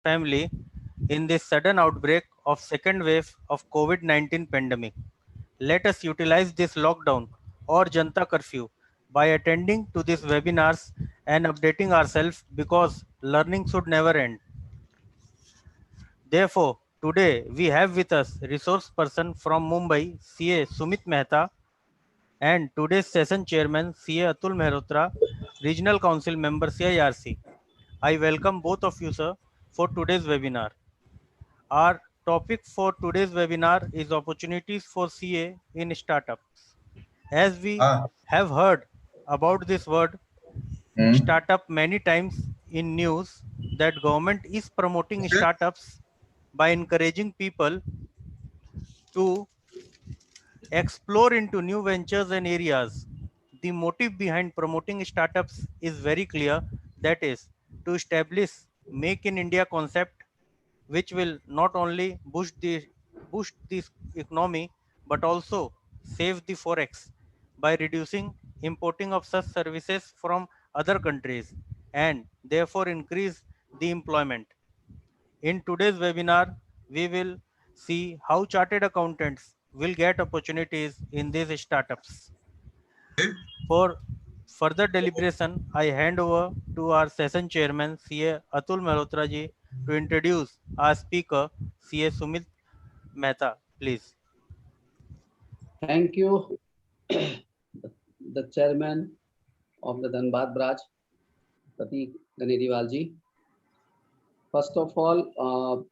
family in this sudden outbreak of second wave of COVID-19 pandemic. Let us utilize this lockdown or Janta curfew by attending to these webinars and updating ourselves because learning should never end. Therefore, today we have with us resource person from Mumbai, CA Sumit Mehta, and today's session chairman, CA Atul Mehrotra, Regional Council member, CIRC. I welcome both of you, sir, for today's webinar. Our topic for today's webinar is opportunities for CA in startups. As we हाँ have heard about this word startup many times in news that government is promoting startups by encouraging people to explore into new ventures and areas. The motive behind promoting startups is very clear, that is to establish make in India concept which will not only boost this economy but also save the forex by reducing importing of such services from other countries and therefore increase the employment. In today's webinar, we will see how chartered accountants will get opportunities in these startups. For further deliberation, I hand over to our session chairman, CA Atul Malhotra ji, to introduce our speaker, CA Sumit Mehta. Please. Thank you, the chairman of the Dhanbad branch, Prateek Ganeriwal ji. First of all,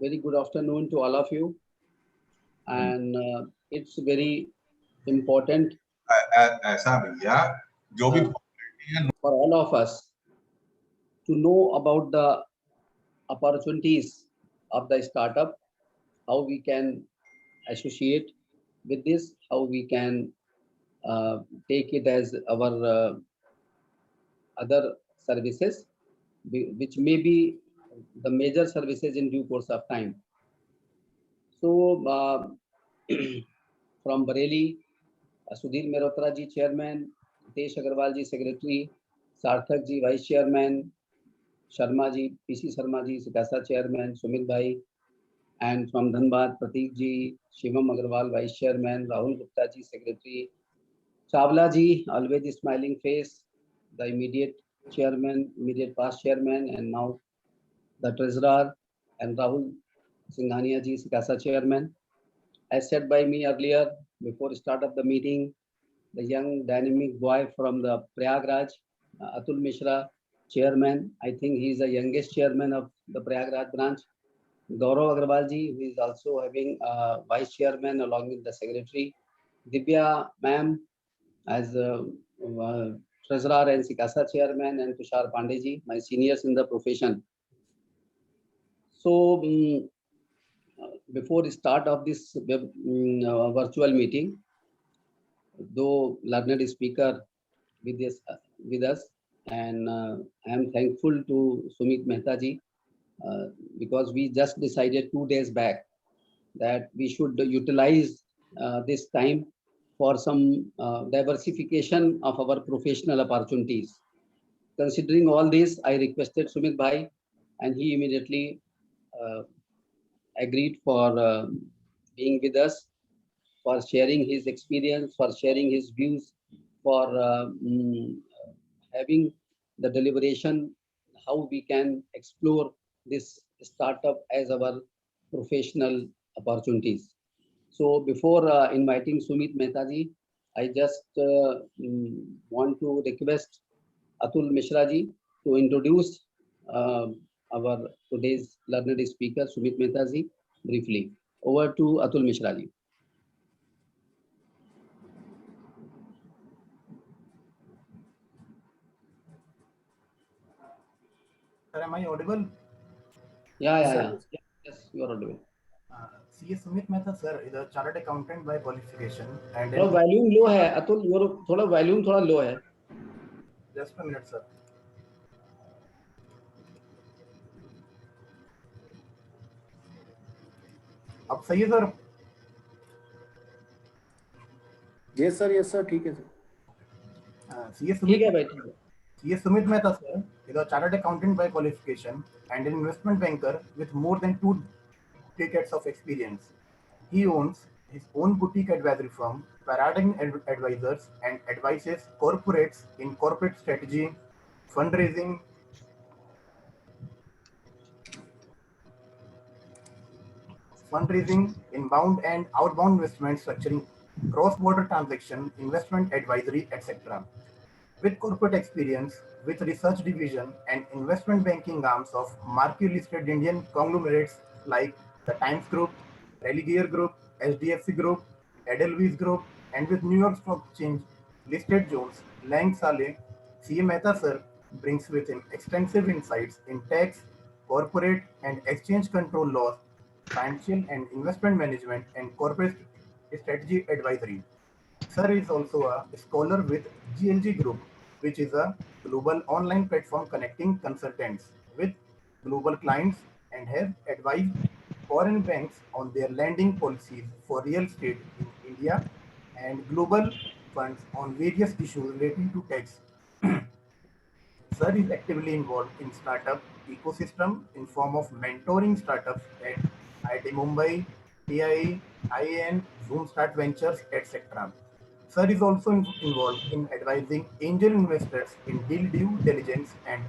very good afternoon to all of you. And it's very important ऐसा भैया जो भी for all of us to know about the opportunities of the startup, how we can associate with this, how we can take it as our other services, which may be the major services in due course of time. So, from Bareilly, Sudhir Mehrotra ji, chairman, Hitesh Agarwal ji, secretary, Sarthak ji, vice chairman, Sharma ji, PC Sharma ji, Sikasa chairman, Sumit bhai, and from Dhanbad, Prateek ji, Shivam Agarwal, vice chairman, Rahul Gupta ji, secretary, Chawla ji, always smiling face, the immediate chairman, immediate past chairman, and now the treasurer, and Rahul Singhania ji, Sikasa chairman. As said by me earlier, before start of the meeting, the young dynamic boy from the Prayagraj, Atul Mishra, chairman. I think he is the youngest chairman of the Prayagraj branch. Gaurav Agarwal ji, who is also having vice chairman along with the secretary. Divya ma'am as treasurer and Sikasa chairman, and Tushar Pandey ji, my seniors in the profession. So before the start of this virtual meeting, though learned speaker with us, and I am thankful to Sumit Mehta ji because we just decided 2 days back that we should utilize this time for some diversification of our professional opportunities. Considering all this, I requested Sumit bhai, and he immediately agreed for being with us, for sharing his experience, for sharing his views, for having the deliberation how we can explore this startup as our professional opportunities. So before inviting Sumit Mehta ji, I just want to request Atul Mishra ji to introduce our today's learned speaker, Sumit Mehta ji, briefly. Over to Atul Mishra ji. Sir, am I audible? Yeah. Yes, you are audible. CA Sumit Mehta, sir, is a chartered accountant by qualification. And थोड़ा volume low है अतुल, थोड़ा volume थोड़ा लो है. Just a minute, sir. अब सही है sir? Yes sir, ठीक है sir. CA ठीक है भाई, ठीक है. CA Sumit Mehta, sir, is a chartered accountant by qualification and an investment banker with more than 2 decades of experience. He owns his own boutique advisory firm, Paradigm Advisors, and advises corporates in corporate strategy, fundraising, inbound and outbound investment structuring, cross-border transaction, investment advisory, etc. With corporate experience, with research division and investment banking arms of marquee-listed Indian conglomerates like the Times Group, Religare Group, HDFC Group, Edelweiss Group, and with New York Stock Exchange listed Jones, Lang Saleh, C. Mehta sir brings with him extensive insights in tax, corporate and exchange control laws, financial and investment management, and corporate strategy advisory. Sir is also a scholar with GLG Group, which is a global online platform connecting consultants with global clients and has advised foreign banks on their lending policies for real estate in India and global funds on various issues relating to tax. Sir is actively involved in startup ecosystem in form of mentoring startups at IIT Mumbai, TIE, IAN, Zoom Start Ventures, etc. Sir is also involved in advising angel investors in deal due diligence and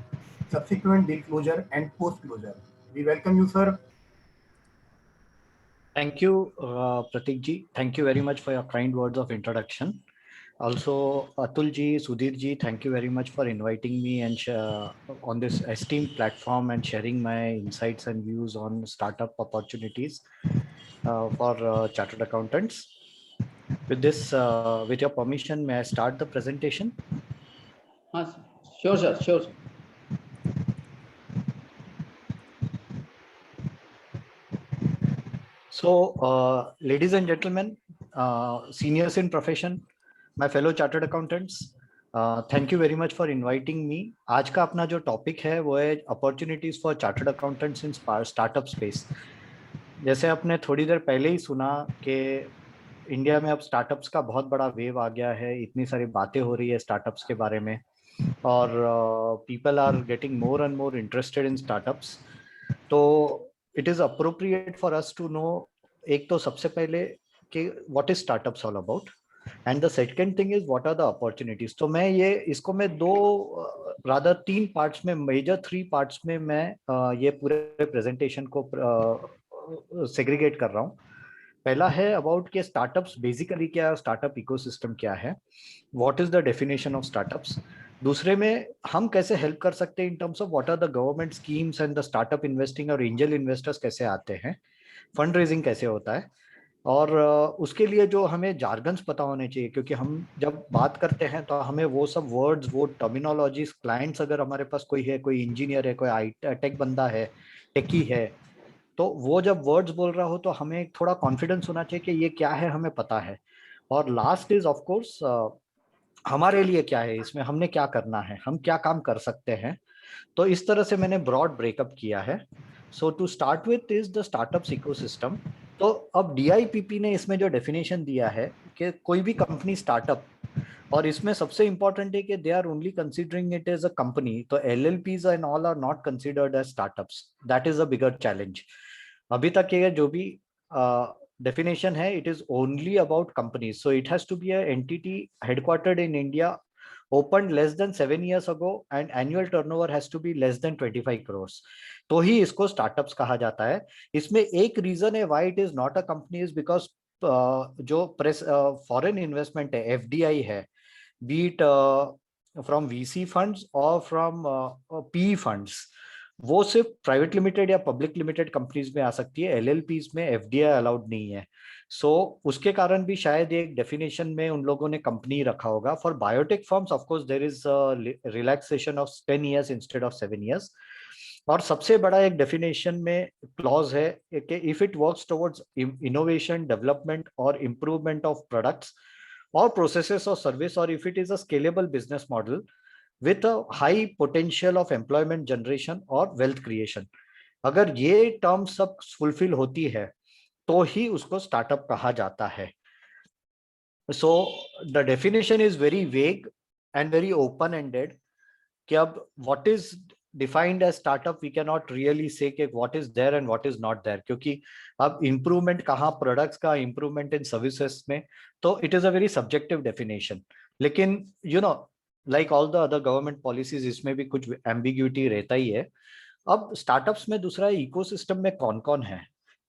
subsequent deal closure and post closure. We welcome you, sir. Thank you, Pratik ji. Thank you very much for your kind words of introduction. Also, Atul ji, Sudhir ji, thank you very much for inviting me and on this esteemed platform and sharing my insights and views on startup opportunities for chartered accountants. With this, with your permission, may I start the presentation? Sure, sir. Sure, sir. So, ladies and gentlemen, seniors in profession, my fellow chartered accountants, thank you very much for inviting me. आज का अपना जो topic है वो है opportunities for chartered accountants in startup space. जैसे आपने थोड़ी देर पहले ही सुना कि इंडिया में अब स्टार्टअप्स का बहुत बड़ा वेव आ गया है, इतनी सारी बातें हो रही है स्टार्टअप्स के बारे में और people are getting more and more interested in startups. तो it is appropriate for us to know एक तो सबसे पहले कि what is startups all about and the second thing is what are the opportunities. तो मैं ये इसको मैं दो rather 3 parts में major 3 parts में मैं ये पूरे presentation को segregate कर रहा हूँ. पहला है अबाउट के स्टार्टअप्स बेसिकली क्या है, स्टार्टअप इकोसिस्टम क्या है, what is the definition of startups. दूसरे में हम कैसे हेल्प कर सकते हैं in terms of what are the government schemes and the startup investing और एंजल इन्वेस्टर्स कैसे आते हैं, फंड रेजिंग कैसे होता है और उसके लिए जो हमें जार्गन्स पता होने चाहिए क्योंकि हम जब बात करते हैं तो हमें वो सब वर्ड्स वो टर्मिनोलॉजीज क्लाइंट्स अगर हमारे पास कोई है, कोई इंजीनियर है, कोई टेक बंदा है, टेकी है, तो वो जब वर्ड्स बोल रहा हो तो हमें थोड़ा कॉन्फिडेंस होना चाहिए कि ये क्या है हमें पता है. और लास्ट इज ऑफ कोर्स हमारे लिए क्या है, इसमें हमने क्या करना है, हम क्या काम कर सकते हैं. तो इस तरह से मैंने ब्रॉड ब्रेकअप किया है. So to start with is the startups ecosystem. तो अब DIPP ने इसमें जो डेफिनेशन दिया है कि कोई भी कंपनी स्टार्टअप, और इसमें सबसे इंपॉर्टेंट है कि they are only considering it as a company, तो LLPs and all are not considered as startups. That is a bigger challenge. अभी तक ये जो भी definition है, it is only about companies, so it has to be an entity headquartered in India, opened less than 7 years ago and annual turnover has to be less than 25 crores. तो ही इसको startups कहा जाता है. इसमें एक reason है why it is not a company is because जो foreign investment है, FDI है, be it from VC funds or from PE funds, वो सिर्फ प्राइवेट लिमिटेड या पब्लिक लिमिटेड कंपनीज में आ सकती है, LLPs में FDI अलाउड नहीं है. सो उसके कारण भी शायद एक डेफिनेशन में उन लोगों ने कंपनी रखा होगा. For biotech firms of course there is relaxation of 10 years instead of 7 years. और सबसे बड़ा एक डेफिनेशन में क्लॉज है कि if it works towards innovation, development और improvement of products or processes or service, or if it is a scalable business model with a high potential of employment generation or wealth creation. अगर ये term सब fulfil होती है तो ही उसको startup कहा जाता है. So the definition is very vague and very open ended. कि अब what is defined as startup, we can not really say कि what is there and what is not there, क्योंकि अब इम्प्रूवमेंट कहाँ प्रोडक्ट्स का, इम्प्रूवमेंट इन सर्विसेज में, तो it is a very subjective definition. लेकिन you know like all the other government policies, इसमें भी कुछ एम्बिग्यूटी रहता ही है। अब स्टार्टअप्स में दूसरा इकोसिस्टम में कौन कौन है,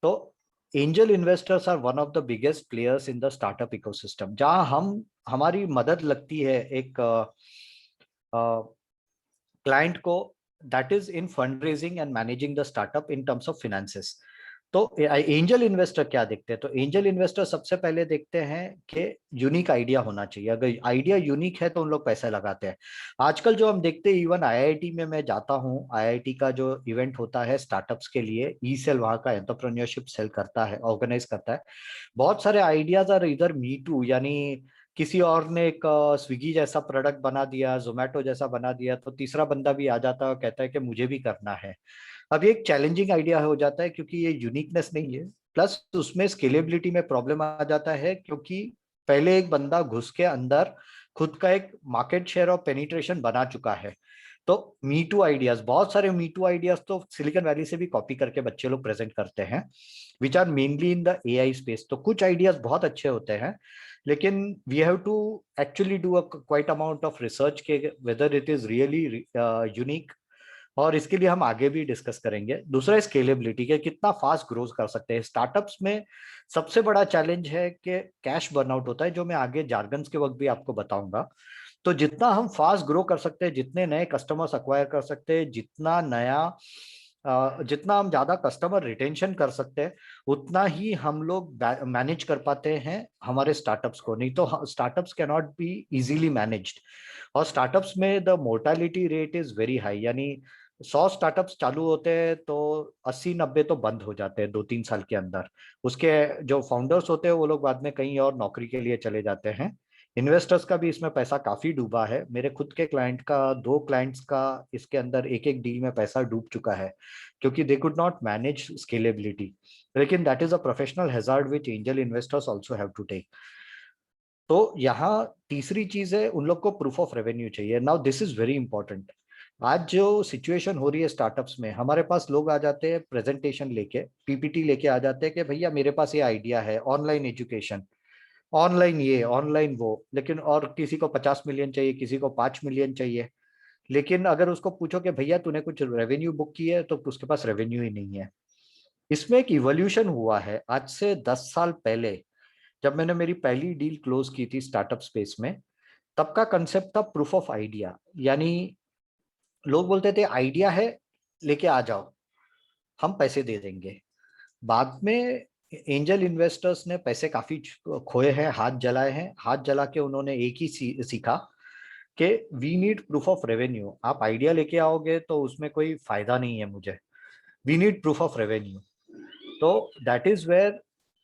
तो angel investors are one of the biggest players in the startup ecosystem, जहां हम हमारी मदद लगती है एक क्लाइंट को, that is in fund raising and managing the startup in terms of finances. तो एंजल इन्वेस्टर क्या देखते हैं, तो एंजल इन्वेस्टर सबसे पहले देखते हैं कि यूनिक आइडिया होना चाहिए, अगर आइडिया यूनिक है तो उन लोग पैसे लगाते हैं। आजकल जो हम देखते हैं, इवन आईआईटी में मैं जाता हूँ, आईआईटी का जो इवेंट होता है स्टार्टअप्स के लिए, ई सेल वहाँ का एंटरप्रेन्योरशिप सेल करता है, ऑर्गेनाइज करता है। बहुत सारे आइडियाज और इधर मी टू, यानी किसी और ने एक स्विगी जैसा प्रोडक्ट बना दिया, जोमेटो जैसा बना दिया, तो तीसरा बंदा भी आ जाता है और कहता है कि मुझे भी करना है। अब ये एक चैलेंजिंग आइडिया हो जाता है क्योंकि ये यूनिकनेस नहीं है, प्लस उसमें स्केलेबिलिटी में प्रॉब्लम आ जाता है, क्योंकि पहले एक बंदा घुस के अंदर खुद का एक मार्केट शेयर और पेनिट्रेशन बना चुका है। तो मी टू आइडियाज, बहुत सारे मी टू आइडियाज तो सिलिकॉन वैली से भी कॉपी करके बच्चे लोग प्रेजेंट करते हैं, which are mainly in the AI space. तो कुछ आइडियाज बहुत अच्छे होते हैं, लेकिन we have to actually do a quite amount of research के whether it is really unique, और इसके लिए हम आगे भी डिस्कस करेंगे। दूसरा स्केलेबिलिटी के कितना फास्ट ग्रोथ कर सकते हैं स्टार्टअप्स में। सबसे बड़ा चैलेंज है कि कैश बर्नआउट होता है, जो मैं आगे जार्गन्स के वक्त भी आपको बताऊंगा। तो जितना हम फास्ट ग्रो कर सकते हैं, जितने नए कस्टमर्स अक्वायर कर सकते हैं, जितना हम ज्यादा कस्टमर रिटेंशन कर सकते हैं, उतना ही हम लोग मैनेज कर पाते हैं हमारे स्टार्टअप्स को। नहीं तो startups can not be easily managed, और स्टार्टअप्स में the mortality rate is very high, यानी 100 स्टार्टअप्स चालू होते हैं तो 80-90 तो बंद हो जाते हैं 2-3 साल के अंदर। उसके जो फाउंडर्स होते हैं वो लोग बाद में कहीं और नौकरी के लिए चले जाते हैं। इन्वेस्टर्स का भी इसमें पैसा काफी डूबा है, मेरे खुद के क्लाइंट का, 2 क्लाइंट्स का इसके अंदर एक एक डील में पैसा डूब चुका है, क्योंकि they could not manage scalability. लेकिन that is a professional hazard which angel investors also have to take. तो यहाँ तीसरी चीज है, उन लोग को प्रूफ ऑफ रेवेन्यू चाहिए। Now this is very important. आज जो सिचुएशन हो रही है स्टार्टअप्स में, हमारे पास लोग आ जाते हैं प्रेजेंटेशन लेके, पीपीटी लेके आ जाते हैं कि भैया मेरे पास ये आइडिया है, ऑनलाइन एजुकेशन, ऑनलाइन ये, ऑनलाइन वो, लेकिन और किसी को 50 मिलियन चाहिए, किसी को 5 मिलियन चाहिए। लेकिन अगर उसको पूछो कि भैया तूने कुछ रेवेन्यू बुक की है, तो उसके पास रेवेन्यू ही नहीं है। इसमें एक इवोल्यूशन हुआ है। आज से 10 साल पहले जब मैंने मेरी पहली डील क्लोज की थी स्टार्टअप स्पेस में, तब का कंसेप्ट था प्रूफ ऑफ आइडिया, यानी लोग बोलते थे आइडिया है लेके आ जाओ, हम पैसे दे देंगे। बाद में एंजल इन्वेस्टर्स ने पैसे काफी खोए हैं, हाथ जलाए हैं। हाथ जला के उन्होंने एक ही सीखा कि we need proof of revenue. आप आइडिया लेके आओगे तो उसमें कोई फायदा नहीं है मुझे, we need proof of revenue. तो दैट इज वेयर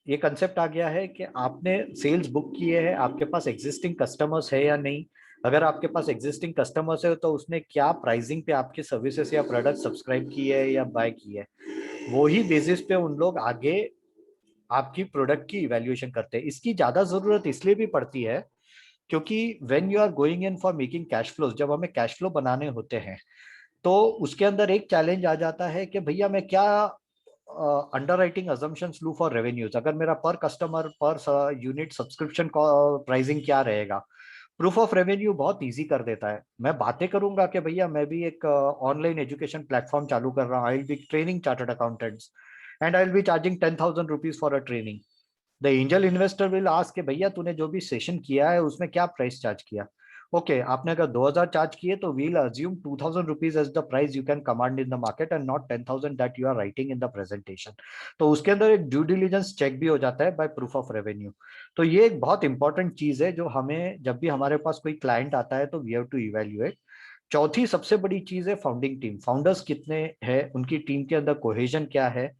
ये कंसेप्ट आ गया है कि आपने सेल्स बुक किए हैं, आपके पास एग्जिस्टिंग कस्टमर्स है या नहीं। अगर आपके पास एग्जिस्टिंग कस्टमर्स है तो उसने क्या प्राइसिंग पे आपके सर्विसेज या प्रोडक्ट सब्सक्राइब किए है या बाय किए है, वही बेसिस पे उन लोग आगे आपकी प्रोडक्ट की इवैल्यूएशन करते हैं। इसकी ज्यादा जरूरत इसलिए भी पड़ती है क्योंकि when you are going in for making cash flows, जब हमें कैश फ्लो बनाने होते हैं, तो उसके अंदर एक चैलेंज आ जाता है कि भैया मैं क्या अंडरराइटिंग अजम्पशंस लूं फॉर रेवेन्यूज। अगर मेरा पर customer per unit subscription pricing क्या रहेगा। प्रूफ ऑफ रेवेन्यू बहुत इजी कर देता है। मैं बातें करूंगा कि भैया मैं भी एक ऑनलाइन एजुकेशन प्लेटफॉर्म चालू कर रहा हूँ, I will be training chartered accountants and I will be charging 10,000 rupees for a training. The angel investor will ask कि भैया तूने जो भी सेशन किया है उसमें क्या प्राइस चार्ज किया। ओके आपने अगर 2,000 चार्ज किए तो we'll assume 2,000 rupees as the price you can command in the market and not 10,000 that you are writing in the presentation. तो उसके अंदर एक ड्यू डिलिजेंस चेक भी हो जाता है बाय प्रूफ ऑफ रेवेन्यू। तो ये एक बहुत इंपॉर्टेंट चीज है जो हमें, जब भी हमारे पास कोई क्लाइंट आता है तो वी हैव टू इवेल्युएट। चौथी सबसे बड़ी चीज है फाउंडिंग टीम। फाउंडर्स कितने हैं, उनकी टीम के अंदर कोहेजन क्या है।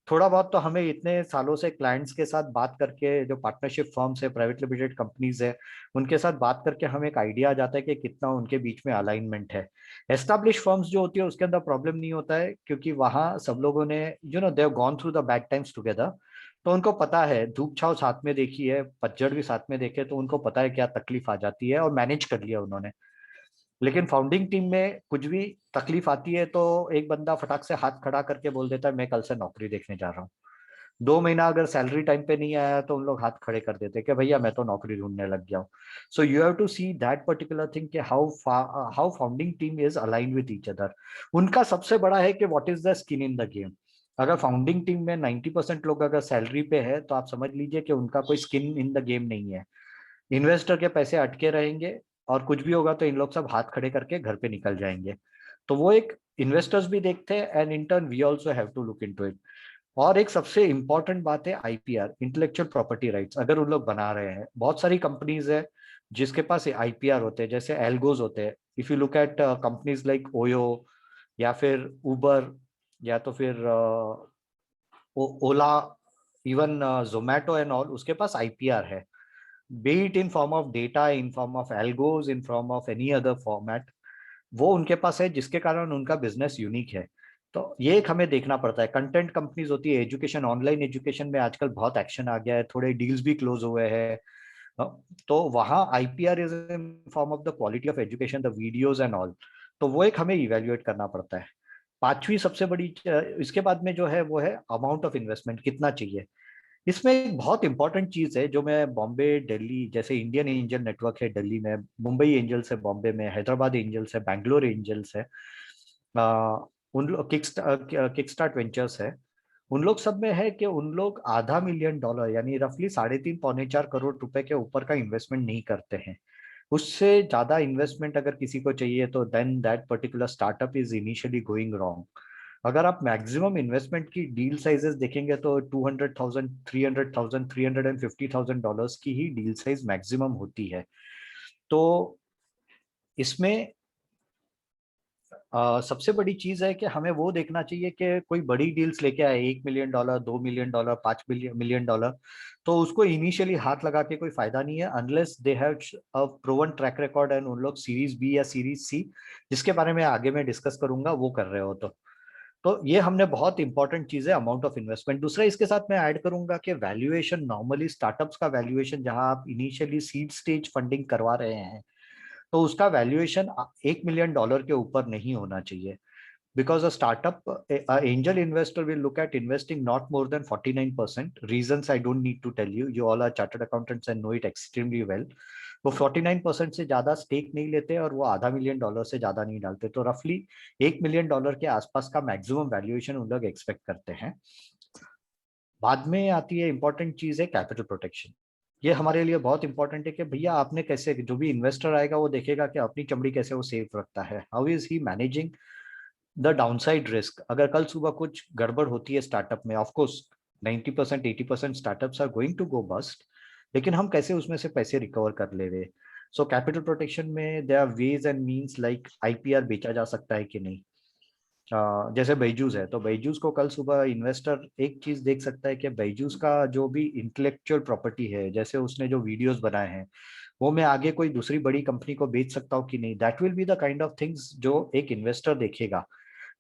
थोड़ा बहुत तो हमें इतने सालों से क्लाइंट्स के साथ बात करके, जो पार्टनरशिप फर्म्स है, प्राइवेट लिमिटेड कंपनीज है, उनके साथ बात करके हमें एक आइडिया आ जाता है कि कितना उनके बीच में अलाइनमेंट है। एस्टैब्लिश फर्म्स जो होती है उसके अंदर प्रॉब्लम नहीं होता है, क्योंकि वहां सब लोगों ने they have gone through the bad times together. तो उनको पता है, धूप छाव साथ में देखी है, पतझड़ भी साथ में देखे, तो उनको पता है क्या तकलीफ आ जाती है और मैनेज कर लिया उन्होंने। लेकिन फाउंडिंग टीम में कुछ भी तकलीफ आती है तो एक बंदा फटाक से हाथ खड़ा करके बोल देता है मैं कल से नौकरी देखने जा रहा हूँ। 2 महीना अगर सैलरी टाइम पे नहीं आया तो उन लोग हाथ खड़े कर देते कि भैया मैं तो नौकरी ढूंढने लग गया हूँ। So you have to see that particular thing कि how founding team is aligned with each other. उनका सबसे बड़ा है कि what is the skin in the game. अगर फाउंडिंग टीम में 90% लोग अगर सैलरी पे है तो आप समझ लीजिए कि उनका कोई स्किन इन द गेम नहीं है। इन्वेस्टर के पैसे अटके रहेंगे और कुछ भी होगा तो इन लोग सब हाथ खड़े करके घर पे निकल जाएंगे। तो वो एक इन्वेस्टर्स भी देखते हैं and in turn we also have to look into it. और एक सबसे इंपॉर्टेंट बात है आईपीआर, इंटेलेक्चुअल प्रॉपर्टी राइट्स। अगर उन लोग बना रहे हैं, बहुत सारी कंपनीज है जिसके पास आईपीआर होते हैं, जैसे एल्गोज होते हैं। If you look at companies like OYO या फिर उबर या तो फिर ओला, इवन जोमैटो एंड ऑल, उसके पास आईपीआर है, be it in form of data, in form of algos, in form of any other format, वो उनके पास है जिसके कारण उनका बिजनेस यूनिक है। तो ये एक हमें देखना पड़ता है। कंटेंट कंपनीज होती है, एजुकेशन, ऑनलाइन एजुकेशन में आजकल बहुत एक्शन आ गया है, थोड़े डील्स भी क्लोज हुए हैं। तो वहाँ IPR is in form of the quality of education, the videos and all. तो वो एक हमें इवेल्युएट करना पड़ता है। पांचवी सबसे बड़ी इसके बाद में जो है वो है अमाउंट ऑफ इन्वेस्टमेंट कितना चाहिए। इसमें एक बहुत इंपॉर्टेंट चीज है जो मैं बॉम्बे, दिल्ली, जैसे इंडियन एंजल नेटवर्क है दिल्ली में, मुंबई एंजल्स है बॉम्बे में, हैदराबाद एंजल्स है, बैंगलोर एंजल्स है, उन लोग किक स्टार्ट वेंचर्स है, उन लोग सब में है कि उन लोग $500,000 यानी रफली 3.5-4 करोड़ रुपए के ऊपर का इन्वेस्टमेंट नहीं करते हैं। उससे ज्यादा इन्वेस्टमेंट अगर किसी को चाहिए तो then that particular startup is initially going wrong. अगर आप मैक्सिमम इन्वेस्टमेंट की डील साइजेस देखेंगे तो 200,000, 300,000, $350,000 की ही डील साइज मैक्सिमम होती है। तो इसमें सबसे बड़ी चीज है कि हमें वो देखना चाहिए कि कोई बड़ी डील्स लेके आए $1 मिलियन, $2 मिलियन, $5 मिलियन, तो उसको इनिशियली हाथ लगा के कोई फायदा नहीं है unless they have a proven track record and उन लोग सीरीज बी या सीरीज सी, जिसके बारे में आगे मैं डिस्कस करूंगा, वो कर रहे हो। तो ये हमने बहुत इंपॉर्टेंट चीज है अमाउंट ऑफ इन्वेस्टमेंट। दूसरा इसके साथ मैं ऐड करूंगा कि वैल्यूएशन, नॉर्मली स्टार्टअप्स का वैल्यूएशन जहां आप इनिशियली सीड स्टेज फंडिंग करवा रहे हैं तो उसका वैल्यूएशन $1 मिलियन के ऊपर नहीं होना चाहिए। Because a startup, a angel investor will look at investing not more than 49%. Reasons I don't need to tell you. You all are chartered accountants and know it extremely well. वो 49% से ज्यादा stake नहीं लेते और वो $500,000 से ज्यादा नहीं डालते। तो रफली $1 मिलियन के आसपास का मैक्सिमम वैल्यूएशन उन लोग एक्सपेक्ट करते हैं। बाद में आती है इंपॉर्टेंट चीज है कैपिटल प्रोटेक्शन। ये हमारे लिए बहुत इंपॉर्टेंट है कि भैया आपने कैसे, जो भी इन्वेस्टर आएगा वो देखेगा कि अपनी चमड़ी कैसे वो सेफ रखता है, how is he managing the downside risk. अगर कल सुबह कुछ गड़बड़ होती है स्टार्टअप में, of course 90% 80% startups are going to go bust, लेकिन हम कैसे उसमें से पैसे रिकवर कर ले रहे। सो कैपिटल प्रोटेक्शन में there are ways and means, like IPR बेचा जा सकता है कि नहीं। जैसे बैजूस है तो बैजूस को कल सुबह इन्वेस्टर एक चीज देख सकता है कि बैजूस का जो भी इंटेलेक्चुअल प्रॉपर्टी है, जैसे उसने जो वीडियोस बनाए हैं, वो मैं आगे कोई दूसरी बड़ी कंपनी को बेच सकता हूँ कि नहीं। That will be the kind of things जो एक इन्वेस्टर देखेगा।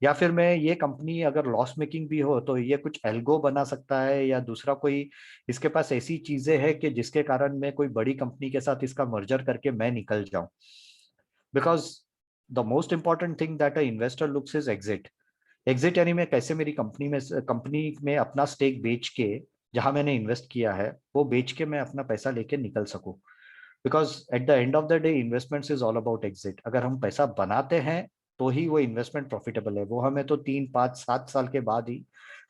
या फिर मैं ये कंपनी अगर लॉस मेकिंग भी हो तो ये कुछ एल्गो बना सकता है या दूसरा कोई इसके पास ऐसी चीजें हैं कि जिसके कारण मैं कोई बड़ी कंपनी के साथ इसका मर्जर करके मैं निकल जाऊं। Because the most important thing that a investor looks is exit. Exit यानी मैं कैसे मेरी कंपनी में अपना स्टेक बेच के, जहां मैंने इन्वेस्ट किया है वो बेच के मैं अपना पैसा लेके निकल सकूं। Because at the end of the day investment is all about exit. अगर हम पैसा बनाते हैं तो ही वो इन्वेस्टमेंट प्रॉफिटेबल है। वो हमें तो 3, 5, 7 साल के बाद ही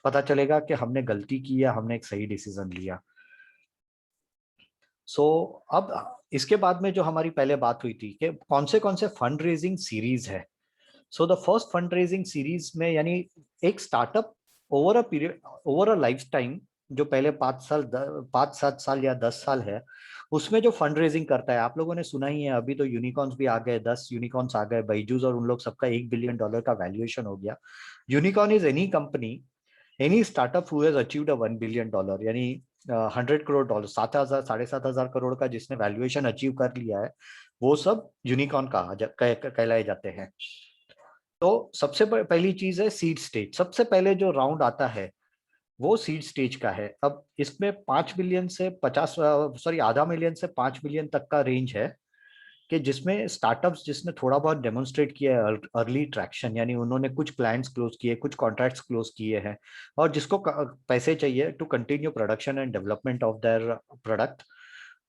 पता चलेगा कि हमने गलती की या हमने एक सही डिसीजन लिया। सो अब इसके बाद में जो हमारी पहले बात हुई थी कि कौन से फंड रेजिंग सीरीज है। So the first fund raising series में, यानी एक startup over a period, over a life time, जो पहले 5, 7 साल या 10 साल है, उसमें जो फंड रेजिंग करता है, आप लोगों ने सुना ही है, अभी तो यूनिकॉर्न्स भी आ गए, 10 यूनिकॉर्न्स आ गए, बैजूस और उन लोग सबका $1 बिलियन का वैल्यूएशन हो गया। Unicorn is any company, any startup who has achieved $1 billion, यानी 100 करोड़, 7,000 7,500 करोड़ का जिसने वैल्यूएशन अचीव कर लिया है, वो सब यूनिकॉर्न कहलाए जाते हैं। तो सबसे पहली चीज है सीड स्टेज। सबसे पहले जो राउंड आता है वो सीड स्टेज का है। अब इसमें 5 बिलियन से 50, सॉरी, $500,000 से 5 बिलियन तक का रेंज है। कि जिसमें स्टार्टअप्स जिसने थोड़ा बहुत डेमोन्स्ट्रेट किया है अर्ली ट्रैक्शन, यानी उन्होंने कुछ क्लाइंट्स क्लोज किए, कुछ कॉन्ट्रैक्ट्स क्लोज किए हैं, और जिसको पैसे चाहिए to continue production and development of their product,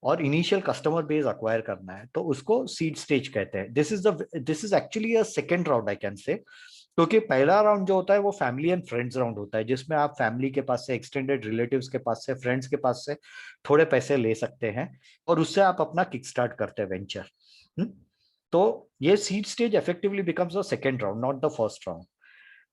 और इनिशियल कस्टमर बेस अक्वायर करना है, तो उसको सीड स्टेज कहते हैं। This is actually a second round I can say, क्योंकि पहला राउंड जो होता है वो फैमिली एंड फ्रेंड्स राउंड होता है, जिसमें आप फैमिली के पास से, एक्सटेंडेड रिलेटिव्स के पास से, फ्रेंड्स के पास से थोड़े पैसे ले सकते हैं और उससे आप अपना किक स्टार्ट करते हैं वेंचर। तो ये seed stage effectively becomes the second round, not the first round.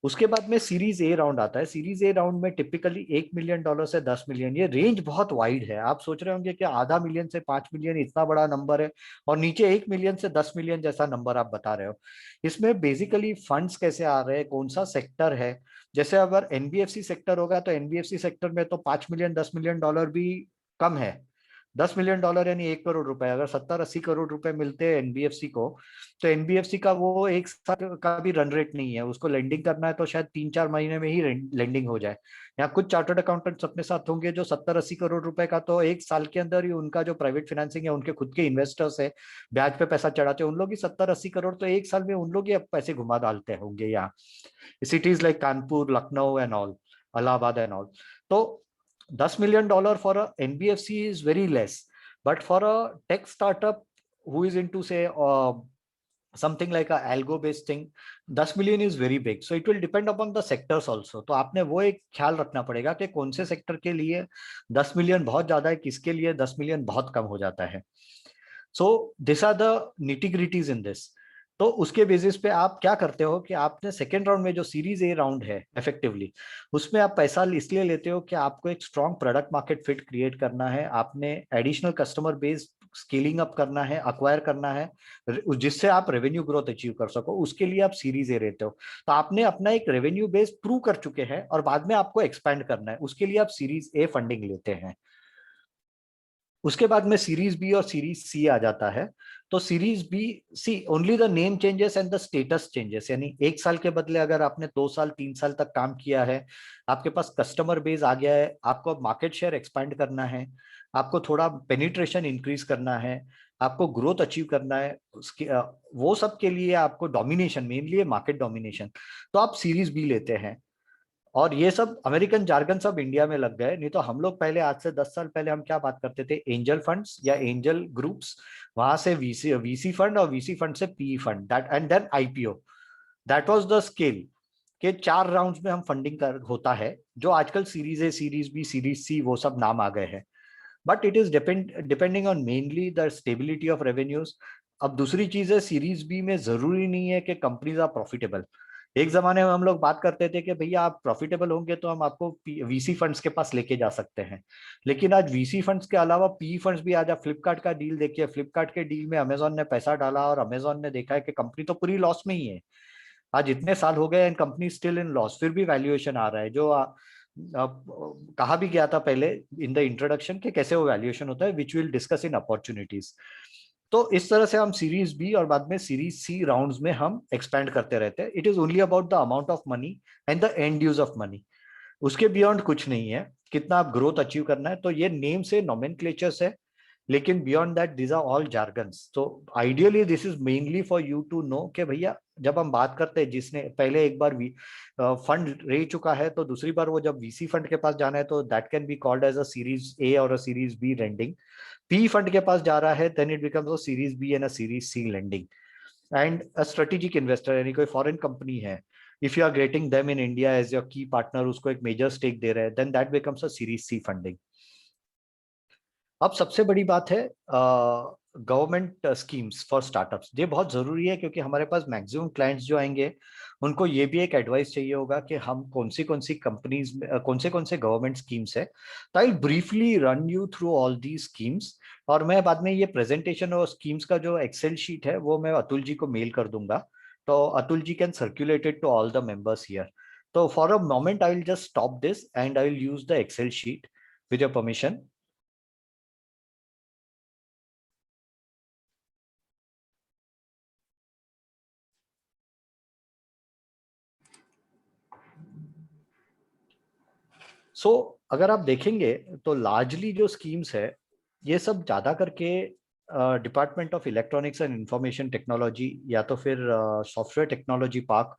उसके बाद में सीरीज ए राउंड आता है। सीरीज ए राउंड में टिपिकली $1 मिलियन से 10 मिलियन, ये रेंज बहुत वाइड है। आप सोच रहे होंगे कि आधा मिलियन से 5 मिलियन इतना बड़ा नंबर है, और नीचे 1 मिलियन से 10 मिलियन जैसा नंबर आप बता रहे हो। इसमें बेसिकली फंड्स कैसे आ रहे हैं, कौन सा सेक्टर है। जैसे अगर एनबीएफसी सेक्टर होगा तो एनबीएफसी सेक्टर में तो 5 मिलियन $10 मिलियन भी कम है। $10 मिलियन यानी 1 करोड़ रुपए, अगर 70-80 करोड़ रुपए मिलते हैं एनबीएफसी को, तो एनबीएफसी का वो एक साल का भी रन रेट नहीं है। उसको लेंडिंग करना है तो शायद 3-4 महीने में ही लेंडिंग हो जाए। यहाँ कुछ चार्टर्ड अकाउंटेंट्स अपने साथ होंगे जो 70-80 करोड़ रुपए का तो एक साल के अंदर ही, उनका जो प्राइवेट फाइनेंसिंग है, उनके खुद के इन्वेस्टर्स है, ब्याज पे पैसा चढ़ाते हैं, उन लोग ही 70-80 करोड़ तो एक साल में उन लोग ही पैसे घुमा डालते होंगे यहाँ cities like Kanpur, Lucknow and all, Allahabad and all. तो $10 million for a NBFC is very less, but for a tech startup who is into say something like a algo based thing, 10 million is very big. So it will depend upon the sectors also. तो आपने वो एक ख्याल रखना पड़ेगा कि कौन से सेक्टर के लिए 10 मिलियन बहुत ज्यादा है, किसके लिए 10 मिलियन बहुत कम हो जाता है। So these are the nitty-gritties in this. तो उसके बेसिस पे आप क्या करते हो कि आपने सेकेंड राउंड में जो सीरीज ए राउंड है इफेक्टिवली, उसमें आप पैसा इसलिए लेते हो कि आपको एक strong product market fit create करना है, आपने additional customer base scaling up करना है, अक्वायर करना है, जिससे आप रेवेन्यू ग्रोथ अचीव कर सको। उसके लिए आप सीरीज ए लेते हो। तो आपने अपना एक रेवेन्यू बेस प्रूव कर चुके हैं और बाद में आपको एक्सपैंड करना है, उसके लिए आप सीरीज ए फंडिंग लेते हैं। उसके बाद में सीरीज बी और सीरीज सी आ जाता है। तो series B C only the name changes and the status changes, यानी 1 साल के बदले अगर आपने 2 साल 3 साल तक काम किया है, आपके पास कस्टमर बेस आ गया है, आपको मार्केट शेयर एक्सपैंड करना है, आपको थोड़ा पेनिट्रेशन इंक्रीज करना है, आपको ग्रोथ अचीव करना है, वो सब के लिए आपको डोमिनेशन, मेनली मार्केट डोमिनेशन, तो आप सीरीज बी लेते हैं। और ये सब अमेरिकन जार्गन सब इंडिया में लग गए। नहीं तो हम लोग पहले, आज से 10 साल पहले हम क्या बात करते थे, एंजल फंड्स या एंजल ग्रुप्स, वहां से वीसी फंड, और वीसी फंड से PE fund, that and then IPO. That was the scale के 4 राउंड्स में हम फंडिंग कर होता है, जो आजकल series A, series B, series C वो सब नाम आ गए हैं। But it is depending on mainly the stability of revenues. अब दूसरी चीज है, सीरीज बी में जरूरी नहीं है कि कंपनीज आर प्रॉफिटेबल। एक जमाने में हम लोग बात करते थे कि भैया आप प्रॉफिटेबल होंगे तो हम आपको वीसी फंड्स के पास लेके जा सकते हैं, लेकिन आज वीसी फंड्स के अलावा पी फंड्स भी, आज आप फ्लिपकार्ट का डील देखिए, फ्लिपकार्ट के डील में अमेजोन ने पैसा डाला और अमेजोन ने देखा है कि कंपनी तो पूरी लॉस में ही है। आज इतने साल हो गए and company still in loss, फिर भी वैल्यूएशन आ रहा है। जो कहा भी गया था पहले इन द इंट्रोडक्शन कि कैसे वो वैल्यूएशन होता है, which will discuss in opportunities. तो इस तरह से हम सीरीज बी और बाद में सीरीज सी राउंड्स में हम एक्सपैंड करते रहते हैं। It is only about the amount of money and the end use of money, उसके बियॉन्ड कुछ नहीं है, कितना आप ग्रोथ अचीव करना है। तो ये नेम से नोमेनक्लेचर्स है, लेकिन beyond that this are all jargons. तो ideally this is mainly for you to know कि भैया जब हम बात करते हैं, जिसने पहले एक बार फंड ले चुका है तो दूसरी बार वो जब वीसी फंड के पास जाना है तो that can be called as a series A और a series B lending. P fund के पास जा रहा है then it becomes a series B and a series C lending. And a strategic investor, यानी कोई फॉरेन कंपनी है, if you are getting them in India as your key partner, उसको एक मेजर स्टेक दे रहे हैं, then that becomes a series C funding. अब सबसे बड़ी बात है गवर्नमेंट स्कीम्स फॉर स्टार्टअप्स। ये बहुत जरूरी है क्योंकि हमारे पास मैक्सिमम क्लाइंट्स जो आएंगे उनको ये भी एक एडवाइस चाहिए होगा कि हम कौन सी कंपनीज में कौन से गवर्नमेंट स्कीम्स है। तो I briefly run you through all the schemes, और मैं बाद में ये प्रेजेंटेशन और स्कीम्स का जो एक्सेल शीट है वो मैं अतुल जी को मेल कर दूंगा, तो Atul ji can circulate it to all the members here. तो for a moment I will just stop this and I will use the Excel sheet with your permission. अगर आप देखेंगे तो लार्जली जो स्कीम्स है ये सब ज्यादा करके department of electronics and information technology या तो फिर सॉफ्टवेयर टेक्नोलॉजी पार्क,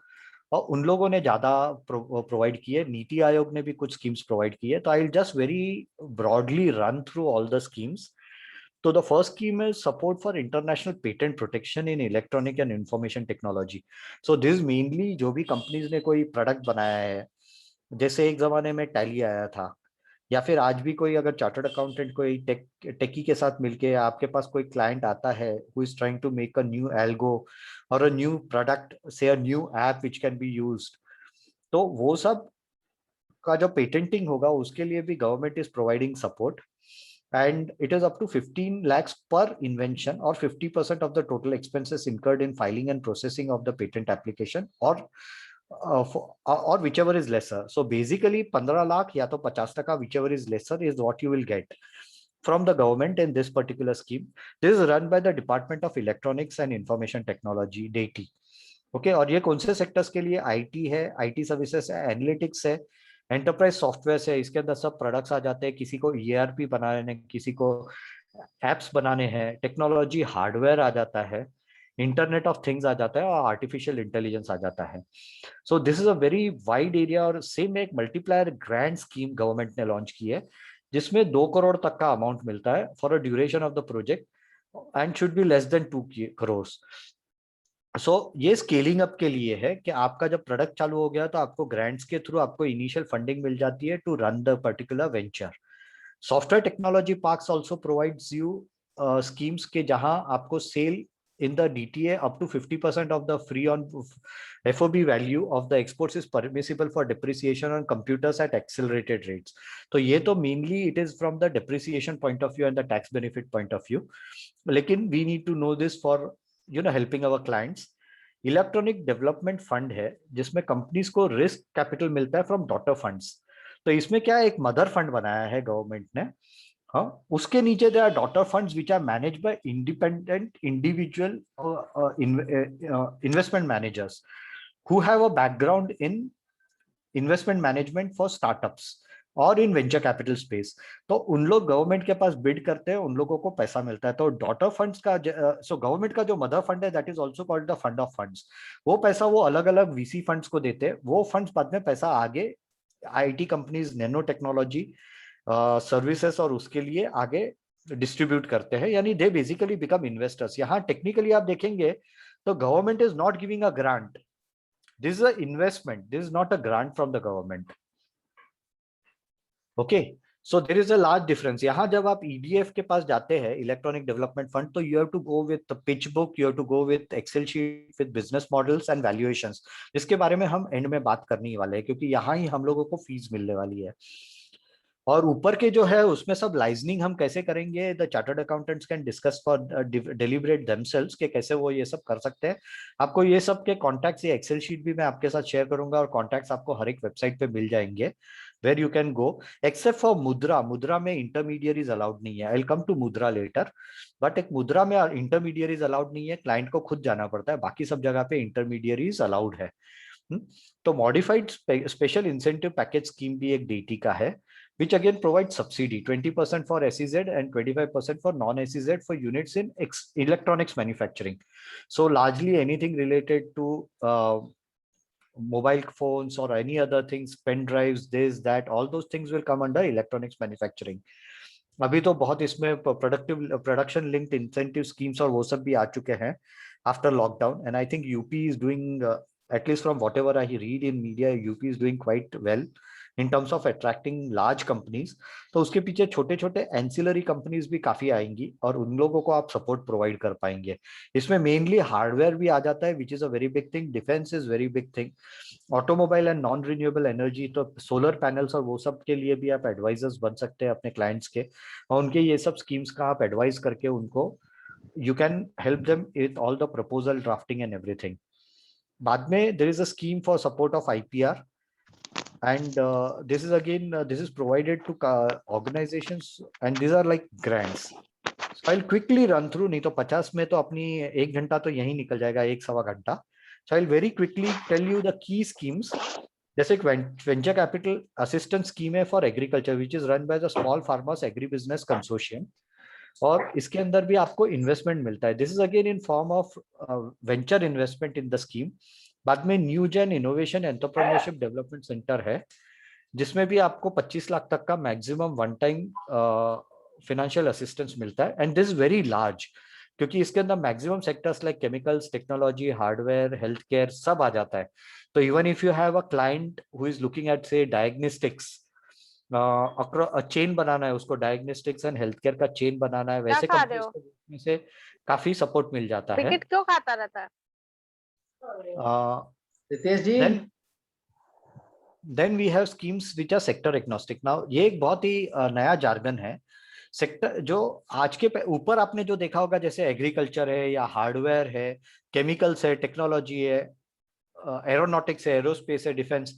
और उन लोगों ने ज्यादा प्रोवाइड की है। नीति आयोग ने भी कुछ स्कीम्स प्रोवाइड की है। तो I will just very broadly run through all the schemes. तो the first scheme is support for international patent protection in electronic and information technology. So this mainly जो भी कंपनीज ने कोई प्रोडक्ट बनाया है, जैसे एक जमाने में टैली आया था, या फिर आज भी कोई अगर चार्टर्ड अकाउंटेंट कोई टेकी के साथ मिलके आपके पास कोई क्लाइंट आता है who is trying to make a new algo और a new product, say a new app which can be used, तो वो सब का जो पेटेंटिंग होगा उसके लिए भी government is providing support, and it is up to 15 lakhs per invention or 50% of the total expenses incurred in filing and processing of the patent application, or whichever is lesser. So basically 15 lakh या तो 50%, whichever is lesser is what you will get from the government in this particular scheme. This is run by the Department of Electronics and Information Technology, DETI. Okay, और ये कौन से sectors के लिए? IT है, IT services है, analytics है, enterprise software है, इसके अंदर सब प्रोडक्ट्स आ जाते हैं। किसी को ERP बनाने, किसी को एप्स बनाने हैं, टेक्नोलॉजी हार्डवेयर आ जाता है, इंटरनेट ऑफ थिंग्स आ जाता है, और आर्टिफिशियल इंटेलिजेंस आ जाता है। So this is a very wide area. और सेम एक मल्टीप्लायर ग्रांट स्कीम गवर्नमेंट ने लॉन्च की है जिसमें 2 करोड़ तक का अमाउंट मिलता है for a duration of the project and should be less than 2 crore. So ये स्केलिंग अप के लिए है कि आपका जब प्रोडक्ट चालू हो गया तो आपको ग्रांट्स के थ्रू आपको इनिशियल फंडिंग मिल जाती है to run the particular venture. Software technology parks also provides you schemes के जहां आपको sell in the DTA up to 50% of the free on FOB value of the exports is permissible for depreciation on computers at accelerated rates. तो ये तो mainly it is from the depreciation point of view and the tax benefit point of view. लेकिन we need to know this for helping our clients. Electronic development fund है जिसमें companies को risk capital मिलता है from daughter funds. तो इसमें क्या एक मदर फंड बनाया है गवर्नमेंट ने, हाँ, उसके नीचे there are daughter funds which are managed by independent individual investment managers who have a background in investment management for startups और इन वेंचर कैपिटल स्पेस। तो उन लोग गवर्नमेंट के पास बिड करते हैं, उन लोगों को पैसा मिलता है। तो डॉटर फंड्स का सो गवर्नमेंट का जो मदर फंड है that is also called the fund of funds. वो पैसा वो अलग अलग VC फंड्स को देते हैं। वो फंड्स बाद में पैसा आगे IT companies, nano technology services और उसके लिए आगे डिस्ट्रीब्यूट करते हैं, यानी दे बेसिकली बिकम इन्वेस्टर्स। यहाँ टेक्निकली आप देखेंगे तो government is not giving a grant, this is an investment, this is not a grant from the government. Okay, so there is a large difference. यहाँ जब आप EDF के पास जाते हैं, इलेक्ट्रॉनिक डेवलपमेंट फंड, तो you have to go with pitch book, you have to go with excel sheet with business models and valuations, जिसके बारे में हम एंड में बात करने वाले हैं क्योंकि यहाँ ही हम लोगों को फीस मिलने वाली है। और ऊपर के जो है उसमें सब लाइजनिंग हम कैसे करेंगे, the chartered accountants can discuss for deliberate themselves के कैसे वो ये सब कर सकते हैं। आपको ये सब के कॉन्टैक्ट्स, ये एक्सेल शीट भी मैं आपके साथ शेयर करूंगा और कॉन्टैक्ट्स आपको हर एक वेबसाइट पे मिल जाएंगे where you can go, except for Mudra. Mudra में इंटरमीडियरीज अलाउड नहीं है, I will come to Mudra later, but एक मुद्रा में इंटरमीडियरीज अलाउड नहीं है, क्लाइंट को खुद जाना पड़ता है। बाकी सब जगह पे इंटरमीडियरीज अलाउड है। तो modified special incentive package scheme भी एक DT का है, which again provides subsidy 20% for SEZ and 25% for non-SEZ for units in electronics manufacturing. So largely anything related to mobile phones or any other things, pen drives, this, that, all those things will come under electronics manufacturing. अभी तो बहुत इसमें production linked incentive schemes और वो सब भी आ चुके हैं after lockdown, and I think UP is doing at least from whatever I read in media, UP is doing quite well in terms of attracting large companies. तो उसके पीछे छोटे छोटे एंसिलरी कंपनीज भी काफी आएंगी और उन लोगों को आप सपोर्ट प्रोवाइड कर पाएंगे। इसमें मेनली हार्डवेयर भी आ जाता है which is a very big thing, defence is very big thing, automobile and non renewable energy, तो सोलर पैनल्स और वो सब के लिए भी आप एडवाइजर्स बन सकते हैं अपने क्लाइंट्स के, और उनके ये सब स्कीम्स का आप एडवाइज करके उनको you can help them with all the proposal drafting and everything. बाद में there is a scheme for support of IPR and this is again this is provided to organizations and these are like grants. So I'll quickly run through, नहीं तो 50 में तो अपनी 1 घंटा तो यही निकल जाएगा, 1-1.25 घंटा। So I'll very quickly tell you the key schemes. जैसे एक वेंचर कैपिटल असिस्टेंस स्कीम है for agriculture which is run by the small farmers agri business consortium. और इसके अंदर भी आपको इन्वेस्टमेंट मिलता है। This is again in form of venture investment in the scheme. बाद में new gen innovation entrepreneurship development centre है, जिसमें भी आपको 25 लाख तक का maximum one time financial assistance मिलता है। एंड दिस वेरी लार्ज, क्योंकि इसके अंदर maximum sectors like chemicals, technology, hardware, health care सब आ जाता है। तो even if you have a client who is looking at से डायग्नोस्टिक्स, चेन बनाना है उसको, डायग्नोस्टिक्स एंड हेल्थ केयर का चेन बनाना है, वैसे खा रहे कंपनीज हो? को में से काफी सपोर्ट मिल जाता है। बिस्किट क्यों खाता रहता है? Ritesh ji, then we have schemes which are sector agnostic. Now ये एक बहुत ही नया जार्गन है। सेक्टर जो आज के ऊपर आपने जो देखा होगा, जैसे एग्रीकल्चर है या हार्डवेयर है, केमिकल्स है, टेक्नोलॉजी है, एरोनॉटिक्स है, एरोस्पेस है, डिफेंस,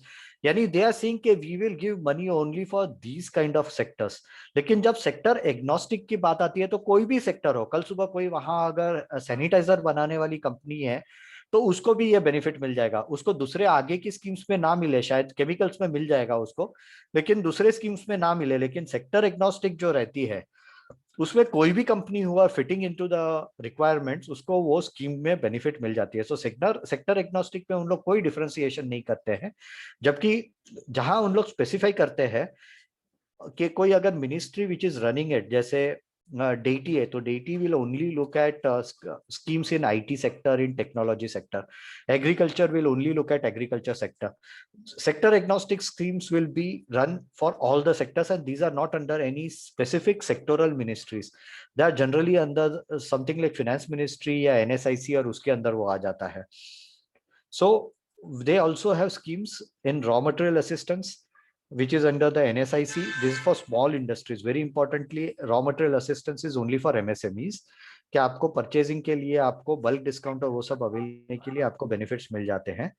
यानी दे आर सेइंग कि we will give money only for these kind of sectors. लेकिन जब सेक्टर एग्नोस्टिक की बात आती है तो कोई भी सेक्टर हो, कल सुबह कोई वहां अगर सैनिटाइजर बनाने वाली कंपनी है तो उसको भी ये बेनिफिट मिल जाएगा। उसको दूसरे आगे की स्कीम्स में ना मिले, शायद केमिकल्स में मिल जाएगा उसको, लेकिन दूसरे स्कीम्स में ना मिले। लेकिन सेक्टर एग्नोस्टिक जो रहती है उसमें कोई भी कंपनी हुआ फिटिंग इनटू द रिक्वायरमेंट्स, उसको वो स्कीम में बेनिफिट मिल जाती है। सो सेक्टर एग्नोस्टिक में उन लोग कोई डिफरेंशिएशन नहीं करते हैं। जबकि जहां उन लोग स्पेसिफाई करते हैं कि कोई अगर ministry which is running it, जैसे डेटी है, तो deity will only look at schemes in IT sector, in technology sector. Agriculture will only look at agriculture sector. Sector agnostic schemes will be run for all the sectors, and these are not under any specific sectoral ministries. They are generally under something like finance ministry या NSIC, और उसके अंदर वो आ जाता है। So they also have schemes in raw material assistance, which is under the NSIC. This is for small industries. Very importantly, raw material assistance is only for MSMEs. कि आपको purchasing के लिए आपको बल्क डिस्काउंट और वो सब avail करने के लिए आपको बेनिफिट्स मिल जाते हैं।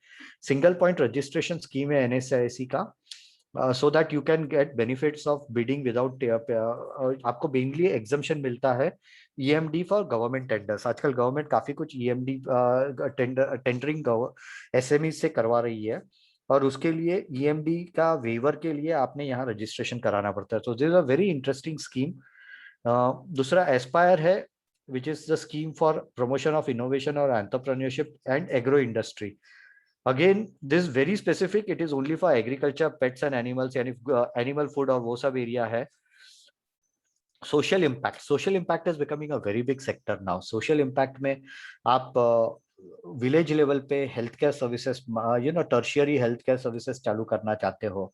सिंगल पॉइंट रजिस्ट्रेशन स्कीम है NSIC का, so that you can get benefits of bidding without, आपको मेनली एग्जम्पशन मिलता है EMD फॉर गवर्नमेंट टेंडर्स। आजकल गवर्नमेंट काफी कुछ EMD टेंडरिंग SME से करवा रही है, और उसके लिए EMD का वेवर के लिए आपने यहाँ रजिस्ट्रेशन कराना पड़ता है। तो this is a very interesting scheme. दूसरा एस्पायर है, which is the scheme for promotion of innovation or entrepreneurship and agro industry. Again, this is very specific. It is only for agriculture, pets and animals, यानी animal food और वो सब area है। Social impact is becoming a very big sector now. Social impact में आप village level पे health care services, tertiary health care services चालू करना चाहते हो,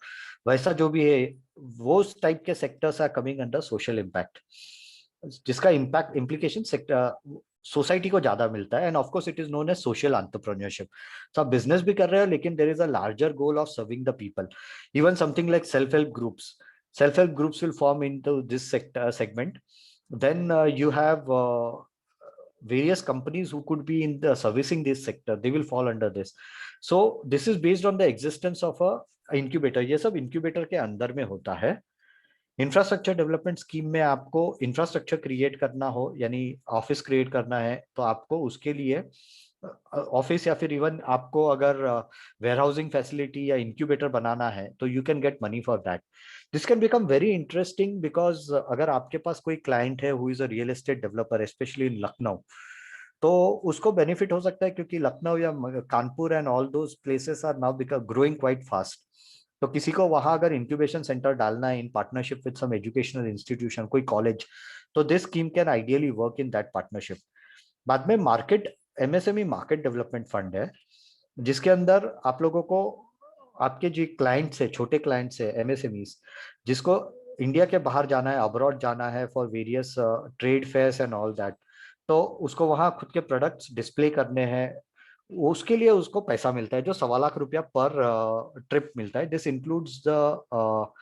वैसा जो भी है वो टाइप के sectors are coming under social impact, जिसका इम्पैक्ट इम्प्लीकेशन सेक्टर सोसाइटी को ज्यादा मिलता है। And of course it is known as social entrepreneurship. तो आप बिजनेस भी कर रहे हो, लेकिन there is a larger goal of serving the people. Even something like self help groups will form into this segment. Then you have various companies who could be in the servicing this sector, they will fall under this. So this is based on the existence of a incubator. ये सब incubator के अंदर में होता है। Infrastructure development scheme में आपको infrastructure create करना हो, यानी ऑफिस क्रिएट करना है, तो आपको उसके लिए ऑफिस या फिर इवन आपको अगर वेयर हाउसिंग फैसिलिटी या इंक्यूबेटर बनाना है तो you can get money for that. This can become very interesting because अगर आपके पास कोई क्लाइंट है who is a real estate developer, specially in Lucknow, तो उसको बेनिफिट हो सकता है, क्योंकि लखनऊ या Kanpur and all those places are now become growing quite fast. तो किसी को वहां अगर इंक्यूबेशन सेंटर डालना है in partnership with some educational institution, कोई कॉलेज, तो this scheme can ideally work in that partnership. बाद में market MSME market development fund है, जिसके अंदर आप लोगों को आपके जो क्लाइंट्स है, छोटे क्लाइंट्स है MSMEs, जिसको इंडिया के बाहर जाना है, अब्रॉड जाना है for various trade fairs and all that, तो उसको वहां खुद के प्रोडक्ट्स डिस्प्ले करने हैं, उसके लिए उसको पैसा मिलता है जो 1.25 लाख रुपया पर ट्रिप मिलता है। This includes the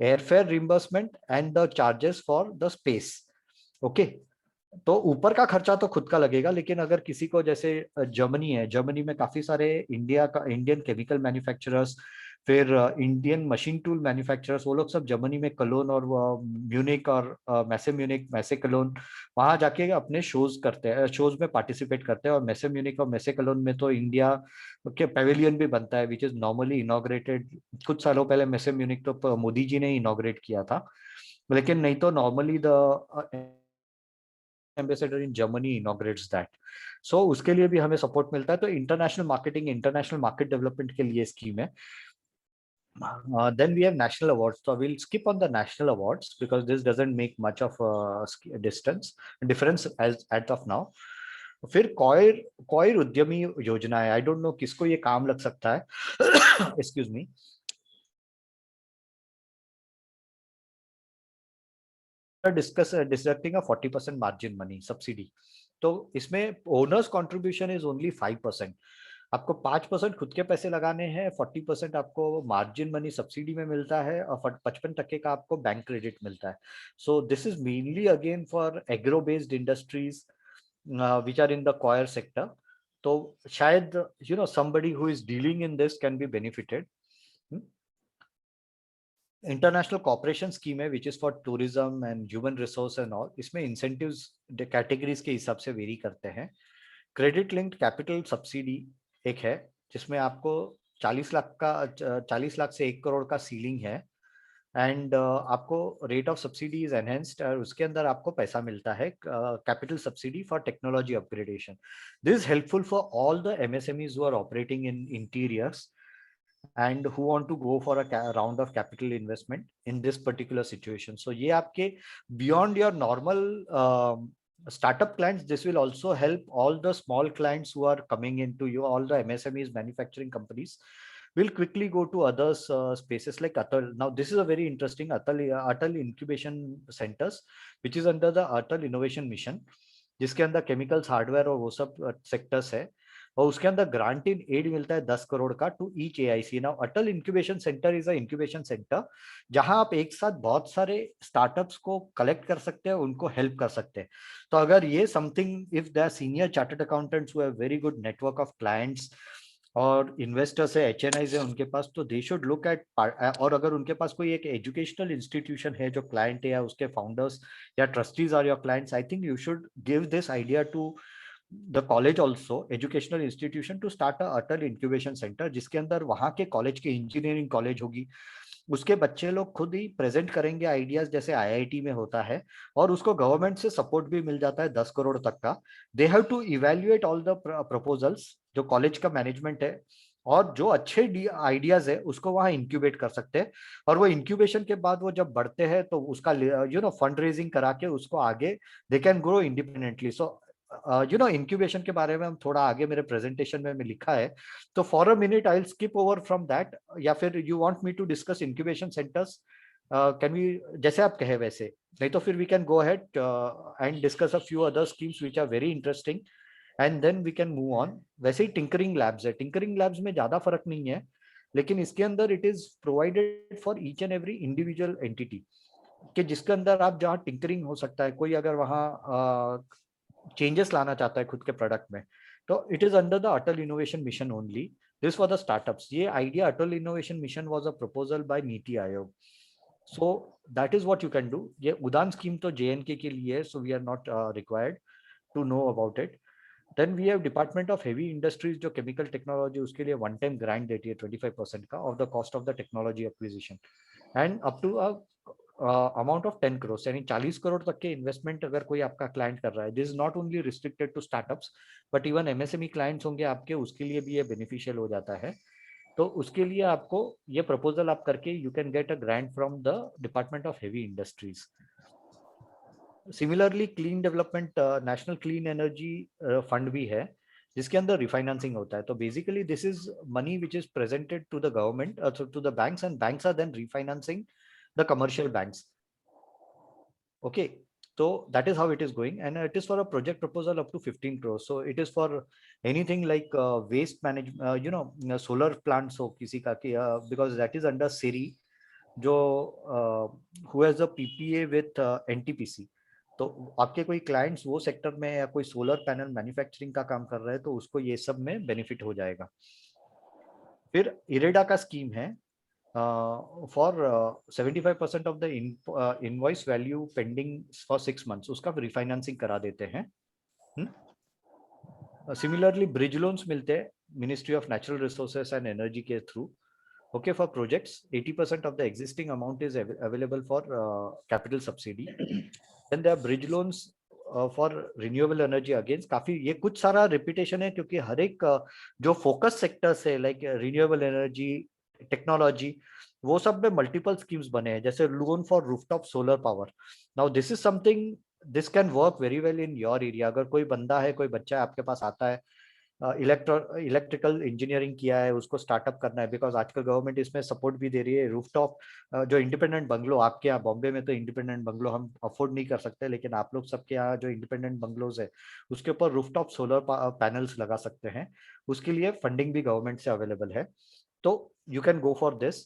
airfare reimbursement and the charges for the space. Okay, तो ऊपर का खर्चा तो खुद का लगेगा, लेकिन अगर किसी को, जैसे जर्मनी है, जर्मनी में काफी सारे इंडियन केमिकल मैन्युफैक्चरर्स, फिर इंडियन मशीन टूल मैन्युफैक्चरर्स, वो लोग सब जर्मनी में कलोन और म्यूनिक और मैसे कलोन, वहां जाके अपने शोज करते हैं, शोज में पार्टिसिपेट करते हैं। और मैसे म्यूनिक और मैसे कलोन में तो इंडिया के पेविलियन भी बनता है, विच इज नॉर्मली इनॉग्रेटेड। कुछ सालों पहले मैसे म्यूनिक तो मोदी जी ने इनॉग्रेट किया था, लेकिन नहीं तो normally the ambassador in Germany inaugurates that, so उसके लिए भी हमें सपोर्ट मिलता है। तो international marketing, international market development के लिए स्कीम है। Then we have national awards. So we'll skip on the national awards because this doesn't make much of a difference as of now. फिर कॉयर उद्यमी योजना है। आई डोंट नो किसको ये काम लग सकता है। Excuse me. Distracting 40% margin money subsidy. तो इसमें ओनर्स कॉन्ट्रीब्यूशन इज ओनली 5%। आपको 5% खुद के पैसे लगाने हैं, 40% आपको मार्जिन मनी सब्सिडी में मिलता है और 55% का आपको बैंक क्रेडिट मिलता है। So this is mainly again for agro based industries which are in the coir sector. तो शायद somebody who is dealing in this can be benefited. International cooperation scheme है which is for tourism and human resource and all. इसमें incentives categories के हिसाब से very करते हैं। Credit linked capital subsidy एक है जिसमें आपको 40 लाख से 1 करोड़ का सीलिंग है एंड आपको rate of subsidy is enhanced और उसके अंदर आपको पैसा मिलता है capital subsidy for technology upgradation. This is helpful for all the MSMEs who are operating in interiors and who want to go for a round of capital investment in this particular situation. So ये आपके beyond your normal startup clients, this will also help all the small clients who are coming into you, all the MSMEs, manufacturing companies will quickly go to others spaces like Atal. Now this is a very interesting Atal incubation centers which is under the Atal innovation mission, जिसके अंदर chemicals, hardware और वो सब sectors है और उसके अंदर grant in aid मिलता है 10 करोड़ का to each AIC। Now Atal incubation centre is a incubation centre जहां आप एक साथ बहुत सारे स्टार्टअप्स को कलेक्ट कर सकते हैं, उनको हेल्प कर सकते हैं। तो अगर ये something, if they are senior chartered accountants who have very good network of clients और इन्वेस्टर्स है, HNIs है उनके पास, तो दे शुड लुक एट। और अगर उनके पास कोई एक एजुकेशनल इंस्टीट्यूशन है जो क्लाइंट है या उसके फाउंडर्स या trustees are your clients, I think you should give this idea to the college also, educational institution, to start a Atal incubation center जिसके अंदर वहां के कॉलेज के इंजीनियरिंग कॉलेज होगी, उसके बच्चे लोग खुद ही प्रेजेंट करेंगे आइडियाज जैसे IIT में होता है और उसको गवर्नमेंट से सपोर्ट भी मिल जाता है 10 करोड़ तक का। They have to evaluate all the proposals जो कॉलेज का मैनेजमेंट है और जो अच्छे आइडियाज है उसको वहां इंक्यूबेट कर सकते हैं और वो इंक्यूबेशन के बाद वो जब बढ़ते हैं तो उसका फंड रेजिंग करा के उसको आगे they can grow independently. So incubation के बारे में हम थोड़ा आगे मेरे प्रेजेंटेशन में लिखा है, तो for a minute I will skip over from that. या फिर you want me to discuss incubation centres, can we, जैसे आप कहे वैसे, नहीं तो फिर we can go ahead and discuss a few other schemes which are very interesting and then we can move on. वैसे ही टिंकरिंग लैब्स है, टिंकरिंग लैब्स में ज्यादा फर्क नहीं है लेकिन इसके अंदर it is provided for each and every individual entity कि जिसके अंदर आप जहाँ टिंकरिंग हो सकता है, कोई अगर वहाँ चेंजेस लाना चाहता है खुद के प्रोडक्ट में, तो it is under the Atal innovation mission only. This for the startups. ये idea Atal innovation mission was a proposal by Niti Aayog, so that is what you can do. ये उड़ान स्कीम तो JNK के लिए है, so we are not required to know about it. Then we have department of heavy industries जो chemical technology, उसके लिए one time grant देती है 25% का of the cost of the technology acquisition and up to amount of 10 crore, यानी 40 करोड़ तक के investment अगर कोई आपका क्लाइंट कर रहा है। This is not only restricted to startups but even MSME clients होंगे आपके, उसके लिए भी ये बेनिफिशियल हो जाता है। तो उसके लिए आपको ये प्रपोजल आप करके you can get a grant from the department of heavy industries. Similarly clean development national clean energy fund भी है जिसके अंदर रिफाइनेंसिंग होता है। तो basically this is money which is presented to the government, to the banks and banks are then refinancing the commercial banks. Okay, so that is how it is going and it is for a project proposal up to 15 crores. So it is for anything like waste management, solar plants हो किसी का कि because that is under SERI जो who has a PPA with NTPC। तो आपके कोई clients वो sector में या कोई सोलर पैनल मैन्युफैक्चरिंग का काम कर रहे हैं तो उसको ये सब में बेनिफिट हो जाएगा। फिर इरेडा का स्कीम है for 75% of the invoice value pending for 6 months, उसका रिफाइनेंसिंग करा देते हैं। सिमिलरली ब्रिज लोन्स मिलते हैं ministry of natural resources and energy के through. Okay, for projects 80% of the existing amount is available for capital subsidy. Then there are bridge loans for renewable energy against काफी ये कुछ सारा repetition है, क्योंकि हर एक जो फोकस सेक्टर्स है लाइक रिन्यूएबल एनर्जी, टेक्नोलॉजी, वो सब में मल्टीपल स्कीम्स बने हैं, जैसे loan for rooftop solar power. Now this is something, this can work very well in your area. अगर कोई बंदा है, कोई बच्चा आपके पास आता है, इलेक्ट्रिकल इंजीनियरिंग किया है, उसको स्टार्टअप करना है, बिकॉज आजकल गवर्नमेंट इसमें सपोर्ट भी दे रही है। रूफटॉप जो इंडिपेंडेंट बंगलो, आपके यहाँ बॉम्बे में तो इंडिपेंडेंट बंगलो हम अफोर्ड नहीं कर सकते, लेकिन आप लोग सबके यहाँ जो इंडिपेंडेंट बंगलोज है उसके ऊपर रूफटॉप सोलर पैनल्स लगा सकते हैं। उसके लिए फंडिंग भी गवर्नमेंट से अवेलेबल है, तो you can go for this.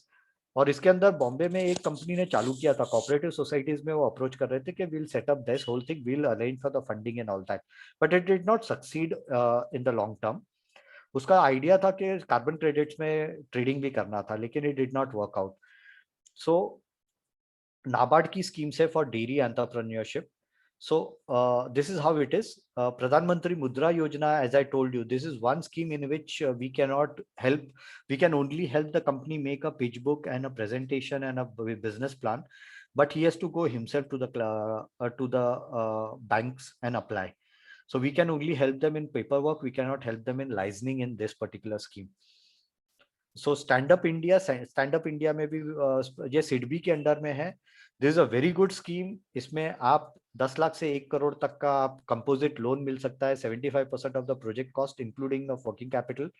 और इसके अंदर बॉम्बे में एक कंपनी ने चालू किया था, कोऑपरेटिव सोसाइटीज में वो अप्रोच कर रहे थे कि will set up this whole thing, will arrange for the funding and all that, but it did not succeed in the long term. उसका आइडिया था कि कार्बन क्रेडिट्स में ट्रेडिंग भी करना था, लेकिन it did not work out. So NABARD की schemes है for dairy entrepreneurship. So this is how it is. Pradhan Mantri Mudra Yojana, as I told you, this is one scheme in which we cannot help. We can only help the company make a pitch book and a presentation and a business plan, but he has to go himself to the banks and apply. So we can only help them in paperwork. We cannot help them in licensing in this particular scheme. So Stand Up India में भी ये सिडबी के under में है। This is a very good scheme. इसमें आप 10 लाख से 1 करोड़ तक का आप कंपोजिट लोन मिल सकता है, 75% of the project cost including the working capital,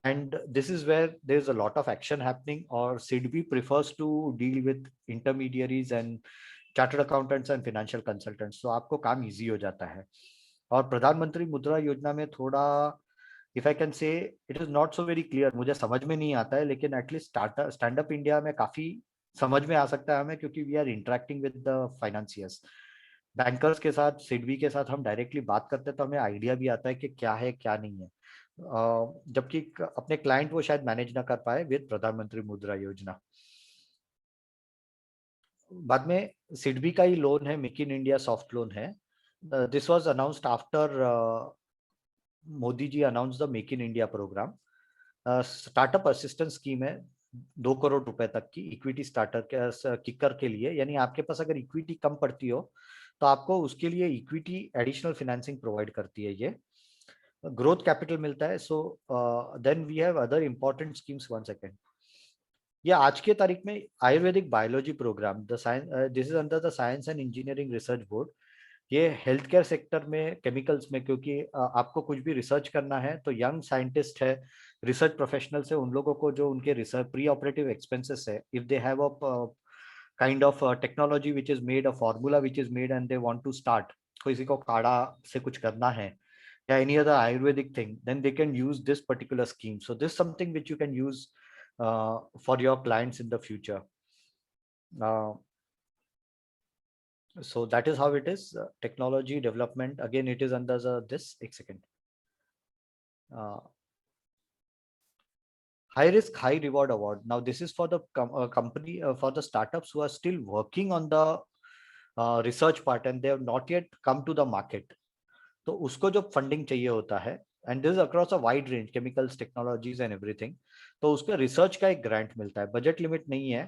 and this is where there is a lot of action happening. Or SIDBI prefers to deal with intermediaries and chartered accountants and financial consultants, so आपको काम easy हो जाता है। और प्रधानमंत्री मुद्रा योजना में थोड़ा, इफ आई कैन से, it is not so very clear, मुझे समझ में नहीं आता है, लेकिन एटलीस्ट स्टैंड अप इंडिया में काफी समझ में आ सकता है हमें, क्योंकि we are interacting with the financiers, bankers के साथ, सिडबी के साथ हम डायरेक्टली बात करते हैं, तो हमें आइडिया भी आता है कि क्या है क्या नहीं है। जबकि अपने क्लाइंट वो शायद मैनेज ना कर पाए विद प्रधानमंत्री मुद्रा योजना। बाद में सिडबी का ही लोन है, make in India soft loan है। This was announced after Modi ji announce the make in India programme. Startup assistance scheme है 2 करोड़ रुपए तक की इक्विटी स्टार्टर किकर के लिए, यानी आपके पास अगर इक्विटी कम पड़ती हो तो आपको उसके लिए इक्विटी एडिशनल फाइनेंसिंग प्रोवाइड करती है, ये ग्रोथ कैपिटल मिलता है। So then we have other important schemes. 1 second, ये आज के तारीख में Ayurvedic biology programme, the science, this is under the science and engineering research board. ये हेल्थ केयर सेक्टर में, केमिकल्स में, क्योंकि आपको कुछ भी रिसर्च करना है तो यंग साइंटिस्ट है, रिसर्च प्रोफेशनल्स है, उन लोगों को जो उनके रिसर्च प्री ऑपरेटिव एक्सपेंसेस है, if they have a kind of technology which is made, a formula which is made and they want to start, किसी को काढ़ा से कुछ करना है या any other Ayurvedic thing, then they can use this particular scheme. So this something which you can use for your clients in the future. So that is how it is. Technology development, again it is under this, एक second, high risk high reward award. Now this is for the company, for the startups who are still working on the research part and they have not yet come to the market. तो उसको जो funding चाहिए होता है, and this across a wide range, chemicals, technologies and everything, तो उसके research का एक ग्रांट मिलता है। बजट लिमिट नहीं है,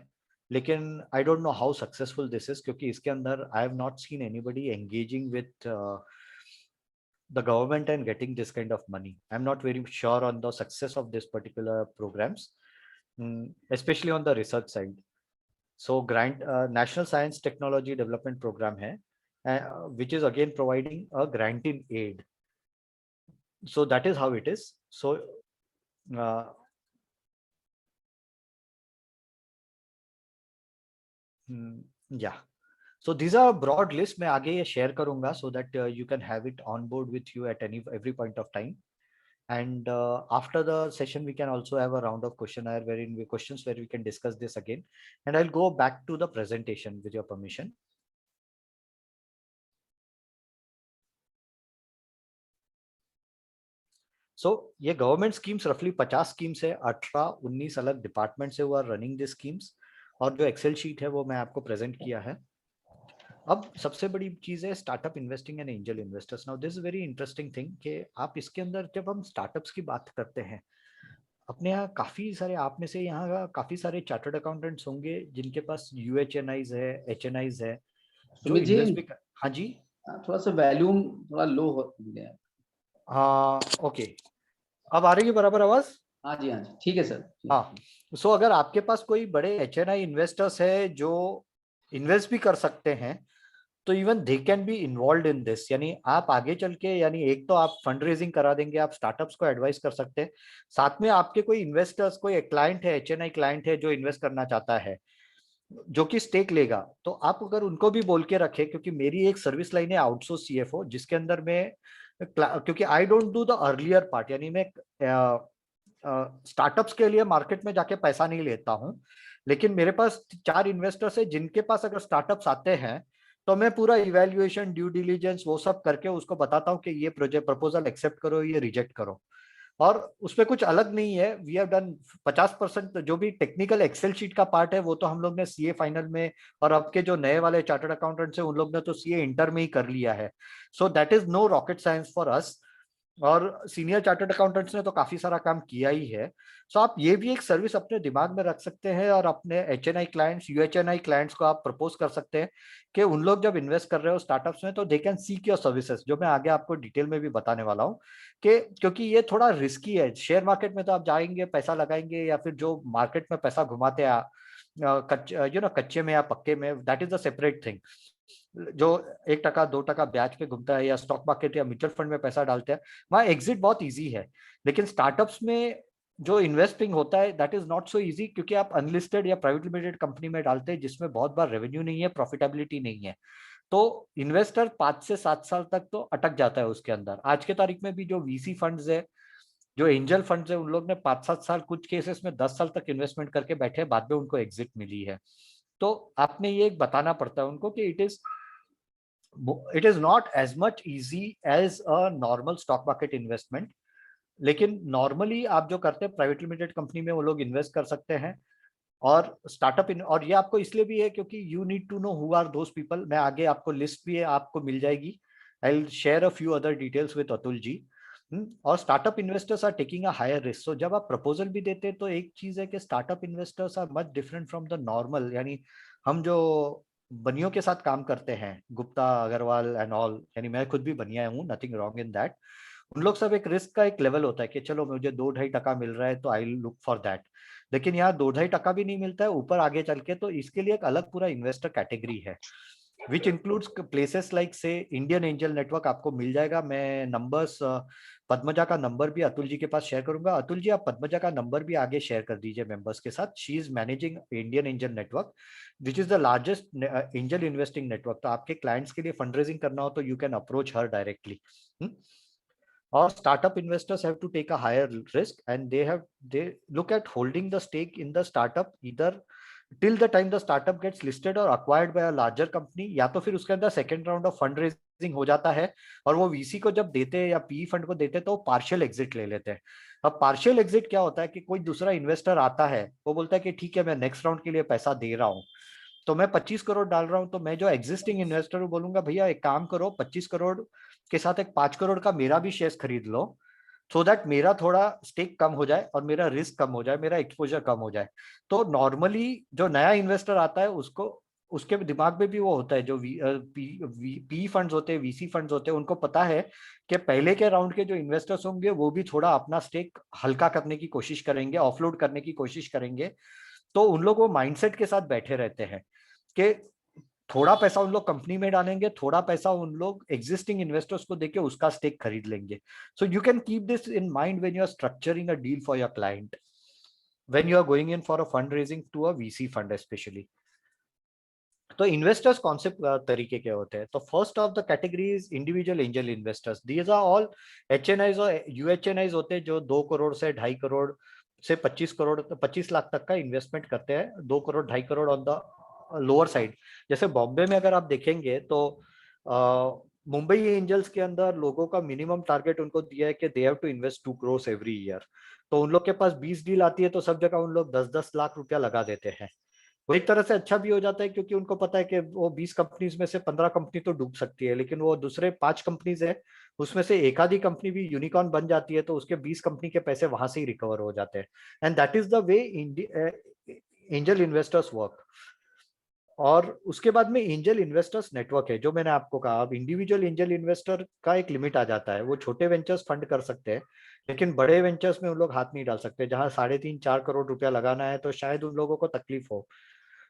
लेकिन I don't know how successful this is, क्योंकि इसके अंदर I have not seen anybody engaging with the government and getting this kind of money. I'm not very sure on the success of this particular programs, especially on the research side. So grant, National Science Technology Development Program hai, which is again providing a grant in aid. So that is how it is. So yeah, so these are broad list. मैं आगे ये share करूँगा so that you can have it on board with you at every point of time. And after the session we can also have a round of questionnaire wherein questions where we can discuss this again, and I'll go back to the presentation with your permission. So ये government schemes रफली 50 schemes है, 18-19 अलग department से हुआ running this schemes, और जो Excel sheet है वो मैं आपको प्रेजेंट किया है। अब सबसे बड़ी चीज है startup investing and angel investors. Now this is very interesting thing कि आप इसके अंदर जब हम स्टार्टअप्स की बात करते हैं, अपने यहाँ काफी सारे, आप में से यहाँ काफी सारे चार्टर्ड अकाउंटेंट्स होंगे जिनके पास UHNIs है, HNIs है, जो इन्वेस्ट भी हाँ जी, थोड़ा सा वॉल्यूम थोड़ा लो हो गया। हाँ ओके, अब आ रही है बराबर आवाज? हाँ जी ठीक है सर। हाँ, सो अगर आपके पास कोई बड़े HNI इन्वेस्टर्स है जो इन्वेस्ट भी कर सकते हैं, तो even they can be involve in this, यानी आप आगे चल के, यानी एक तो आप फंड रेजिंग करा देंगे, आप स्टार्टअप्स को एडवाइस कर सकते हैं, साथ में आपके कोई इन्वेस्टर्स, कोई क्लाइंट है, HNI क्लाइंट है जो इन्वेस्ट करना चाहता है, जो कि स्टेक लेगा, तो आप अगर उनको भी बोल के रखे, क्योंकि मेरी एक सर्विस लाइन है आउटसोर्स CFO, जिसके अंदर में क्योंकि I don't do the earlier part, यानी मैं स्टार्टअप्स के लिए मार्केट में जाके पैसा नहीं लेता हूं, लेकिन मेरे पास 4 इन्वेस्टर्स है जिनके पास अगर स्टार्टअप्स आते हैं, तो मैं पूरा इवैल्यूएशन, ड्यू डिलीजेंस वो सब करके उसको बताता हूँ कि ये प्रोजेक्ट प्रपोजल एक्सेप्ट करो, ये रिजेक्ट करो, और उसमें कुछ अलग नहीं है। वी हैव डन 50% जो भी टेक्निकल एक्सेल शीट का पार्ट है वो तो हम लोग ने CA फाइनल में, और अब के जो नए वाले चार्टर्ड अकाउंटेंट्स है उन लोग ने तो CA इंटर में ही कर लिया है, so that is no rocket science for us, और सीनियर चार्टर्ड अकाउंटेंट्स ने तो काफी सारा काम किया ही है। सो आप ये भी एक सर्विस अपने दिमाग में रख सकते हैं, और अपने HNI क्लाइंट्स, UHNI क्लाइंट्स को आप प्रपोज कर सकते हैं कि उन लोग जब इन्वेस्ट कर रहे हो स्टार्टअप्स में, तो they can seek your services, जो मैं आगे आपको डिटेल में भी बताने वाला हूँ, कि क्योंकि ये थोड़ा रिस्की है। शेयर मार्केट में तो आप जाएंगे, पैसा लगाएंगे, या फिर जो मार्केट में पैसा घुमाते हैं कच्चे में या पक्के में, that is a separate thing. जो 1% 2% ब्याज पे घूमता है, या स्टॉक मार्केट या म्यूचुअल फंड में पैसा डालते हैं, वहां एग्जिट बहुत इजी है, लेकिन स्टार्टअप्स में जो इन्वेस्टिंग होता है that is not so easy, क्योंकि आप अनलिस्टेड या प्राइवेट लिमिटेड कंपनी में डालते हैं जिसमें बहुत बार रेवेन्यू नहीं है, प्रॉफिटेबिलिटी नहीं है, तो इन्वेस्टर 5 से 7 साल तक तो अटक जाता है उसके अंदर। आज के तारीख में भी जो VC फंड्स है, जो एंजल फंड्स है, उन लोग ने 5-7 साल, कुछ केसेस में 10 साल तक इन्वेस्टमेंट करके बैठे, बाद में उनको एग्जिट मिली है। तो आपने ये बताना पड़ता है उनको कि it is not as much easy as a normal stock market investment, लेकिन नॉर्मली आप जो करते हैं प्राइवेट लिमिटेड कंपनी में, वो लोग इन्वेस्ट कर सकते हैं, और स्टार्टअप इन, और ये आपको इसलिए भी है क्योंकि you need to know who are those people. मैं आगे आपको लिस्ट भी है, आपको मिल जाएगी, I will share a few other details with Atul ji. और startup investors are taking a higher risk, so जब आप प्रपोजल भी देते हैं तो एक चीज है कि startup investors are much different from the normal, यानी हम जो बनियों के साथ काम करते हैं, गुप्ता अग्रवाल एंड ऑल, यानी मैं खुद भी बनिया हूँ, नथिंग रॉन्ग इन दैट, उन लोग सब एक रिस्क का एक लेवल होता है कि चलो मुझे 2-2.5% मिल रहा है तो आई लुक फॉर दैट, लेकिन यहाँ 2-2.5% भी नहीं मिलता है ऊपर आगे चल के, तो इसके लिए एक अलग पूरा इन्वेस्टर कैटेगरी है, विच इंक्लूड्स प्लेसेस लाइक से इंडियन एंजल नेटवर्क आपको मिल जाएगा। मैं नंबर्स, पद्मजा का नंबर भी अतुल जी के पास शेयर करूंगा। अतुल जी, आप पद्मजा का नंबर भी आगे शेयर कर दीजिए मेंबर्स के साथ। She is managing Indian angel network, which is the largest angel investing network. तो आपके क्लाइंट्स के लिए फंड रेजिंग करना हो तो you can approach her directly. Or startup investors have to take a higher risk, and they look at holding the stake in the startup either till the time the startup gets listed or acquired by a larger company, या तो फिर उसके अंदर second round of fund raising हो जाता है, और वो VC को जब देते हैं या PE फंड को देते हैं तो पार्शियल एग्जिट ले लेते हैं। अब पार्शियल एग्जिट क्या होता है कि कोई दूसरा इन्वेस्टर आता है, वो बोलता है कि ठीक है मैं नेक्स्ट राउंड के लिए पैसा दे रहा हूँ, तो मैं 25 करोड़ डाल रहा हूं, तो मैं जो एग्जिस्टिंग इन्वेस्टर हूं बोलूंगा भैया एक काम करो, 25 करोड़ के साथ एक 5 करोड़ का मेरा भी शेयर खरीद लो, सो दैट मेरा थोड़ा स्टेक कम हो जाए और मेरा रिस्क कम हो जाए, मेरा एक्सपोजर कम हो जाए। तो नॉर्मली जो नया इन्वेस्टर आता है उसको, उसके दिमाग में भी वो होता है, जो पी फंड्स होते हैं, VC फंड्स होते हैं, उनको पता है कि पहले के राउंड के जो इन्वेस्टर्स होंगे वो भी थोड़ा अपना स्टेक हल्का करने की कोशिश करेंगे, ऑफलोड करने की कोशिश करेंगे, तो उन लोग वो माइंडसेट के साथ बैठे रहते हैं कि थोड़ा पैसा उन लोग कंपनी में डालेंगे, थोड़ा पैसा उन लोग एग्जिस्टिंग इन्वेस्टर्स को देके उसका स्टेक खरीद लेंगे। So you can keep this in mind when you are structuring a deal for your client, when you are going in for a fund raising to a VC fund specially. तो investors कौन से तरीके के होते हैं? तो first of the category is individual angel investors. These are all HNIs और UHNIs होते हैं जो 2 करोड़ से 2.5 करोड़ से 25 करोड़ 25 लाख तक का इन्वेस्टमेंट करते हैं। 2 crore 2.5 crore on the lower side. जैसे बॉम्बे में अगर आप देखेंगे तो मुंबई एंजल्स के अंदर लोगों का मिनिमम टारगेट उनको दिया है कि they have to invest 2 crore every year. तो उन लोग के पास 20 डील आती है तो सब जगह उन लोग 10-10 लाख रुपया लगा देते हैं। वो एक तरह से अच्छा भी हो जाता है क्योंकि उनको पता है कि वो 20 कंपनीज में से 15 कंपनी तो डूब सकती है, लेकिन वो दूसरे 5 कंपनीज है उसमें से एक आधी कंपनी भी यूनिकॉर्न बन जाती है तो उसके 20 कंपनी के पैसे वहां से ही रिकवर हो जाते हैं। And that is the way angel investors work. और उसके बाद में एंजल इन्वेस्टर्स नेटवर्क है, जो मैंने आपको कहा। अब इंडिविजुअल एंजल इन्वेस्टर का एक लिमिट आ जाता है, वो छोटे वेंचर्स फंड कर सकते हैं, लेकिन बड़े वेंचर्स में उन लोग हाथ नहीं डाल सकते। जहां 3.5-4 करोड़ रुपया लगाना है तो शायद उन लोगों को तकलीफ हो,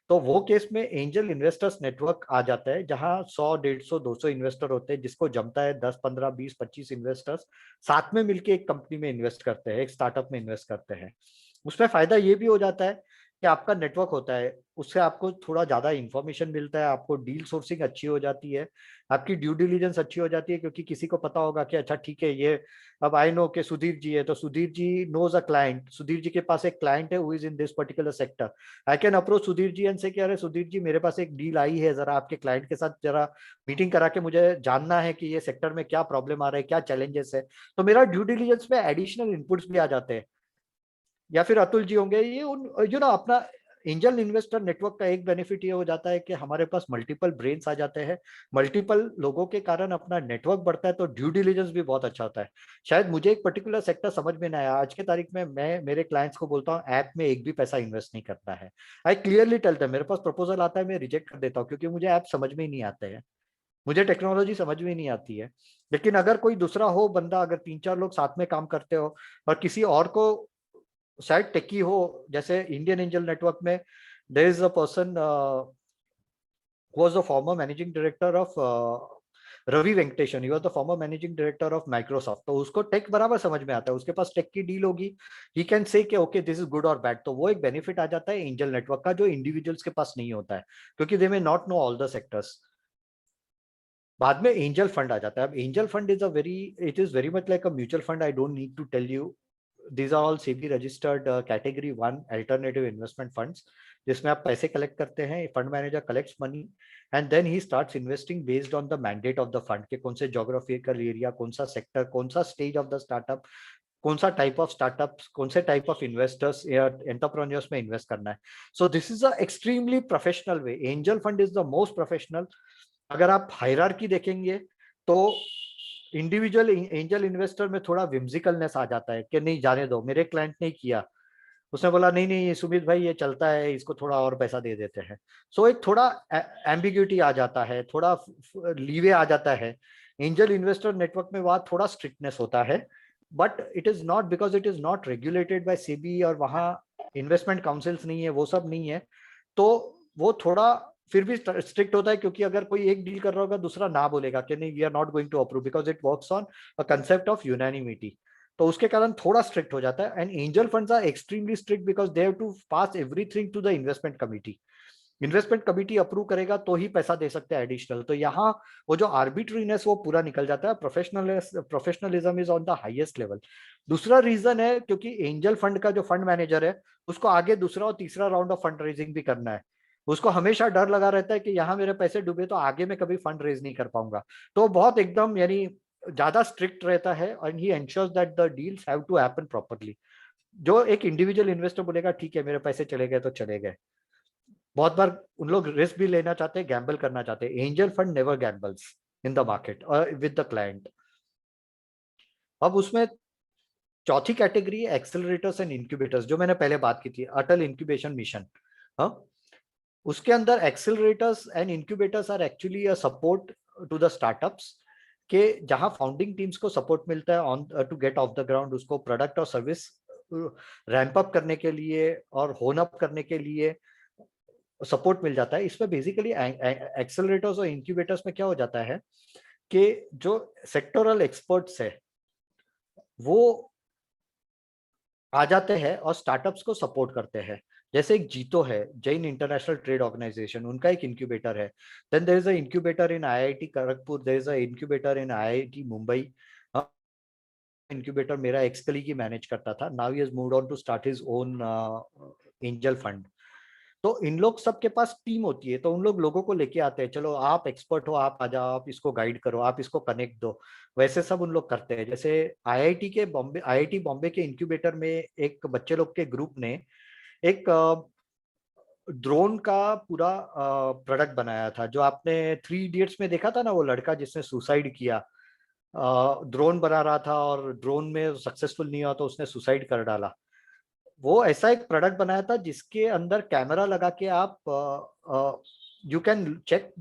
तो वो केस में एंजल इन्वेस्टर्स नेटवर्क आ जाता है, जहां 100, 150, 200 इन्वेस्टर होते हैं, जिसको जमता है 10, 15, 20, 25 इन्वेस्टर्स साथ में मिलके एक कंपनी में इन्वेस्ट करते हैं, एक स्टार्टअप में इन्वेस्ट करते हैं। उसमें फायदा ये भी हो जाता है कि आपका नेटवर्क होता है, उससे आपको थोड़ा ज्यादा इंफॉर्मेशन मिलता है, आपको डील सोर्सिंग अच्छी हो जाती है, आपकी ड्यू डिलीजेंस अच्छी हो जाती है, क्योंकि किसी को पता होगा कि अच्छा ठीक है, ये अब आई नो कि सुधीर जी है, तो Sudhir ji knows a client, Sudhir ji के पास एक क्लाइंट है who is in this particular sector, I can approach Sudhir ji and say कि अरे सुधीर जी, मेरे पास एक डील आई है, जरा आपके क्लाइंट के साथ जरा मीटिंग करा के मुझे जानना है कि ये सेक्टर में क्या प्रॉब्लम आ रहा है, क्या चैलेंजेस है। तो मेरा ड्यू डिलीजेंस में एडिशनल इनपुट्स भी आ जाते हैं। या फिर अतुल जी होंगे, ये उन अपना एंजल इन्वेस्टर नेटवर्क का एक बेनिफिट ये हो जाता है कि हमारे पास मल्टीपल ब्रेन्स आ जाते हैं, मल्टीपल लोगों के कारण अपना नेटवर्क बढ़ता है, तो ड्यू डिलीजेंस भी बहुत अच्छा होता है। शायद मुझे एक पर्टिकुलर सेक्टर समझ में ना आया, आज के तारीख में मैं मेरे क्लाइंट्स को बोलता हूँ ऐप में एक भी पैसा इन्वेस्ट नहीं करना है। आई क्लियरली टेल देम, मेरे पास प्रपोजल आता है, मैं रिजेक्ट कर देता हूँ, क्योंकि मुझे ऐप समझ में ही नहीं आते हैं, मुझे टेक्नोलॉजी समझ में नहीं आती है। लेकिन अगर कोई दूसरा हो बंदा, अगर 3-4 लोग साथ में काम करते हो और किसी और को शायद टेकी हो, जैसे इंडियन एंजल नेटवर्क में there is a person was the former managing director of Ravi Venkatesan, he was the former managing director of Microsoft, तो उसको टेक बराबर समझ में आता है, उसके पास टेक की डील होगी, ही कैन से कि ओके दिस इज गुड और बैड। तो वो एक बेनिफिट आ जाता है एंजल नेटवर्क का, जो इंडिविजुअल्स के पास नहीं होता है, क्योंकि they may not know all the sectors. बाद में एंजल फंड आ जाता है। अब angel fund is it is very much like a mutual fund, I don't need to tell you, these are all SEBI registered category 1 alternative investment funds, जिसमें आप पैसे collect करते हैं, fund manager collects money and then he starts investing based on the mandate of the fund, के कौन से geographical area, कौन सा सेक्टर, कौन सा स्टेज ऑफ द स्टार्टअप, कौन सा टाइप ऑफ स्टार्टअप, कौन से टाइप ऑफ इन्वेस्टर्स या एंटरप्रेन्योर्स में इन्वेस्ट करना है। So this is a extremely professional way, angel fund is the most professional. अगर आप हायरार्की देखेंगे तो इंडिविजुअल एंजल इन्वेस्टर में थोड़ा विम्सिकलनेस आ जाता है कि नहीं जाने दो, मेरे क्लाइंट ने किया, उसने बोला नहीं नहीं सुमित भाई ये चलता है, इसको थोड़ा और पैसा दे देते हैं। सो एक थोड़ा एम्बिग्यूटी आ जाता है, थोड़ा लीवे आ जाता है। एंजल इन्वेस्टर नेटवर्क में वहां थोड़ा स्ट्रिक्टनेस होता है, but it is not because it is not regulated by SEBI और वहां इन्वेस्टमेंट काउंसिल्स नहीं है, वो सब नहीं है, तो वो थोड़ा फिर भी स्ट्रिक्ट होता है, क्योंकि अगर कोई एक डील कर रहा होगा दूसरा ना बोलेगा कि नहीं we are not going to approve, because it works on a concept of unanimity, तो उसके कारण थोड़ा स्ट्रिक्ट हो जाता है। And angel funds are extremely strict because they have to pass everything to the investment committee, investment committee approve करेगा तो ही पैसा दे सकते हैं एडिशनल। तो यहाँ वो जो आर्बिट्रीनेस वो पूरा निकल जाता है, professionalism is on the highest level. दूसरा रीजन है क्योंकि एंजल फंड का जो फंड मैनेजर है उसको आगे दूसरा और तीसरा राउंड ऑफ फंड रेजिंग भी करना है, उसको हमेशा डर लगा रहता है कि यहाँ मेरे पैसे डूबे तो आगे में कभी फंड रेज नहीं कर पाऊंगा, तो बहुत एकदम यानी ज्यादा स्ट्रिक्ट रहता है, and he ensures that the deals have to happen properly. जो एक इंडिविजुअल इन्वेस्टर बोलेगा ठीक है मेरे पैसे चले गए तो चले गए, बहुत बार उन लोग रिस्क भी लेना चाहते हैं, गैम्बल करना चाहते हैं। Angel fund never gambles in the market और विद द क्लाइंट। अब उसमें चौथी कैटेगरी है एक्सेलरेटर्स एंड इंक्यूबेटर्स, जो मैंने पहले बात की थी, अटल इंक्यूबेशन मिशन। हाँ, उसके अंदर accelerators and incubators are actually a support to the startups, के जहां फाउंडिंग टीम्स को सपोर्ट मिलता है on to get off the ground, उसको प्रोडक्ट और सर्विस रैंप अप करने के लिए और होन अप करने के लिए सपोर्ट मिल जाता है। इसमें बेसिकली एक्सेलरेटर्स और इंक्यूबेटर्स में क्या हो जाता है कि जो सेक्टोरल एक्सपर्ट्स है वो आ जाते हैं और स्टार्टअप्स को सपोर्ट करते हैं। जैसे एक जीतो है, जैन इंटरनेशनल ट्रेड ऑर्गेनाइजेशन, उनका एक इंक्यूबेटर है। Then there is a incubator in IIT Kharagpur, there is a incubator in IIT Mumbai. Incubator मेरा एक्स कलीग ही मैनेज करता था, now he has moved on to start his own angel fund. तो इन लोग सबके पास टीम होती है, तो उन लोग लोगों को लेके आते हैं, चलो आप एक्सपर्ट हो, आप आ जाओ, आप इसको गाइड करो, आप इसको कनेक्ट दो, वैसे सब उन लोग करते हैं। जैसे आईआईटी बॉम्बे के इंक्यूबेटर में एक बच्चे लोग के ग्रुप ने एक ड्रोन का पूरा प्रोडक्ट बनाया था, जो आपने 3 इडियट्स में देखा था ना, वो लड़का जिसने सुसाइड किया, ड्रोन बना रहा था और ड्रोन में सक्सेसफुल नहीं हुआ तो उसने सुसाइड कर डाला। वो ऐसा एक प्रोडक्ट बनाया था जिसके अंदर कैमरा लगा के आप you can check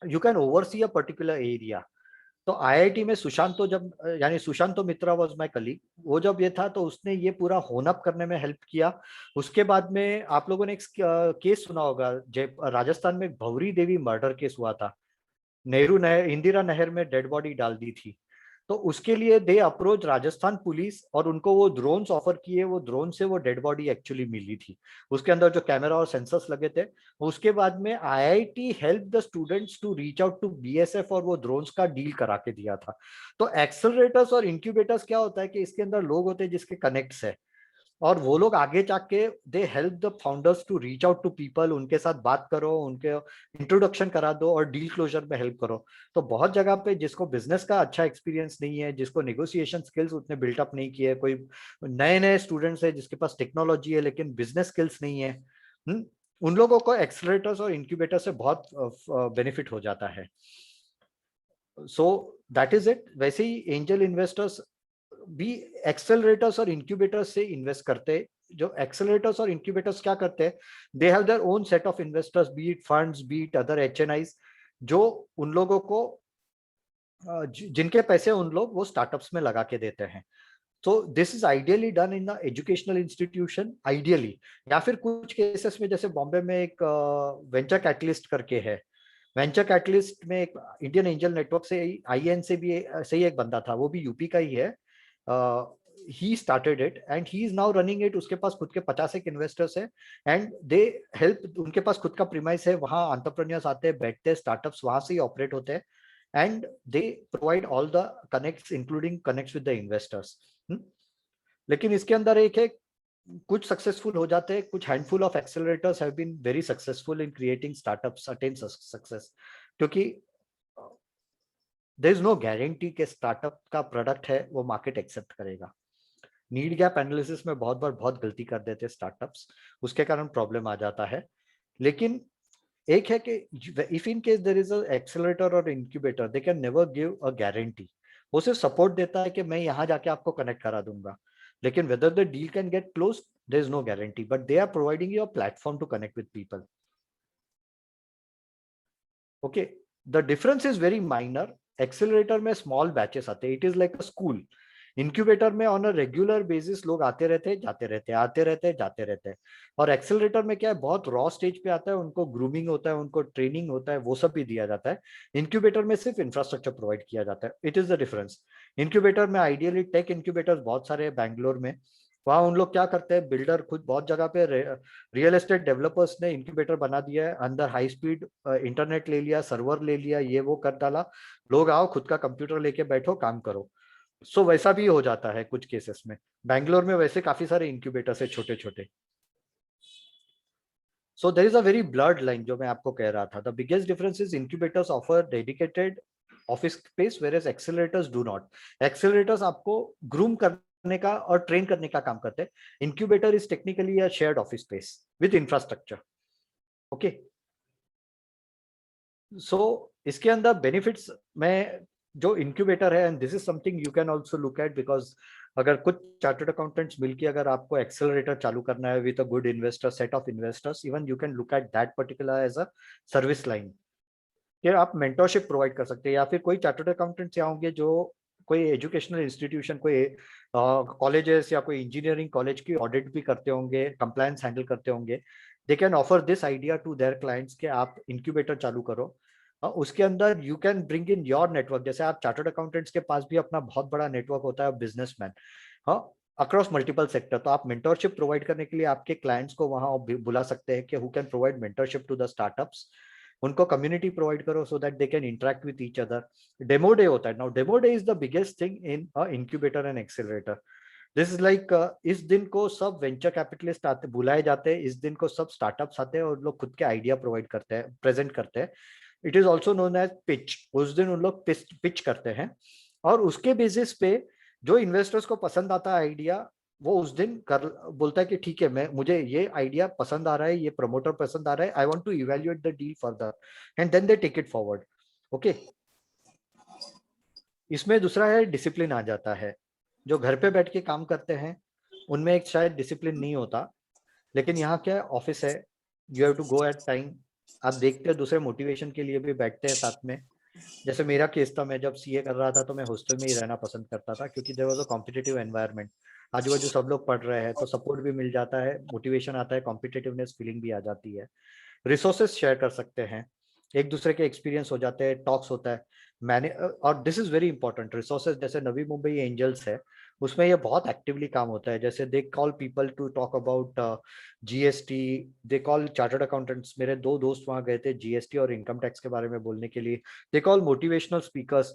you can oversee a particular area. तो आईआईटी में सुशांतो जब, यानी सुशांतो मित्रा वाज माय कलीग, वो जब ये था तो उसने ये पूरा होन अप करने में हेल्प किया। उसके बाद में आप लोगों ने एक केस सुना होगा, राजस्थान में भौरी देवी मर्डर केस हुआ था, नेहरू नहर, इंदिरा नहर में डेड बॉडी डाल दी थी। तो उसके लिए दे अप्रोच राजस्थान पुलिस और उनको वो ड्रोन्स ऑफर किए, वो ड्रोन से वो डेड बॉडी एक्चुअली मिली थी, उसके अंदर जो कैमरा और सेंसर्स लगे थे। उसके बाद में IIT help the students to reach out to BSF और वो ड्रोन्स का डील करा के दिया था। तो एक्सेलरेटर्स और इंक्यूबेटर्स क्या होता है कि इसके अंदर लोग होते हैं जिसके कनेक्ट्स है, और वो लोग आगे जाके they help the founders to reach out to people, उनके साथ बात करो, उनके इंट्रोडक्शन करा दो और डील क्लोजर में हेल्प करो। तो बहुत जगह पे जिसको बिजनेस का अच्छा एक्सपीरियंस नहीं है, जिसको नेगोशिएशन स्किल्स उतने बिल्टअप नहीं किए, कोई नए नए स्टूडेंट्स है जिसके पास टेक्नोलॉजी है लेकिन बिजनेस स्किल्स नहीं है, उन लोगों को एक्सेलरेटर्स और इंक्यूबेटर से बहुत बेनिफिट हो जाता है। So that is it. वैसे ही एंजल इन्वेस्टर्स भी एक्सेलरेटर्स और इंक्यूबेटर्स से इन्वेस्ट करते। जो एक्सेलरेटर्स और इंक्यूबेटर्स क्या करते हैं, they have their own set of investors, be it funds, be it other HNIs, जो उन लोगों को जिनके पैसे उन लोग वो स्टार्टअप्स में लगा के देते हैं। तो this is ideally done in the educational institution ideally, या फिर कुछ केसेस में जैसे बॉम्बे में एक वेंचर कैटलिस्ट करके है, वेंचर कैटलिस्ट में एक इंडियन एंजल नेटवर्क से आईएन से भी सही एक बंदा था, वो भी यूपी का ही है। He started it and he is now running it. उसके पास खुद के 50 एक इन्वेस्टर्स है एंड दे हेल्प, उनके पास खुद का प्रीमाइस है, वहां एंटरप्रेन्योर्स आते हैं, बैठते हैं, स्टार्टअप्स वहां से ही ऑपरेट होते हैं and they provide all the connects including connects with the investors. लेकिन इसके अंदर एक है, कुछ सक्सेसफुल हो जाते हैं, कुछ handful of accelerators have been very successful in creating startups attain success, क्योंकि देयर इज नो गारंटी कि स्टार्टअप का प्रोडक्ट है वो मार्केट एक्सेप्ट करेगा। नीड गैप एनालिसिस में बहुत बार बहुत गलती कर देते स्टार्टअप्स, उसके कारण प्रॉब्लम आ जाता है। लेकिन एक है कि if in case there is a accelerator और incubator, they can never give a guarantee. वो सिर्फ सपोर्ट देता है कि मैं यहाँ जाके आपको कनेक्ट करा दूंगा, लेकिन whether the deal can get closed, there is no guarantee, but they are providing you a platform to connect with people. Okay, the difference is very minor. Accelerator में small batches आते हैं, it is like a school. Incubator में on a regular basis लोग आते रहते हैं, जाते रहते हैं, आते रहते हैं, जाते रहते हैं। और एक्सेलरेटर में क्या है, बहुत रॉ स्टेज पे आता है, उनको ग्रूमिंग होता है, उनको ट्रेनिंग होता है, वो सब भी दिया जाता है। इंक्यूबेटर में सिर्फ इंफ्रास्ट्रक्चर प्रोवाइड किया जाता है। It is the difference. Incubator में आइडियली टेक इंक्यूबेटर बहुत सारे हैं बैंगलोर में, वहाँ उन लोग क्या करते हैं, बिल्डर खुद बहुत जगह पे रियल एस्टेट डेवलपर्स ने इंक्यूबेटर बना दिया है, अंदर हाई स्पीड इंटरनेट ले लिया, सर्वर ले लिया, ये वो कर डाला, लोग आओ खुद का कंप्यूटर लेके बैठो काम करो। सो वैसा भी हो जाता है कुछ केसेस में। बैंगलोर में वैसे काफी सारे इंक्यूबेटर्स है छोटे छोटे। So there is a very blurred line जो मैं आपको कह रहा था। The biggest difference is incubators offer dedicated office space whereas accelerators do not. Accelerators आपको ग्रूम करने का और ट्रेन करने का काम करते हैं। Incubator is technically a shared office space with infrastructure. Okay, so इसके अंदर बेनिफिट्स में जो इंक्यूबेटर है, and this is something you can also look at, because अगर कुछ चार्टर्ड अकाउंटेंट्स मिलके अगर आपको एक्सेलरेटर चालू करना है with a good investor set of investors, even you can look at that particular as a service line कि आप मेंटरशिप प्रोवाइड कर सकते हैं। या फिर कोई चार्टर्ड अकाउंटेंट्स यहाँ होंगे जो कोई एजुकेशनल इंस्टीट्यूशन, कोई कॉलेजेस या कोई इंजीनियरिंग कॉलेज की ऑडिट भी करते होंगे, कंप्लायंस हैंडल करते होंगे, they can offer this idea to their clients कि आप इंक्यूबेटर चालू करो। उसके अंदर you can bring in your network. जैसे आप चार्टर्ड अकाउंटेंट्स के पास भी अपना बहुत बड़ा नेटवर्क होता है, बिजनेसमैन, हाँ, अक्रॉस मल्टीपल सेक्टर। तो आप मेंटरशिप प्रोवाइड करने के लिए आपके क्लाइंट्स को वहां बुला सकते हैं कि who can provide mentorship to the startups. उनको कम्युनिटी प्रोवाइड करो so that they can interact with each other. Demo day होता है। Now demo day is the biggest thing in a incubator and accelerator. This is like इस दिन को सब venture capitalist आते, बुलाए जाते हैं, इस दिन को सब स्टार्टअप्स आते हैं और लोग खुद के आइडिया प्रोवाइड करते हैं, प्रेजेंट करते हैं। It is also known as pitch. उस दिन उन लोग पिच करते हैं और उसके बेसिस पे जो इन्वेस्टर्स को पसंद आता है आइडिया, वो उस दिन कर बोलता है कि ठीक है, मुझे ये आइडिया पसंद आ रहा है, ये प्रमोटर पसंद आ रहा है, I want to evaluate the deal further, and then they take it forward. Okay, इसमें दूसरा है डिसिप्लिन आ जाता है। जो घर पे बैठ के काम करते हैं उनमें एक शायद डिसिप्लिन नहीं होता, लेकिन यहाँ क्या ऑफिस है, you have to go at time, आप देखते हैं दूसरे मोटिवेशन के लिए भी बैठते हैं साथ में। जैसे मेरा केस था, मैं जब सीए कर रहा था तो मैं हॉस्टल में ही रहना पसंद करता था, क्योंकि there was a competitive environment. आजू बाजू सब लोग पढ़ रहे हैं तो सपोर्ट भी मिल जाता है, मोटिवेशन आता है, कॉम्पिटिटिवनेस फीलिंग भी आ जाती है, रिसोर्सेज शेयर कर सकते हैं, एक दूसरे के एक्सपीरियंस हो जाते हैं, टॉक्स होता है। मैंने और this is very important, resources जैसे नवी मुंबई एंजल्स है, उसमें ये बहुत एक्टिवली काम होता है। जैसे they call people to talk about GST, they call chartered accountants. मेरे 2 दोस्त वहां गए थे जीएसटी और इनकम टैक्स के बारे में बोलने के लिए। They call motivational speakers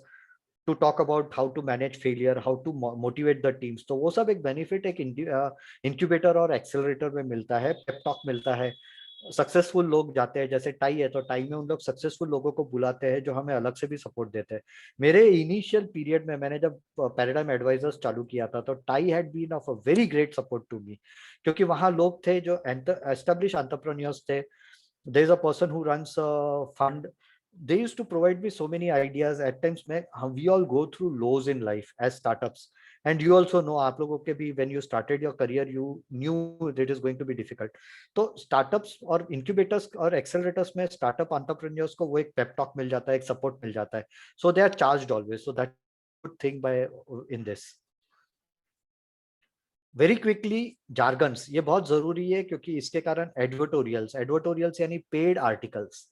to talk about how to manage failure, how to motivate the teams. तो वो सब एक बेनिफिट एक इंक्यूबेटर और एक्सेलरेटर में मिलता है, पेप टॉक मिलता है। सक्सेसफुल लोग जाते हैं, जैसे टाई है तो टाई में उन लोग सक्सेसफुल लोगों को बुलाते हैं जो हमें अलग से भी सपोर्ट देते हैं। मेरे इनिशियल पीरियड में मैंने जब पैराडाइम एडवाइजर्स चालू किया था तो TiE had been of a very great support to me, क्योंकि वहां लोग थे जो एस्टेब्लिश एंटरप्रेन्योर्स थे। There is a person who runs a fund. They used to provide me so many ideas. At times we all go through lows in life as startups, and you also know, आप लोगों के भी, when you started your career you knew that it is going to be difficult. तो startups और incubators और accelerators में startup entrepreneurs को वो एक pep talk मिल जाता है, एक support मिल जाता है, so they are charged always. So that good thing by in this. Very quickly, jargons ये बहुत जरूरी है, क्योंकि इसके कारण एडवर्टोरियल्स यानी पेड आर्टिकल्स।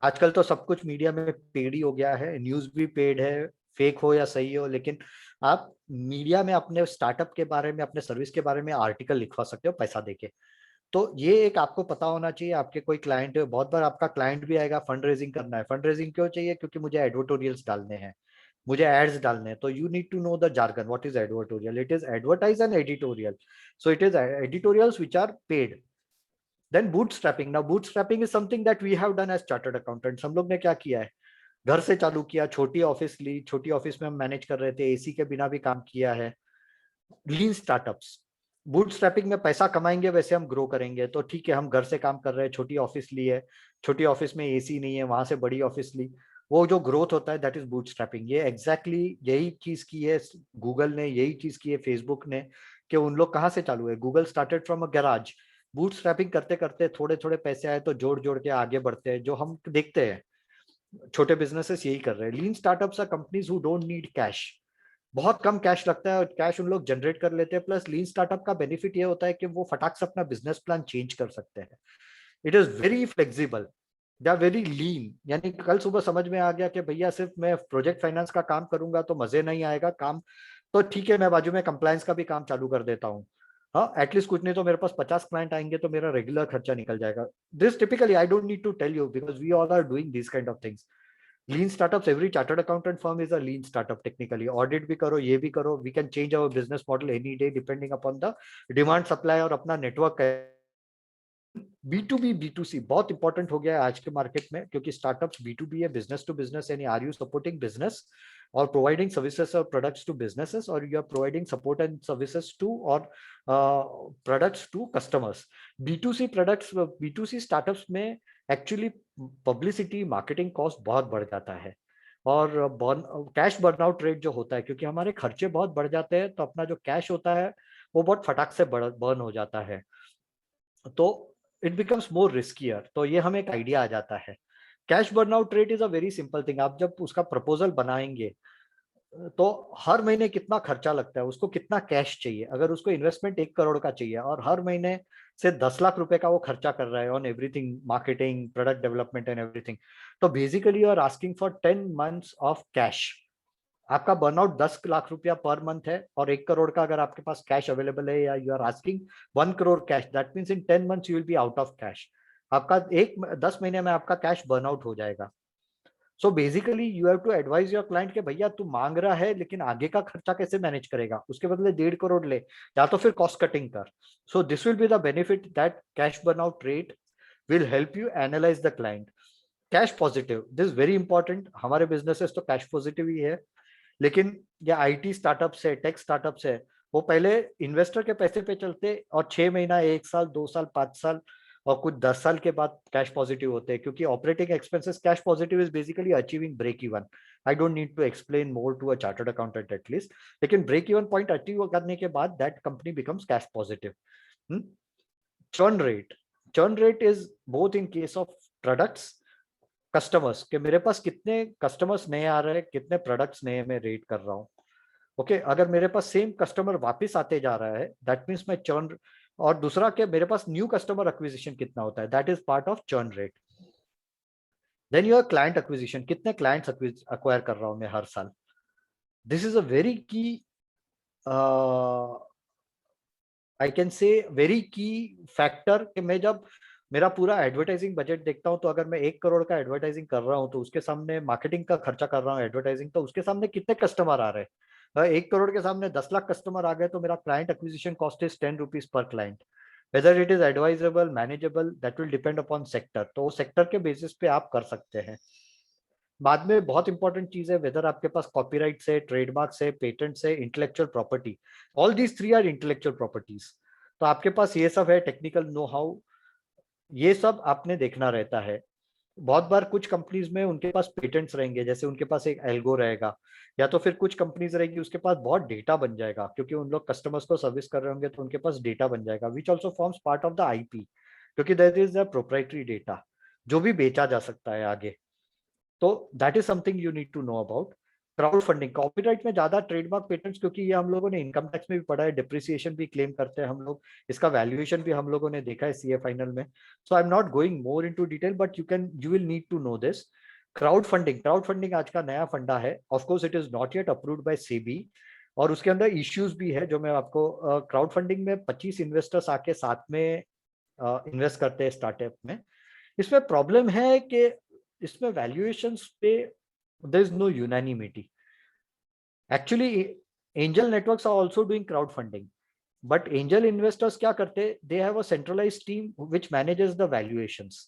आजकल तो सब कुछ मीडिया में पेड ही हो गया है, न्यूज भी पेड है, फेक हो या सही हो, लेकिन आप मीडिया में अपने स्टार्टअप के बारे में, अपने सर्विस के बारे में आर्टिकल लिखवा सकते हो पैसा देके। तो ये एक आपको पता होना चाहिए। आपके कोई क्लाइंट, बहुत बार आपका क्लाइंट भी आएगा, फंड रेजिंग करना है। फंड रेजिंग क्यों चाहिए? क्योंकि मुझे एडवर्टोरियल्स डालने हैं, मुझे एड्स डालने हैं। तो you need to know the jargon, what is advertorial? It is advertise and editorial. So it is editorials which are paid. Then bootstrapping. Now bootstrapping is something that we have done as chartered accountants. हम लोग ने क्या किया है, घर से चालू किया, छोटी ऑफिस ली, छोटी ऑफिस में हम मैनेज कर रहे थे, एसी के बिना भी काम किया है। लीन स्टार्टअप्स, बूटस्ट्रैपिंग में पैसा कमाएंगे वैसे हम ग्रो करेंगे। तो ठीक है, हम घर से काम कर रहे हैं, छोटी ऑफिस ली है, छोटी ऑफिस में एसी नहीं है, वहां से बड़ी ऑफिस ली, वो जो ग्रोथ होता है दैट इज बूटस्ट्रैपिंग। ये एग्जैक्टली यही चीज की है गूगल ने, यही चीज की है फेसबुक ने, कि उन लोग कहाँ से चालू है। Google started from a garage, bootstrapping करते करते थोड़े थोड़े पैसे आए तो जोड़ जोड़ के आगे बढ़ते हैं, जो हम देखते हैं छोटे बिजनेसेस यही कर रहे हैं। Lean startups are companies who don't need cash, बहुत कम कैश लगता है और कैश उन लोग जनरेट कर लेते हैं। प्लस लीन स्टार्टअप का बेनिफिट ये होता है कि वो फटाक से अपना बिजनेस प्लान चेंज कर सकते हैं। It is very flexible, they are very lean. यानी कल सुबह समझ में आ गया कि भैया सिर्फ मैं प्रोजेक्ट फाइनेंस का काम करूंगा तो मजे नहीं आएगा काम, तो ठीक है मैं बाजू में कंप्लायंस का भी काम चालू कर देता हूँ। हाँ, एटलीस्ट कुछ नहीं तो मेरे पास 50 क्लाइंट आएंगे तो मेरा रेगुलर खर्चा निकल जाएगा। This typically I don't need to tell you, because we all are doing this kind of things. Lean startups, every chartered accountant firm is a lean startup technically. Audit भी करो, ये भी करो, we can change our business model any day depending upon the demand supply और अपना network. B2B B2C बहुत important हो गया है आज के मार्केट में, क्योंकि स्टार्टअप्स B2B है, बिजनेस टू बिजनेस, यानी आर यू सपोर्टिंग बिजनेस और प्रोवाइडिंग सर्विसेज और प्रोडक्ट्स टू बिजनेसेस, और you are providing support and services to और products to customers. B2C products, B2C startups में एक्चुअली पब्लिसिटी मार्केटिंग कॉस्ट बहुत बढ़ जाता है, और कैश बर्नआउट रेट जो होता है, क्योंकि हमारे खर्चे बहुत बढ़ जाते हैं तो अपना जो कैश होता है वो बहुत फटाक से बर्न हो जाता है, तो इट बिकम्स मोर रिस्कियर। तो ये हमें एक आइडिया आ जाता है। Cash burnout rate is a very simple thing. आप जब उसका प्रपोजल बनाएंगे तो हर महीने कितना खर्चा लगता है, उसको कितना कैश चाहिए, अगर उसको इन्वेस्टमेंट 1 करोड़ का चाहिए और हर महीने से 10 लाख रुपए का वो खर्चा कर रहा है on everything, marketing, product development and everything, तो basically you are asking for 10 months of cash. आपका बर्नआउट 10 लाख रुपया पर मंथ है और 1 करोड़ का अगर आपके पास कैश अवेलेबल है, या you are asking 1 crore cash, that means in 10 months you will be out of cash. आपका 10 महीने में आपका कैश बर्नआउट हो जाएगा। So basically you have to advise your client कि भैया तू मांग रहा है लेकिन आगे का खर्चा कैसे मैनेज करेगा, उसके बदले 1.5 करोड़ ले, या तो फिर कॉस्ट कटिंग कर। So this will be the benefit that cash burnout rate will help you analyse the client. Cash positive, this very important. हमारे बिजनेसेस तो कैश पॉजिटिव ही है, लेकिन ये आईटी स्टार्टअप्स है, टेक स्टार्टअप्स है, वो पहले इन्वेस्टर के पैसे पे चलते और 6 महीना, 1 साल, 2 साल, 5 साल और कुछ 10 साल के बाद कैश पॉजिटिव होते हैं, क्योंकि operating expenses cash positive is basically achieving break even. I don't need to explain more to a chartered accountant at least, लेकिन ब्रेक इवन पॉइंट अचीव करने के बाद that company becomes cash positive. Churn rate, churn rate is both in case of products, customers, कि मेरे पास कितने customers नए आ रहे हैं, कितने प्रोडक्ट्स नए मैं रेट कर रहा हूँ। ओके, अगर मेरे पास सेम कस्टमर वापस आते जा रहा है, दैट मीन्स मैं चर्न, और दूसरा कि मेरे पास न्यू कस्टमर एक्विजिशन कितना होता है, that is part of churn rate. Then your client acquisition, कितने क्लाइंट्स अक्वायर कर रहा हूं मैं हर साल। दिस इज अ वेरी की, आई कैन से वेरी की फैक्टर, कि मैं जब मेरा पूरा एडवर्टाइजिंग बजट देखता हूं, तो अगर मैं 1 करोड़ का एडवर्टाइजिंग कर रहा हूं, तो उसके सामने मार्केटिंग का खर्चा कर रहा हूं एडवर्टाइजिंग, तो उसके सामने कितने कस्टमर आ रहे हैं। 1 करोड़ के सामने 10 लाख कस्टमर आ गए, तो मेरा client acquisition cost is 10 rupees per client. Weather it is advisable, manageable, that will depend upon sector. तो सेक्टर के बेसिस पे आप कर सकते हैं। बाद में बहुत इंपॉर्टेंट चीज है, वेदर आपके पास कॉपीराइट से, ट्रेडमार्क से, पेटेंट से, intellectual property, all these 3 are intellectual properties. तो आपके पास ये सब है, टेक्निकल नो हाउ, ये सब आपने देखना रहता है। बहुत बार कुछ कंपनीज में उनके पास पेटेंट्स रहेंगे, जैसे उनके पास एक एल्गो रहेगा, या तो फिर कुछ कंपनीज रहेगी उसके पास बहुत डेटा बन जाएगा, क्योंकि उन लोग कस्टमर्स को सर्विस कर रहे होंगे, तो उनके पास डेटा बन जाएगा, which also forms part of the IP, क्योंकि that is the proprietary data जो भी बेचा जा सकता है आगे। तो that is something you need to know about. Crowd funding, copyright में ज्यादा, ट्रेडमार्क, पेटेंट्स, क्योंकि ये हम लोगों ने इनकम टैक्स में भी पढ़ा है, डिप्रिसिएशन भी क्लेम करते हैं हम लोग, इसका वैल्यूएशन भी हम लोगों ने देखा है सीए फाइनल में। So I am not going more into detail, but you will need to know this. Crowd funding आज का नया फंडा है, of course it is not yet approved by SEBI, और उसके अंदर इश्यूज भी है जो मैं आपको, क्राउड फंडिंग में 25 इन्वेस्टर्स आके साथ में इन्वेस्ट करते हैं स्टार्टअप में। इसमें प्रॉब्लम है कि इसमें वैल्यूएशंस पे there is no unanimity. Actually, angel networks are also doing crowdfunding, but angel investors क्या करते, they have a centralized team which manages the valuations.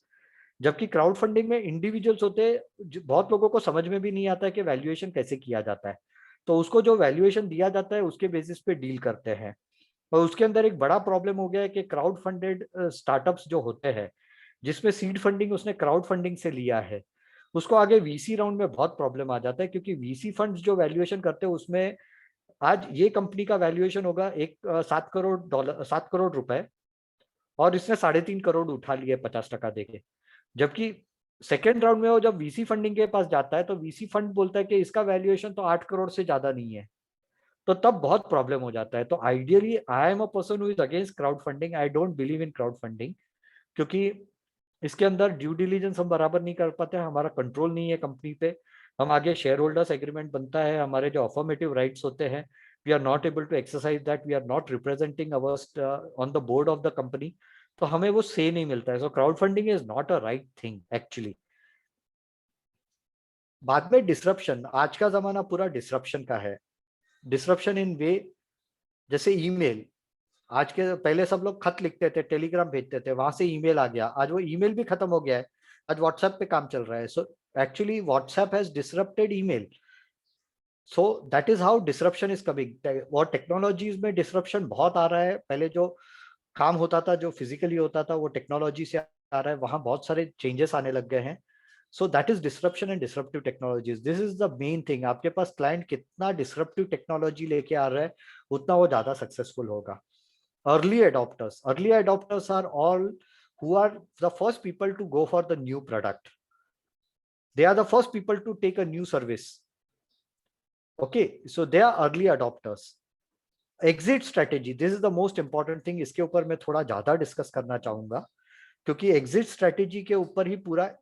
जबकि क्राउड फंडिंग में इंडिविजुअल्स होते, बहुत लोगों को समझ में भी नहीं आता है कि वैल्यूएशन कैसे किया जाता है, तो उसको जो वैल्यूएशन दिया जाता है उसके बेसिस पे डील करते हैं। और उसके अंदर एक बड़ा प्रॉब्लम हो गया है कि क्राउड फंडेड स्टार्टअप्स जो होते हैं, जिसमें सीड फंडिंग उसने क्राउड फंडिंग से लिया है, उसको आगे वीसी राउंड में बहुत प्रॉब्लम आ जाता है, क्योंकि वीसी फंड्स जो वैल्यूएशन करते हैं उसमें, आज ये कंपनी का वैल्यूएशन होगा 7 करोड़ रुपए, और इसने 3.5 करोड़ उठा लिए 50% देके। जबकि सेकेंड राउंड में वो जब वीसी फंडिंग के पास जाता है, तो वीसी फंड बोलता है कि इसका वैल्यूएशन तो 8 करोड़ से ज्यादा नहीं है, तो तब बहुत प्रॉब्लम हो जाता है। तो ideally I am a person who is against crowd funding, I don't believe in crowd funding, क्योंकि इसके अंदर ड्यू डिलीजेंस हम बराबर नहीं कर पाते, हमारा कंट्रोल नहीं है कंपनी पे। हम आगे शेयर होल्डर्स एग्रीमेंट बनता है, हमारे जो अफर्मेटिव राइट्स होते हैं, we are not able to exercise that, we are not representing our on the board of the company, तो हमें वो से नहीं मिलता है। So crowd funding is not a right thing actually. बाद में डिसरप्शन, आज का जमाना पूरा डिसरप्शन का है। डिसरप्शन इन वे, जैसे ईमेल, आज के पहले सब लोग खत लिखते थे, टेलीग्राम भेजते थे, वहां से ईमेल आ गया, आज वो ईमेल भी खत्म हो गया है, आज व्हाट्सएप पे काम चल रहा है। So actually WhatsApp has disrupted email, so that is how disruption is coming. और टेक्नोलॉजीज में डिसरप्शन बहुत आ रहा है, पहले जो काम होता था, जो फिजिकली होता था, वो टेक्नोलॉजी से आ रहा है, वहां बहुत सारे चेंजेस आने लग गए हैं। So that is disruption and disruptive technologies, this is the main thing. आपके पास क्लाइंट कितना डिसरप्टिव टेक्नोलॉजी लेके आ रहा है, उतना वो ज्यादा सक्सेसफुल होगा। Early adopters are all who are the first people to go for the new product. They are the first people to take a new service. Okay, so they are early adopters. Exit strategy, this is the most important thing. इसके ऊपर मैं थोड़ा ज्यादा discuss करना चाहूंगा, क्योंकि exit strategy के ऊपर ही पूरा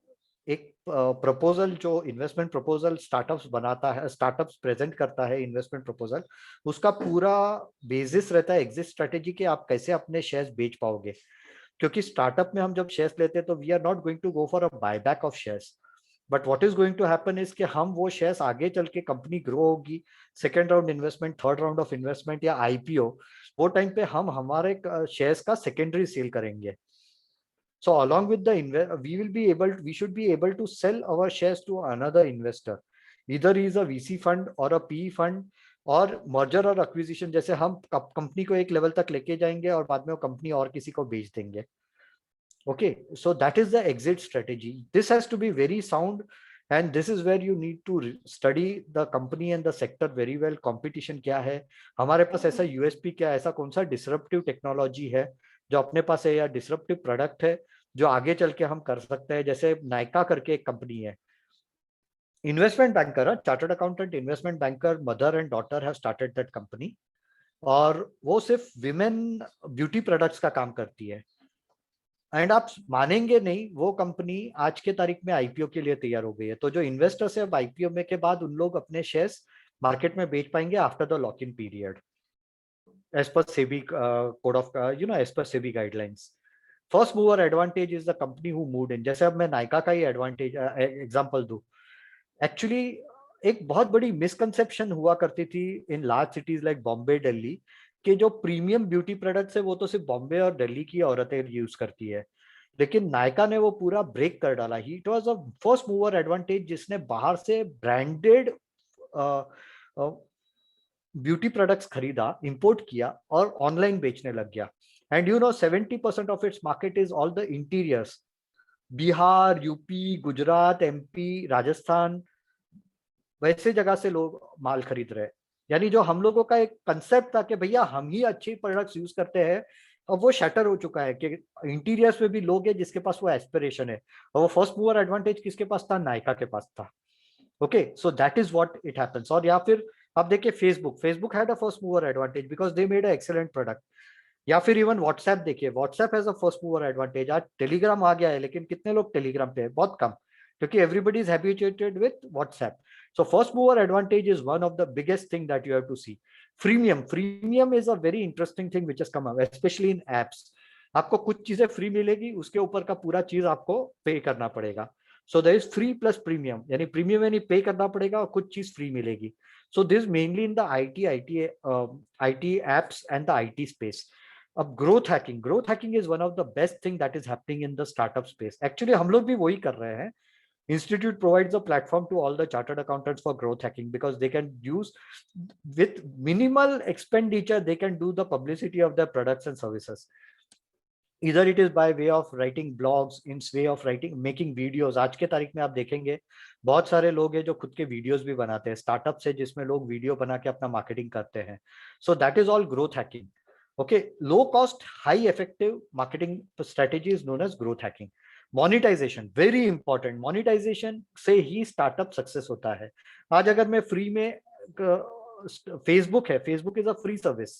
एक प्रपोजल, जो इन्वेस्टमेंट प्रपोजल स्टार्टअप्स बनाता है, स्टार्टअप्स प्रेजेंट करता है इन्वेस्टमेंट प्रपोजल, उसका पूरा बेसिस रहता है एग्जिट स्ट्रेटेजी के, आप कैसे अपने शेयर्स बेच पाओगे। क्योंकि स्टार्टअप में हम जब शेयर्स लेते हैं, तो we are not going to go for a buyback of shares, but what is going to happen is कि हम वो शेयर्स आगे चल के, कंपनी ग्रो होगी, second round investment, third round of investment या आईपीओ, वो टाइम पे हम हमारे शेयर्स का सेकेंडरी सेल करेंगे। So along with the we should be able to sell our shares to another investor. Either he is a VC fund or a PE fund और merger और acquisition, जैसे हम company को एक level तक लेके जाएंगे और बाद में वो कंपनी और किसी को बेच देंगे। Okay, so that is the exit strategy. This has to be very sound, and this is where you need to study the company and the sector very well. Competition क्या है, हमारे पास ऐसा USP क्या है, ऐसा कौन सा disruptive technology है जो अपने पास है, या disruptive product है जो आगे चल के हम कर सकते हैं। जैसे नायका करके एक कंपनी है, investment banker, chartered accountant, investment banker, mother and daughter have started that company, और वो सिर्फ विमेन ब्यूटी प्रोडक्ट्स का काम करती है। एंड आप मानेंगे नहीं, वो कंपनी आज के तारीख में आईपीओ के लिए तैयार हो गई है। तो जो इन्वेस्टर्स है, अब आईपीओ में के बाद उन लोग अपने शेयर्स मार्केट में बेच पाएंगे after the lock in period, as per SEBI code of as per SEBI guidelines. First mover advantage is the company who moved in. जैसे अब मैं नायका का ही एडवांटेज एग्जांपल दूं, एक्चुअली एक बहुत बड़ी मिसकंसेप्शन हुआ करती थी in large cities like Bombay, Delhi, कि जो प्रीमियम ब्यूटी प्रोडक्ट्स है वो तो सिर्फ बॉम्बे और दिल्ली की औरतें यूज करती है। लेकिन नायका ने वो पूरा ब्रेक कर डाला। He it was a first mover advantage, जिसने बाहर से ब्रांडेड ब्यूटी प्रोडक्ट्स खरीदा, इंपोर्ट किया और ऑनलाइन बेचने लग गया। And 70% of its market is all the interiors, Bihar, UP, Gujarat, MP, Rajasthan, वैसे जगह से लोग माल खरीद रहे हैं। यानी जो हम लोगों का एक कंसेप्ट था कि भैया हम ही अच्छी प्रोडक्ट्स यूज करते हैं, अब वो शटर हो चुका है कि इंटीरियर्स में भी लोग हैं जिसके पास वो एस्पिरेशन है। और वो फर्स्ट मूवर एडवांटेज किसके पास था? नायका के पास था। Okay, so that is what it happens. और या फिर आप देखिए Facebook had a first mover advantage because they made a excellent product. या फिर इवन व्हाट्सएप देखिए, WhatsApp has a first mover advantage. आज टेलीग्राम आ गया है, लेकिन कितने लोग टेलीग्राम पे है? बहुत कम, क्योंकि everybody is habituated with WhatsApp. So first mover advantage is one of the biggest thing that you have to see. Freemium is a very interesting thing which has come up, especially in apps. आपको कुछ चीजें free मिलेगी, उसके ऊपर का पूरा चीज आपको पे करना पड़ेगा। So there is free plus premium, यानी प्रीमियम यानी पे करना पड़ेगा और कुछ चीज फ्री मिलेगी। So this mainly in the IT apps and the IT space. अब growth hacking is one of the best thing that is happening in the startup space. Actually हम लोग भी वही कर रहे हैं। Institute provides a platform to all the chartered accountants for growth hacking because they can use, with minimal expenditure, they can do the publicity of their products and services. Either it is by way of writing blogs, in way of making videos. आज के तारीख में आप देखेंगे बहुत सारे लोग हैं जो खुद के वीडियोस भी बनाते हैं, स्टार्टअप से, जिसमें लोग वीडियो बना के अपना मार्केटिंग करते हैं। So that is all growth hacking. Okay, low cost high effective marketing strategy is known as growth hacking. Monetization very important. Monetization से ही स्टार्टअप सक्सेस होता है। आज अगर मैं फ्री में, फेसबुक है, Facebook is a free service,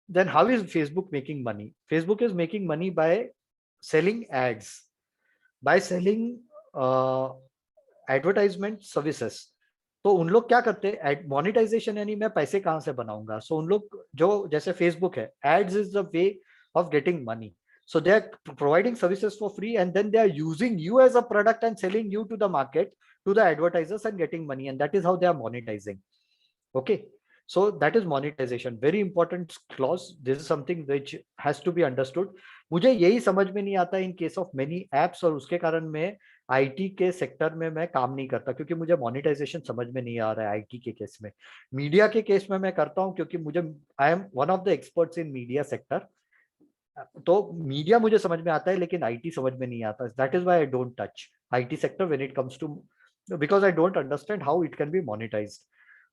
then how is Facebook making money? Facebook is making money by selling ads, by selling advertisement services. तो उन लोग क्या करते हैं? मोनिटाइजेशन, यानी मैं पैसे कहां से बनाऊंगा। सो उन लोग जो, जैसे फेसबुक है, ads is the way of getting money. So they are providing services for free, and then they are using you as a product and selling you to the market, to the advertisers, and getting money, and that is how they are monetizing. Okay, so that is monetization, very important clause. This is something which has to be understood. मुझे यही समझ में नहीं आता in case of many apps, और उसके कारण मैं IT के सेक्टर में मैं काम नहीं करता, क्योंकि मुझे मोनेटाइजेशन समझ में नहीं आ रहा है IT के केस में। मीडिया के केस में मैं करता हूँ, क्योंकि मुझे, I am one of the experts in media sector. तो मीडिया मुझे समझ में आता है, लेकिन आईटी समझ में नहीं आता। That is why I don't touch IT sector when it comes to, because I don't understand how it can be monetized.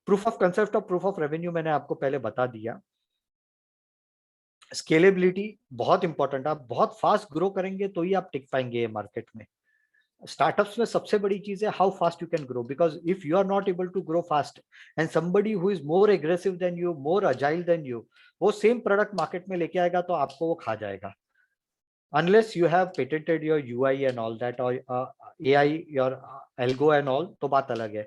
Proof of concept और प्रूफ ऑफ रेवेन्यू मैंने आपको पहले बता दिया। स्केलेबिलिटी बहुत इंपॉर्टेंट। आप बहुत फास्ट ग्रो करेंगे तो ही आप टिक पाएंगे मार्केट में। स्टार्टअप्स में सबसे बड़ी चीज है how fast you can grow, because if you are not able to grow fast and somebody who is more aggressive than you, more agile than you, वो सेम प्रोडक्ट मार्केट में लेके आएगा तो आपको वो खा जाएगा। Unless you have patented your UI and all that, और AI, your algo and all, तो बात अलग है।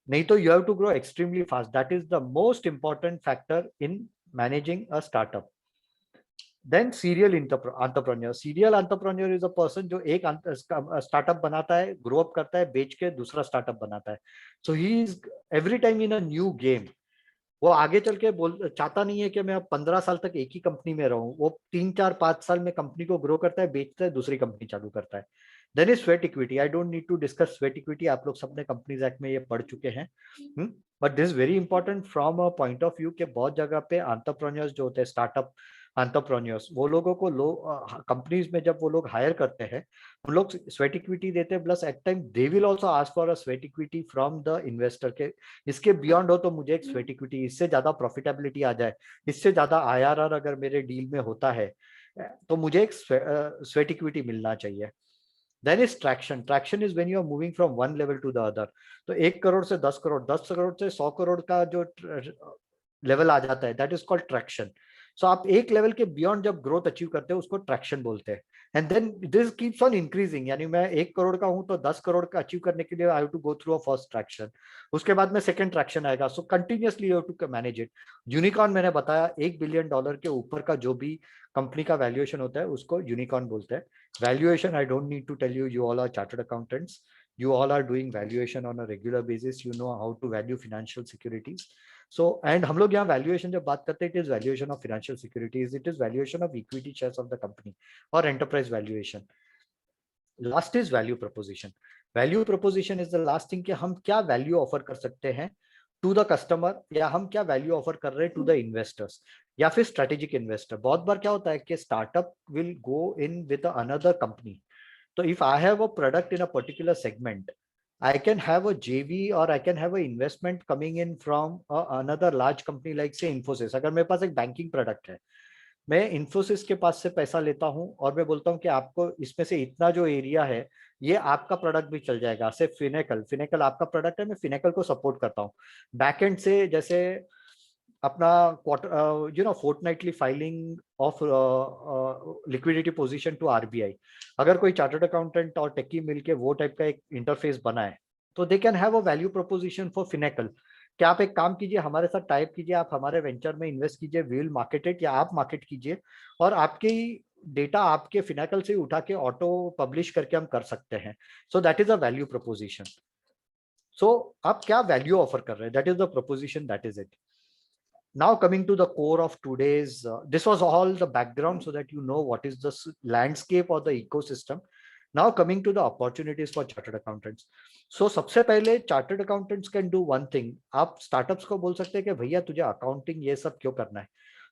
नहीं तो you have to grow extremely fast. That is the most important factor in managing a startup. Then serial entrepreneur. Serial entrepreneur is a person जो एक startup बनाता है, ग्रो अप करता है, बेच के दूसरा स्टार्टअप बनाता है। So he is every time in a new game. वो आगे चल के चाहता नहीं है कि मैं अब 15 साल तक एक ही कंपनी में रहूं। वो 3, 4, 5 साल में कंपनी को ग्रो करता है, बेचता है, दूसरी कंपनी चालू करता है। Then is sweat equity. I don't need to discuss sweat equity, आप लोग सबने कंपनीज एक्ट में ये पढ़ चुके हैं। But this very important from a point of view के बहुत जगह पे एंटरप्रेन्योर्स जो होते हैं, स्टार्टअप एंटरप्रेन्योर्स, वो लोगों को कंपनीज में जब वो लोग हायर करते हैं, उन लोग स्वेट इक्विटी देते हैं, plus at time they will also ask for a sweat equity from the investor के इसके बियॉन्ड हो तो मुझे एक स्वेट इक्विटी, इससे ज्यादा प्रॉफिटेबिलिटी आ जाए, इससे ज्यादा आईआरआर अगर मेरे डील में होता है, तो मुझे एक स्वेट इक्विटी मिलना चाहिए। Then is traction. Traction is when you are moving from one level to the other. तो 1 करोड़ से 10 करोड़, 10 करोड़ से 100 करोड़ का जो लेवल आ जाता है, दैट इज कॉल्ड ट्रैक्शन। सो आप एक लेवल के बियॉन्ड जब ग्रोथ अचीव करते हो उसको ट्रैक्शन बोलते हैं। And then this keeps on increasing, यानी मैं 1 करोड़ का हूं तो 10 करोड़ का अचीव करने के लिए I have to go through a first traction, उसके बाद में सेकंड ट्रैक्शन आएगा। So continuously you have to manage it. Unicorn मैंने बताया $1 बिलियन के ऊपर का जो भी कंपनी का वैल्यूएशन होता है उसको यूनिकॉर्न बोलते हैं। Valuation I don't need to tell you, you all are chartered accountants, you all are doing valuation on a regular basis, you know how to value financial securities. So and हम लोग यहाँ valuation जब बात करते हैं, it is valuation of financial securities, it is valuation of equity shares of the company or enterprise valuation. Last is value proposition. Value proposition is the last thing कि हम क्या value offer कर सकते हैं to the customer, या हम क्या value offer कर रहे हैं to the investors या फिर strategic investor। बहुत बार क्या होता है कि startup will go in with another company. So if I have a product in a particular segment, I can have a JV or I can have an investment coming in from another large company like say Infosys। अगर मेरे पास एक banking product है, मैं Infosys के पास से पैसा लेता हूं और मैं बोलता हूं कि आपको इसमें से इतना जो एरिया है ये आपका प्रोडक्ट भी चल जाएगा। से फिनेकल आपका प्रोडक्ट है, मैं फिनेकल को सपोर्ट करता हूं। बैकएंड से जैसे अपना quarter fortnightly filing of liquidity position to RBI, अगर कोई चार्टर्ड अकाउंटेंट और टेकी मिलके वो टाइप का एक इंटरफेस बनाए तो they can have a value proposition for Finacle कि आप एक काम कीजिए, हमारे साथ टाइप कीजिए, आप हमारे वेंचर में इन्वेस्ट कीजिए, वी विल मार्केट इट, या आप मार्केट कीजिए और आपकी डेटा आपके फिनेकल से उठा के ऑटो पब्लिश करके हम कर सकते हैं। So that is a value proposition. सो आप क्या वैल्यू ऑफर कर रहे हैं, that is the proposition, that is it. Now coming to the core of today's, this was all the background so that you know what is the landscape or the ecosystem. Now coming to the opportunities for chartered accountants. So सबसे पहले chartered accountants can do one thing. आप startups को बोल सकते हैं कि भैया तुझे accounting ये सब क्यों करना है,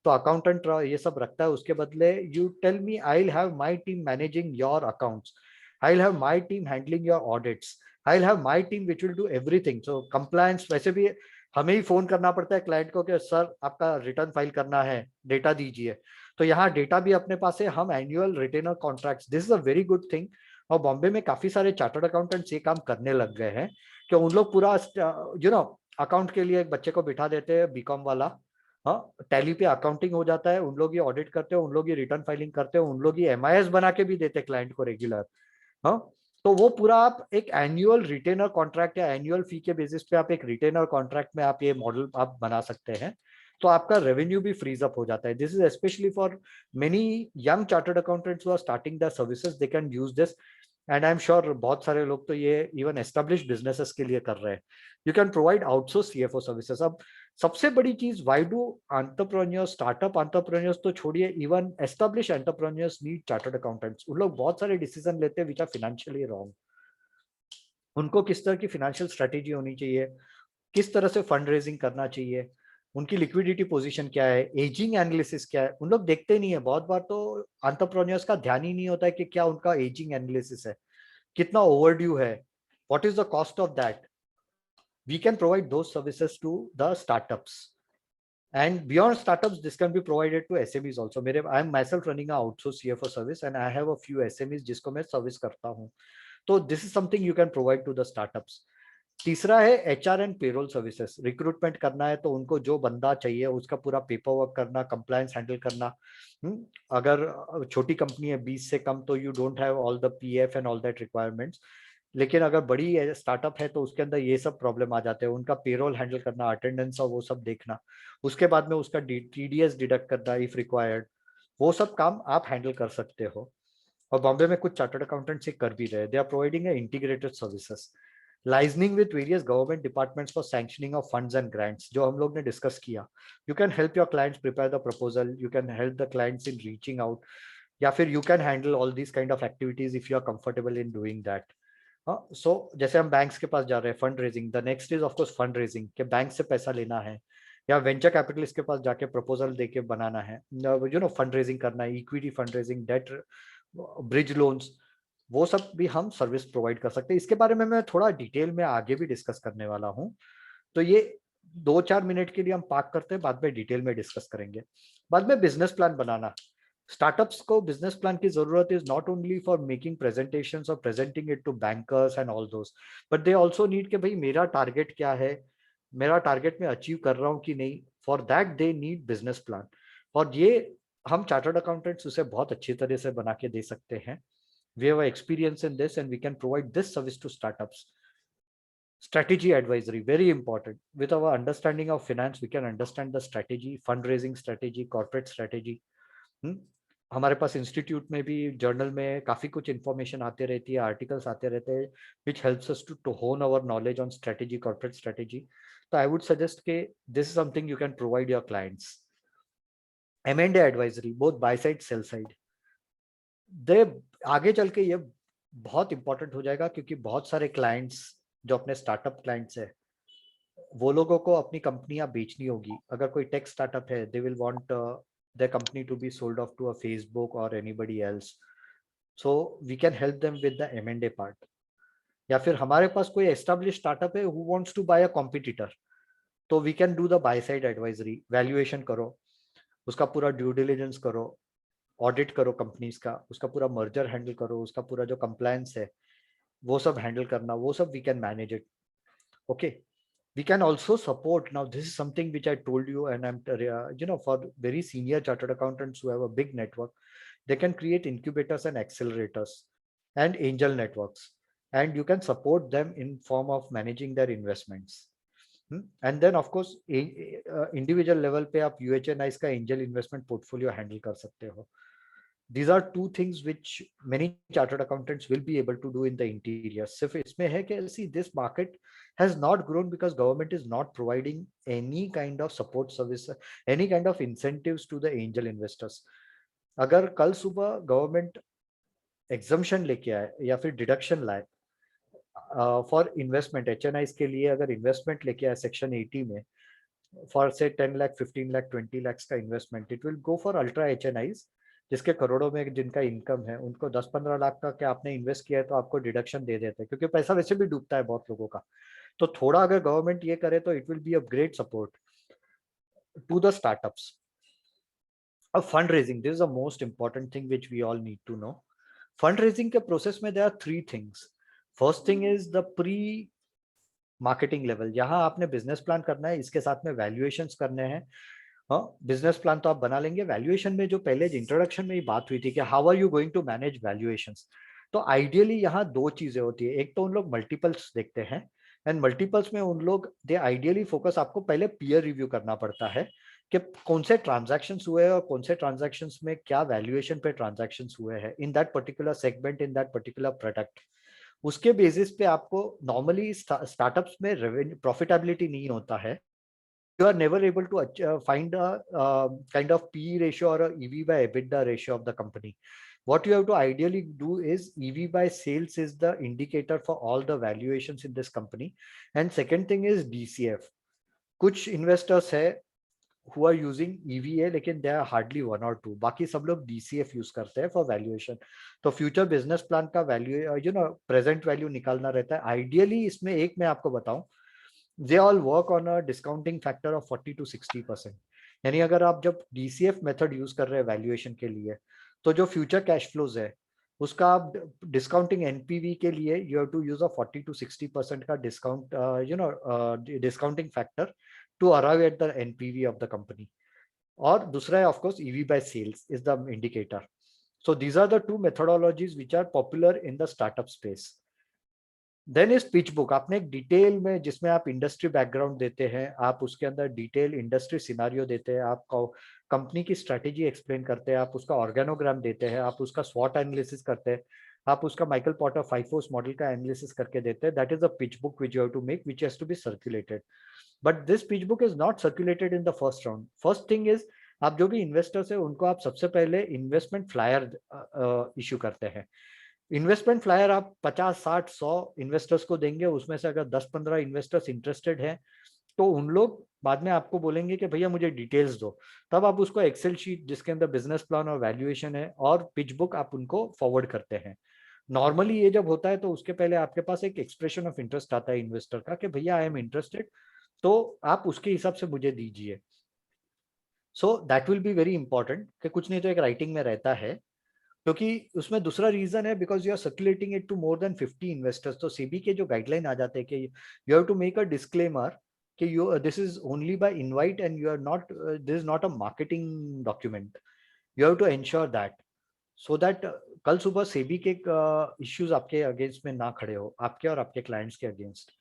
तो accountant ये सब रखता है, उसके बदले you tell me I'll have my team managing your accounts, I'll have my team handling your audits, I'll have my team which will do everything. So compliance, वैसे भी हमें ही फोन करना पड़ता है क्लाइंट को कि सर आपका रिटर्न फाइल करना है, डेटा दीजिए, तो यहाँ डेटा भी अपने पास है, हम annual retainer contracts, this is a very good thing. और बॉम्बे में काफी सारे चार्टर्ड अकाउंटेंट्स ये काम करने लग गए हैं कि उन लोग पूरा अकाउंट के लिए एक बच्चे को बिठा देते हैं बीकॉम वाला, टैली पे अकाउंटिंग हो जाता है, उन लोग ये ऑडिट करते हैं, उन लोग ये रिटर्न फाइलिंग करते हैं, उन लोग ये MIS बना के भी देते हैं क्लाइंट को रेगुलर। तो वो पूरा आप एक एनुअल रिटेनर कॉन्ट्रैक्ट या एनुअल फी के बेसिस पे आप एक रिटेनर कॉन्ट्रैक्ट में आप ये मॉडल आप बना सकते हैं, तो आपका रेवेन्यू भी फ्रीज अप हो जाता है। This is specially for many young chartered accountants who are starting the services, they can use this and I am sure बहुत सारे लोग तो ये इवन एस्टेब्लिश बिजनेसेस के लिए कर रहे हैं। You can provide outsource CFO services. अब सबसे बड़ी चीज, why do entrepreneurs, startup entrepreneurs तो छोड़िए, even establish entrepreneurs need chartered accountants. उन लोग बहुत सारे डिसीजन लेते हैं विच आर फाइनेंशियली रॉन्ग। उनको किस तरह की फाइनेंशियल स्ट्रेटेजी होनी चाहिए, किस तरह से फंड रेजिंग करना चाहिए, उनकी लिक्विडिटी पोजीशन क्या है, एजिंग एनालिसिस क्या है, उन लोग देखते नहीं है। बहुत बार तो एंटरप्रेन्योर्स का ध्यान ही नहीं होता है कि क्या उनका एजिंग एनालिसिस है, कितना ओवरड्यू है, what is the cost of that. We can provide those services to the startups and beyond startups this can be provided to SMEs also। मेरे I am myself running a outsource CFO service and I have a few SMEs जिसको मैं service करता हूँ, तो this is something you can provide to the startups। तीसरा है HR and payroll services. Recruitment करना है तो उनको जो बंदा चाहिए उसका पूरा पेपर वर्क करना, कंप्लायंस हैंडल करना। अगर छोटी कंपनी है 20 से कम तो you don't have all the PF and all that requirements, लेकिन अगर बड़ी स्टार्टअप है तो उसके अंदर ये सब प्रॉब्लम आ जाते हैं, उनका पेरोल हैंडल करना, अटेंडेंस और वो सब देखना, उसके बाद में उसका TDS डिडक्ट करना इफ रिक्वायर्ड, वो सब काम आप हैंडल कर सकते हो। और बॉम्बे में कुछ चार्टर्ड अकाउंटेंट्स ये कर भी रहे, they are providing integrated services. Liaisoning with various government departments for sanctioning of funds and grants, जो हम लोग ने डिस्कस किया। You can help your clients prepare the proposal, you can help the clients in reaching out, या फिर you can handle all this kind of activities if you are comfortable in doing that. So जैसे हम banks के पास जा रहे हैं, fund raising, the next is of course fund raising, के बैंक से पैसा लेना है या वेंचर कैपिटलिस्ट के पास जाके प्रपोजल देके बनाना है, फंड रेजिंग करना है, equity fund raising, debt, bridge loans, वो सब भी हम सर्विस प्रोवाइड कर सकते हैं। इसके बारे में मैं थोड़ा डिटेल में आगे भी डिस्कस करने वाला हूँ, तो ये 2-4 मिनट के लिए हम पार्क करते हैं, बाद में डिटेल में डिस्कस करेंगे। बाद में बिजनेस प्लान बनाना, स्टार्टअप्स को बिजनेस प्लान की जरूरत is not only for making presentations और presenting it to bankers and all those, but they also need कि भाई मेरा टारगेट क्या है, मेरा टारगेट में अचीव कर रहा हूँ कि नहीं, for that they need business plan. और ये हम चार्टर्ड अकाउंटेंट्स उसे बहुत अच्छी तरह से बना के दे सकते हैं। We have experience in this and we can provide this service to startups. Strategy advisory, very important. With our understanding of finance, we can understand the strategy, fundraising strategy, corporate strategy. हमारे पास institute में भी journal में काफी कुछ information आते रहती है, articles आते रहते हैं, which helps us to hone our knowledge on strategy, corporate strategy. तो आई वुड सजेस्ट के this is something you can provide your clients. M&A advisory, both buy side sell side, दे आगे चल के ये बहुत इंपॉर्टेंट हो जाएगा, क्योंकि बहुत सारे क्लाइंट्स जो अपने स्टार्टअप क्लाइंट्स है, वो लोगों को अपनी कंपनियां बेचनी होगी। अगर कोई टेक स्टार्टअप है, they will want their company to be sold off to a Facebook or anybody else, so we can help them with the M&A part. या फिर हमारे पास कोई established startup है who wants to buy a competitor, तो we can do the buy side advisory, valuation करो, उसका पूरा due diligence करो, audit करो कंपनीज का, उसका पूरा merger handle करो, उसका पूरा जो compliance है वो सब handle करना, वो सब we can manage it. Okay, we can also support. Now this is something which I told you, and I'm for very senior chartered accountants who have a big network, they can create incubators and accelerators and angel networks, and you can support them in form of managing their investments. And then of course individual level पे आप UHNIs का angel investment portfolio handle कर सकते हो. These are two things which many chartered accountants will be able to do in the interior. सिर्फ इसमें है कि see, this market has not grown because government is not providing any kind of support service, any kind of incentives to the angel investors. अगर कल सुबह government exemption लेके आए या फिर डिडक्शन लाए फॉर इन्वेस्टमेंट, HNIs के लिए अगर इन्वेस्टमेंट लेके आए सेक्शन 80 में फॉर से 10 लाख 15 लाख 20 लाख का investment, it will go for ultra HNIs जिसके करोड़ों में जिनका इनकम है, उनको 10-15 लाख का क्या आपने इन्वेस्ट किया है तो आपको डिडक्शन दे देते हैं, क्योंकि पैसा वैसे भी डूबता है बहुत लोगों का। तो थोड़ा अगर गवर्नमेंट ये करे तो it will be a great support to the startups. अब fund raising, this is the most important thing which we all need to know. Fund raising के प्रोसेस में there are 3 things. First thing is the pre marketing level, यहाँ आपने business plan करना है, इसके साथ में वैल्यूएशंस करने हैं। हाँ, बिजनेस प्लान तो आप बना लेंगे, वैल्यूएशन में जो पहले इंट्रोडक्शन में ही बात हुई थी कि how are you going to manage valuations, तो आइडियली यहाँ 2 चीजें होती है। एक तो उन लोग मल्टीपल्स देखते हैं, एंड मल्टीपल्स में उन लोग दे आइडियली फोकस, आपको पहले पीयर रिव्यू करना पड़ता है कि कौन से ट्रांजैक्शंस हुए हैं और कौन से ट्रांजैक्शंस में क्या वैल्यूएशन पे ट्रांजैक्शंस हुए हैं in that particular segment, in that particular product. उसके बेसिस पे आपको नॉर्मली स्टार्टअप्स में रेवेन्यू प्रॉफिटेबिलिटी नहीं होता है, you are never able to find a kind of PE ratio or a EV by EBITDA ratio of the company. What you have to ideally do is EV by sales is the indicator for all the valuations in this company. And second thing is DCF. कुछ investors है who are using EVA, लेकिन they are hardly 1 or 2, बाकी सब लोग DCF use करते हैं for valuation. तो future business plan का वैल्यू प्रेजेंट वैल्यू निकालना रहता है। आइडियली इसमें एक मैं आपको बताऊं, they all work on a discounting factor of 40 to 60%। यानी अगर आप जब DCF मेथड यूज कर रहे हैं वैल्यूएशन के लिए, तो जो फ्यूचर कैश फ्लोज है उसका आप डिस्काउंटिंग NPV के लिए you have to use a 40 to 60% का discount discounting factor to arrive at the NPV of the company. और दूसरा है of course EV by sales is the indicator. So these are the 2 methodologies which are popular in the startup space. Then is pitch book, आपने एक detail में जिसमें आप industry background देते हैं, आप उसके अंदर डिटेल इंडस्ट्री सिनारियो देते हैं, आप कंपनी की स्ट्रेटेजी एक्सप्लेन करते हैं, आप उसका ऑर्गेनोग्राम देते हैं, आप उसका स्वॉट एनालिसिस करते हैं, आप उसका माइकल पॉटर 5 फोर्स मॉडल का एनालिसिस करके देते हैं। That is a pitch book which you have to make, which has to be circulated. But this pitch book is not circulated in the first round. First thing is, आप जो भी investors है उनको आप सबसे पहले इन्वेस्टमेंट फ्लायर इश्यू करते हैं। इन्वेस्टमेंट फ्लायर आप 50, 60, 100 इन्वेस्टर्स को देंगे, उसमें से अगर 10-15 इन्वेस्टर्स इंटरेस्टेड हैं तो उन लोग बाद में आपको बोलेंगे कि भैया मुझे डिटेल्स दो, तब आप उसको एक्सेल शीट जिसके अंदर बिजनेस प्लान और वैल्यूएशन है और पिच बुक आप उनको फॉरवर्ड करते हैं। नॉर्मली ये जब होता है तो उसके पहले आपके पास एक एक्सप्रेशन ऑफ इंटरेस्ट आता है इन्वेस्टर का कि भैया आई एम इंटरेस्टेड, तो आप उसके हिसाब से मुझे दीजिए। So that will be very important कि कुछ नहीं तो एक राइटिंग में रहता है, क्योंकि उसमें दूसरा रीजन है because you are circulating it to more than 50 investors. तो सेबी के जो गाइडलाइन आ जाते हैं कि you have to make a disclaimer कि you this is only by invite and you are not, this is not a marketing document, you have to ensure that, so that कल सुबह सेबी के इश्यूज आपके against में ना खड़े हो, आपके और आपके क्लाइंट्स के अगेंस्ट।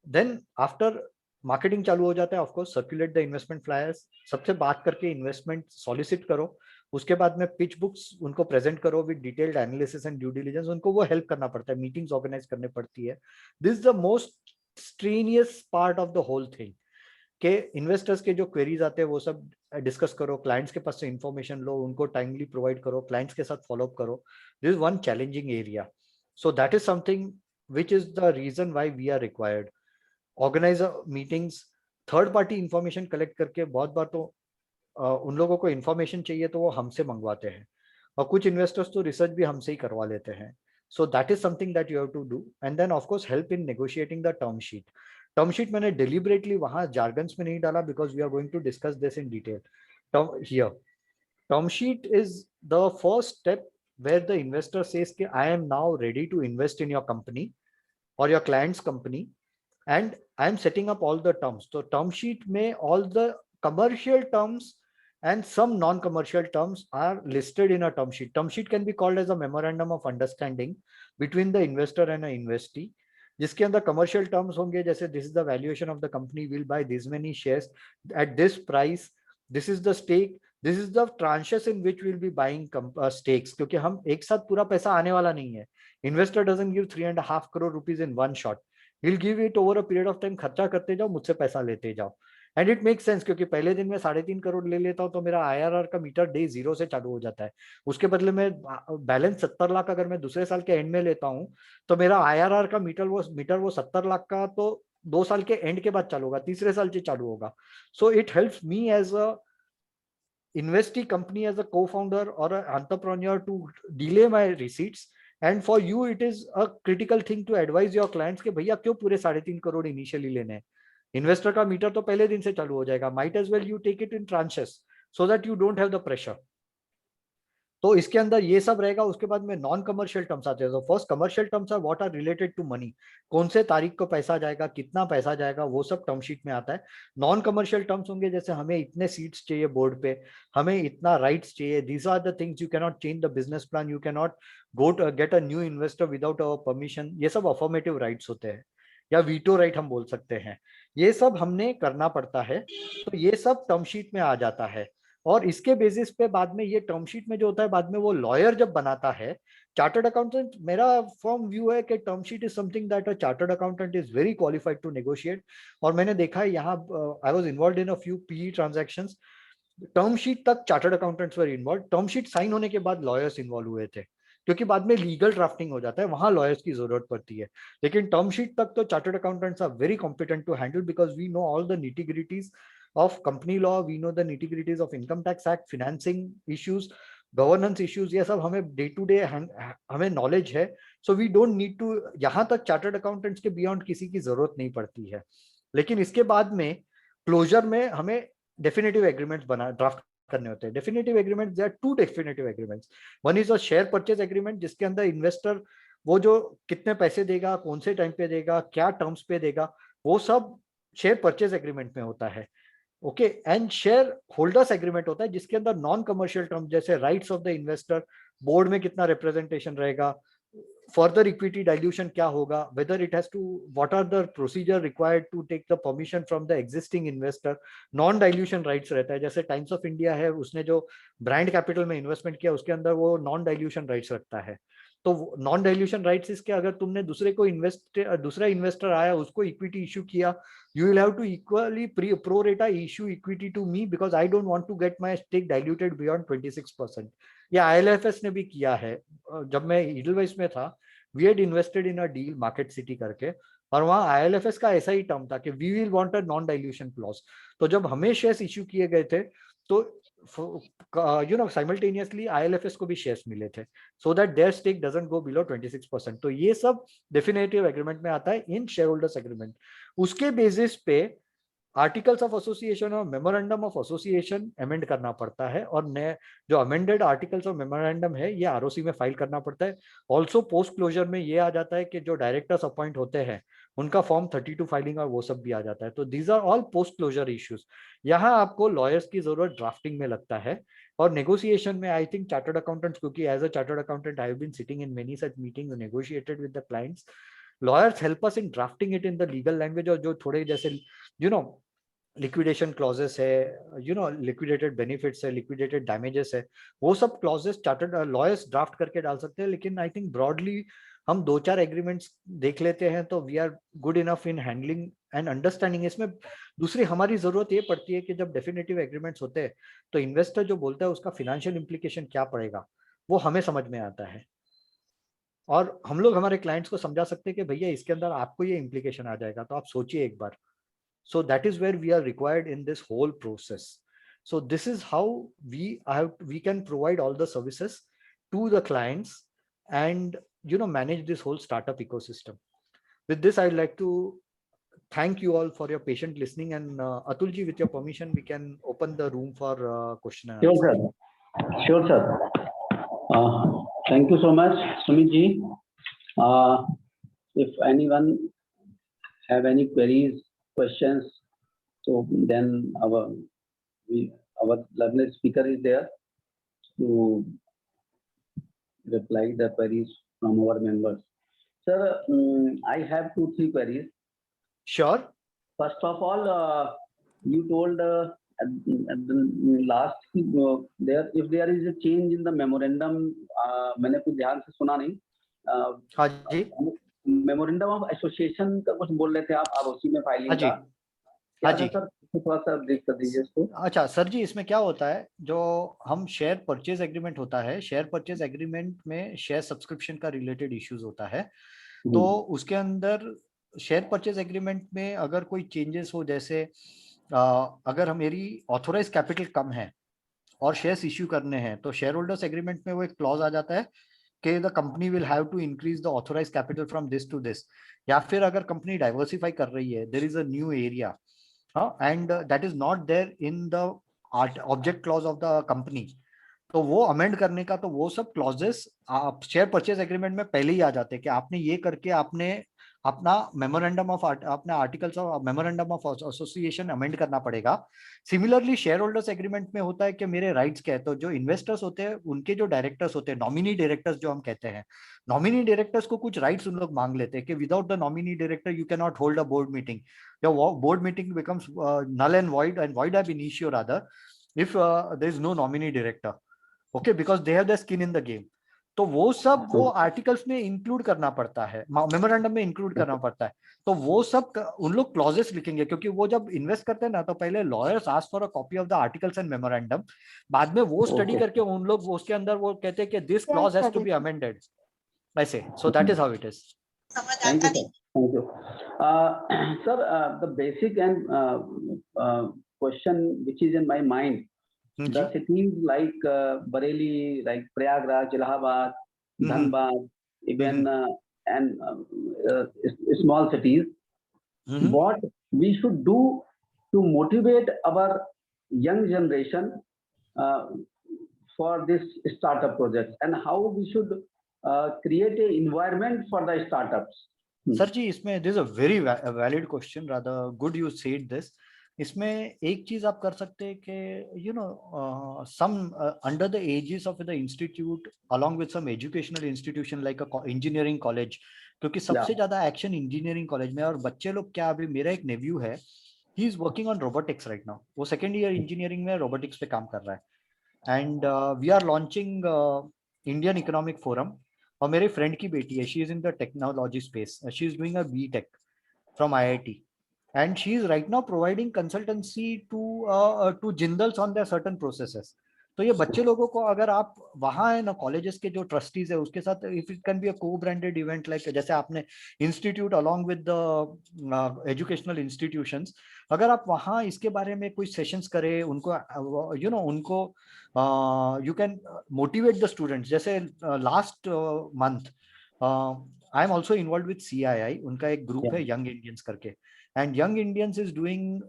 देन आफ्टर मार्केटिंग चालू हो जाता है, of course circulate the investment flyers, सबसे बात करके इन्वेस्टमेंट सॉलिसिट करो, उसके बाद में पिच बुक्स उनको प्रेजेंट करो with detailed analysis and due diligence, उनको वो हेल्प करना पड़ता है, मीटिंग्स ऑर्गेनाइज करनी पड़ती है। This is the most strenuous part of the whole thing, के इन्वेस्टर्स के जो क्वेरीज आते हैं वो सब डिस्कस करो, क्लाइंट्स के पास से इंफॉर्मेशन लो, उनको टाइमली प्रोवाइड करो, क्लाइंट्स के साथ फॉलोअप करो। This is one challenging area, so that is something which is the reason why we are required. Organize meetings, third party information collect करके, बहुत बार तो उन लोगों को इंफॉर्मेशन चाहिए तो वो हमसे मंगवाते हैं, और कुछ इन्वेस्टर्स तो रिसर्च भी हमसे ही करवा लेते हैं। So that is something that you have to do, and then of course help in negotiating the term sheet. Term sheet मैंने डिलिबरेटली वहां जार्गन्स में नहीं डाला because we are going to discuss this in detail. Here term sheet is the first step where the investor says कि I am now ready to invest in your company or your client's company and I am setting up all the terms. So term sheet में all the commercial terms and some non-commercial terms are listed in a term sheet. Term sheet can be called as a memorandum of understanding between the investor and an investee, जिसके अंदर commercial terms होंगे जैसे this is the valuation of the company, will buy this many shares at this price, this is the stake, this is the tranches in which we'll be buying stakes, क्योंकि हम एक साथ पूरा पैसा आने वाला नहीं है। Investor doesn't give 3.5 crore rupees in one shot. He'll give it over a period of time, खर्चा करते जाओ, मुझसे पैसा लेते जाओ, एंड इट मेक सेंस, क्योंकि पहले दिन में 3.5 करोड़ ले लेता हूं तो मेरा IRR का मीटर डे 0 से चालू हो जाता है। उसके बदले में बैलेंस 70 लाख अगर मैं दूसरे साल के एंड में लेता हूं तो मेरा IRR का मीटर वो 70 लाख का तो 2 साल के एंड के बाद चालू होगा, तीसरे साल से चालू होगा। So it helps me as a investee company, as a co-founder or an entrepreneur, to delay my receipts, and for you it is a critical thing to advise your clients कि भैया क्यों पूरे 3.5 करोड़ इनिशियली लेने हैं, investor का metre तो पहले दिन से चालू हो जाएगा, might as well you take it in tranches so that you don't have the pressure. तो इसके अंदर ये सब रहेगा। उसके बाद में नॉन कमर्शियल टर्म्स आते हैं। First commercial terms are what are related to money, कौन से तारीख को पैसा जाएगा, कितना पैसा जाएगा, वो सब टर्म शीट में आता है। नॉन कमर्शियल टर्म्स होंगे जैसे हमें इतने सीट्स चाहिए बोर्ड पे, हमें इतना राइट्स चाहिए, these are the things, you can not change the business plan, you can not go to get a new investor without our permission, ये सब अफर्मेटिव राइट्स होते हैं, या वीटो राइट हम बोल सकते हैं, ये सब हमने करना पड़ता है। तो ये सब टर्म शीट में आ जाता है, और इसके बेसिस पे बाद में ये टर्म शीट में जो होता है बाद में वो लॉयर जब बनाता है, चार्टर्ड अकाउंटेंट, मेरा फॉर्म व्यू है कि term sheet is something that a chartered accountant is very qualified to negotiate. और मैंने देखा है यहाँ, I was involved in a few PE transactions, term sheet तक chartered accountants were involve, term sheet sign होने के बाद लॉयर्स इन्वॉल्व हुए थे, क्योंकि बाद में लीगल ड्राफ्टिंग हो जाता है, वहां लॉयर्स की जरूरत पड़ती है। लेकिन टर्म शीट तक तो chartered accountants are very competent to handle, because we know all the nitty gritties of company law, we know the nitty-gritties of income tax act, financing issues, governance issues, ये सब हमें डे टू डे हमें knowledge है। So we don't need to, यहाँ तक chartered accountants के beyond किसी की जरूरत नहीं पड़ती है। लेकिन इसके बाद में क्लोजर में हमें डेफिनेटिव एग्रीमेंट्स बना ड्राफ्ट करने होते हैं। Definitive agreements, there are 2 definitive agreements, one is a share purchase agreement, जिसके अंदर इन्वेस्टर वो जो कितने पैसे देगा, कौन से टाइम पे देगा, क्या टर्म्स पे देगा, वो सब शेयर परचेज एग्रीमेंट में होता है। Okay, and share holders agreement होता है जिसके अंदर नॉन कमर्शियल टर्म जैसे rights of the investor, board में कितना रिप्रेजेंटेशन रहेगा, फर्दर इक्विटी डाइल्यूशन क्या होगा, whether it has to, what are the procedure required to take the permission from the existing investor, non dilution rights रहता है। जैसे times of India है, उसने जो ब्रांड कैपिटल में इन्वेस्टमेंट किया उसके अंदर वो नॉन डाइल्यूशन राइट्स रखता है। तो नॉन डाइल्यूशन राइट्स इसके, अगर तुमने दूसरे को दूसरा इन्वेस्टर आया उसको इक्विटी इशू किया, you will have to equally pro rata issue equity to me because I don't want to get my stake diluted beyond 26%. या IL&FS ने भी किया है। जब मैं Edelweiss में था, we had invested in a deal Market City करके, और वहाँ IL&FS का ऐसा ही टर्म था कि we will want a non dilution clause। तो जब हमें शेयर्स इश्यू किए गए थे तो साइमल्टेनियसली IL&FS को भी शेयर्स मिले थे, so that their stake doesn't go below 26%। तो ये सब डेफिनेटिव एग्रीमेंट में आता है इन शेयर होल्डर्स एग्रीमेंट। उसके बेसिस पे आर्टिकल्स ऑफ एसोसिएशन और मेमोरेंडम ऑफ एसोसिएशन अमेंड करना पड़ता है, और नए जो अमेंडेड आर्टिकल्स ऑफ मेमोरेंडम है ये आरओसी में फाइल करना पड़ता है। ऑल्सो पोस्ट क्लोजर में ये आ जाता है कि जो डायरेक्टर्स अपॉइंट होते हैं उनका फॉर्म 32 फाइलिंग और वो सब भी आ जाता है। तो these are all post closure issues. यहाँ आपको लॉयर्स की जरूरत ड्राफ्टिंग में लगता है, और नेगोशिएशन में आई थिंक चार्टर्ड अकाउंटेंट्स, क्योंकि as a chartered accountant I have been sitting in many such meetings negotiated with the clients, lawyers help us in drafting it in the legal language, और जो थोड़े जैसे liquidation clauses है, liquidated benefits है, liquidated damages है, वो सब clauses chartered lawyers draft करके डाल सकते हैं। लेकिन आई थिंक ब्रॉडली हम 2-4 एग्रीमेंट्स देख लेते हैं तो we are good enough in handling and understanding. इसमें दूसरी हमारी जरूरत ये पड़ती है कि जब डेफिनेटिव एग्रीमेंट्स होते हैं तो इन्वेस्टर जो बोलता है उसका फिनेंशियल इम्प्लीकेशन क्या पड़ेगा वो हमें समझ में आता है, और हम लोग हमारे क्लाइंट्स को समझा सकते हैं कि भैया इसके अंदर आपको ये इम्प्लीकेशन आ जाएगा, तो आप सोचिए एक बार। So that is where we are required in this whole process. So this is how we can provide all the services to the clients and manage this whole startup ecosystem. With this, I'd like to thank you all for your patient listening, and Atulji, with your permission, we can open the room for question and answer. Sure, sir. Thank you so much, Sumit ji. If anyone have any queries, questions, so then our lovely speaker is there to reply the queries from our members. Sir, I have 2-3 queries. Sure. First of all, you told at the last there if there is a change in the memorandum, मैंने कुछ ध्यान से सुना नहीं। हाँ जी। Memorandum of association का कुछ बोल रहे थे आप उसी में फाइलिंग का। हाँ जी। सर थोड़ा सा ब्रीफ कर दीजिए इसको। अच्छा सर जी, इसमें क्या होता है, जो हम शेयर परचेज एग्रीमेंट होता है, शेयर परचेज एग्रीमेंट में शेयर सब्सक्रिप्शन का रिलेटेड इश्यूज होता है। तो उसके अंदर शेयर परचेज एग्रीमेंट में अगर कोई चेंजेस हो, जैसे अगर मेरी ऑथोराइज कैपिटल कम है और शेयर्स इश्यू करने हैं, तो शेयर होल्डर्स एग्रीमेंट में वो एक क्लॉज आ जाता है कि the company will have to increase the authorize capital from this to this. या फिर अगर कंपनी डाइवर्सिफाई कर रही है, there is a new area and that is not there in the object clause of the company, तो वो amend करने का, तो वो सब क्लॉजेस शेयर परचेज एग्रीमेंट में पहले ही आ जाते हैं कि आपने ये करके आपने अपना मेमोरेंडम ऑफ अपना articles of memorandum of association amend करना पड़ेगा। सिमिलरली शेयर होल्डर्स एग्रीमेंट में होता है कि मेरे राइट्स क्या है, तो जो इन्वेस्टर्स होते हैं उनके जो डायरेक्टर्स होते हैं, नॉमिनी डायरेक्टर्स जो हम कहते हैं, नॉमिनी डायरेक्टर्स को कुछ राइट्स उन लोग मांग लेते हैं कि without the nominee director you can not hold a board meeting, your board meeting becomes null and void ab initio rather if there is no nominee director, okay, because they have their skin in the game. तो वो सब वो articles में include करना पड़ता है, memorandum में include करना पड़ता है। तो वो सब उन लोग क्लॉजेस लिखेंगे, क्योंकि वो जब इन्वेस्ट करते हैं ना, तो पहले lawyers ask for a copy of the articles and memorandum, बाद में वो स्टडी करके उन लोग उसके अंदर वो कहते हैं कि this clause has to be amended, ऐसे। So that is how it is. Thank you, sir. Thank you. Sir, the basic and question which is in my mind, the cities like Bareilly, like Prayagraj, Allahabad, Dhanbad, even and small cities, what we should do to motivate our young generation for this startup project, and how we should create a environment for the startups. Sir ji, इसमें this is a very valid question, rather good you said this. इसमें एक चीज आप कर सकते हैं कि some under the aegis of the institute along with some educational institution like a engineering college, क्योंकि सबसे ज्यादा एक्शन इंजीनियरिंग कॉलेज में। और बच्चे लोग क्या, अभी मेरा एक नेव्यू है, he is working on robotics right now, वो सेकेंड ईयर इंजीनियरिंग में रोबोटिक्स पे काम कर रहा है। And we are launching Indian Economic Forum, और मेरे फ्रेंड की बेटी है, she is in the technology space, she is doing a B Tech from IIT, and she is right now providing consultancy to Jindals on their certain processes. तो ये बच्चे लोगों को अगर आप वहाँ है ना, कॉलेजेस के जो ट्रस्टीज है उसके साथ, if it can be a co-branded event, like जैसे आपने institute along with the educational institutions, अगर आप वहाँ इसके बारे में कोई सेशंस करें, उनको उनको you can motivate the students. जैसे last month I am also involve with CII, उनका एक ग्रुप है यंग इंडियंस करके, and young Indians is doing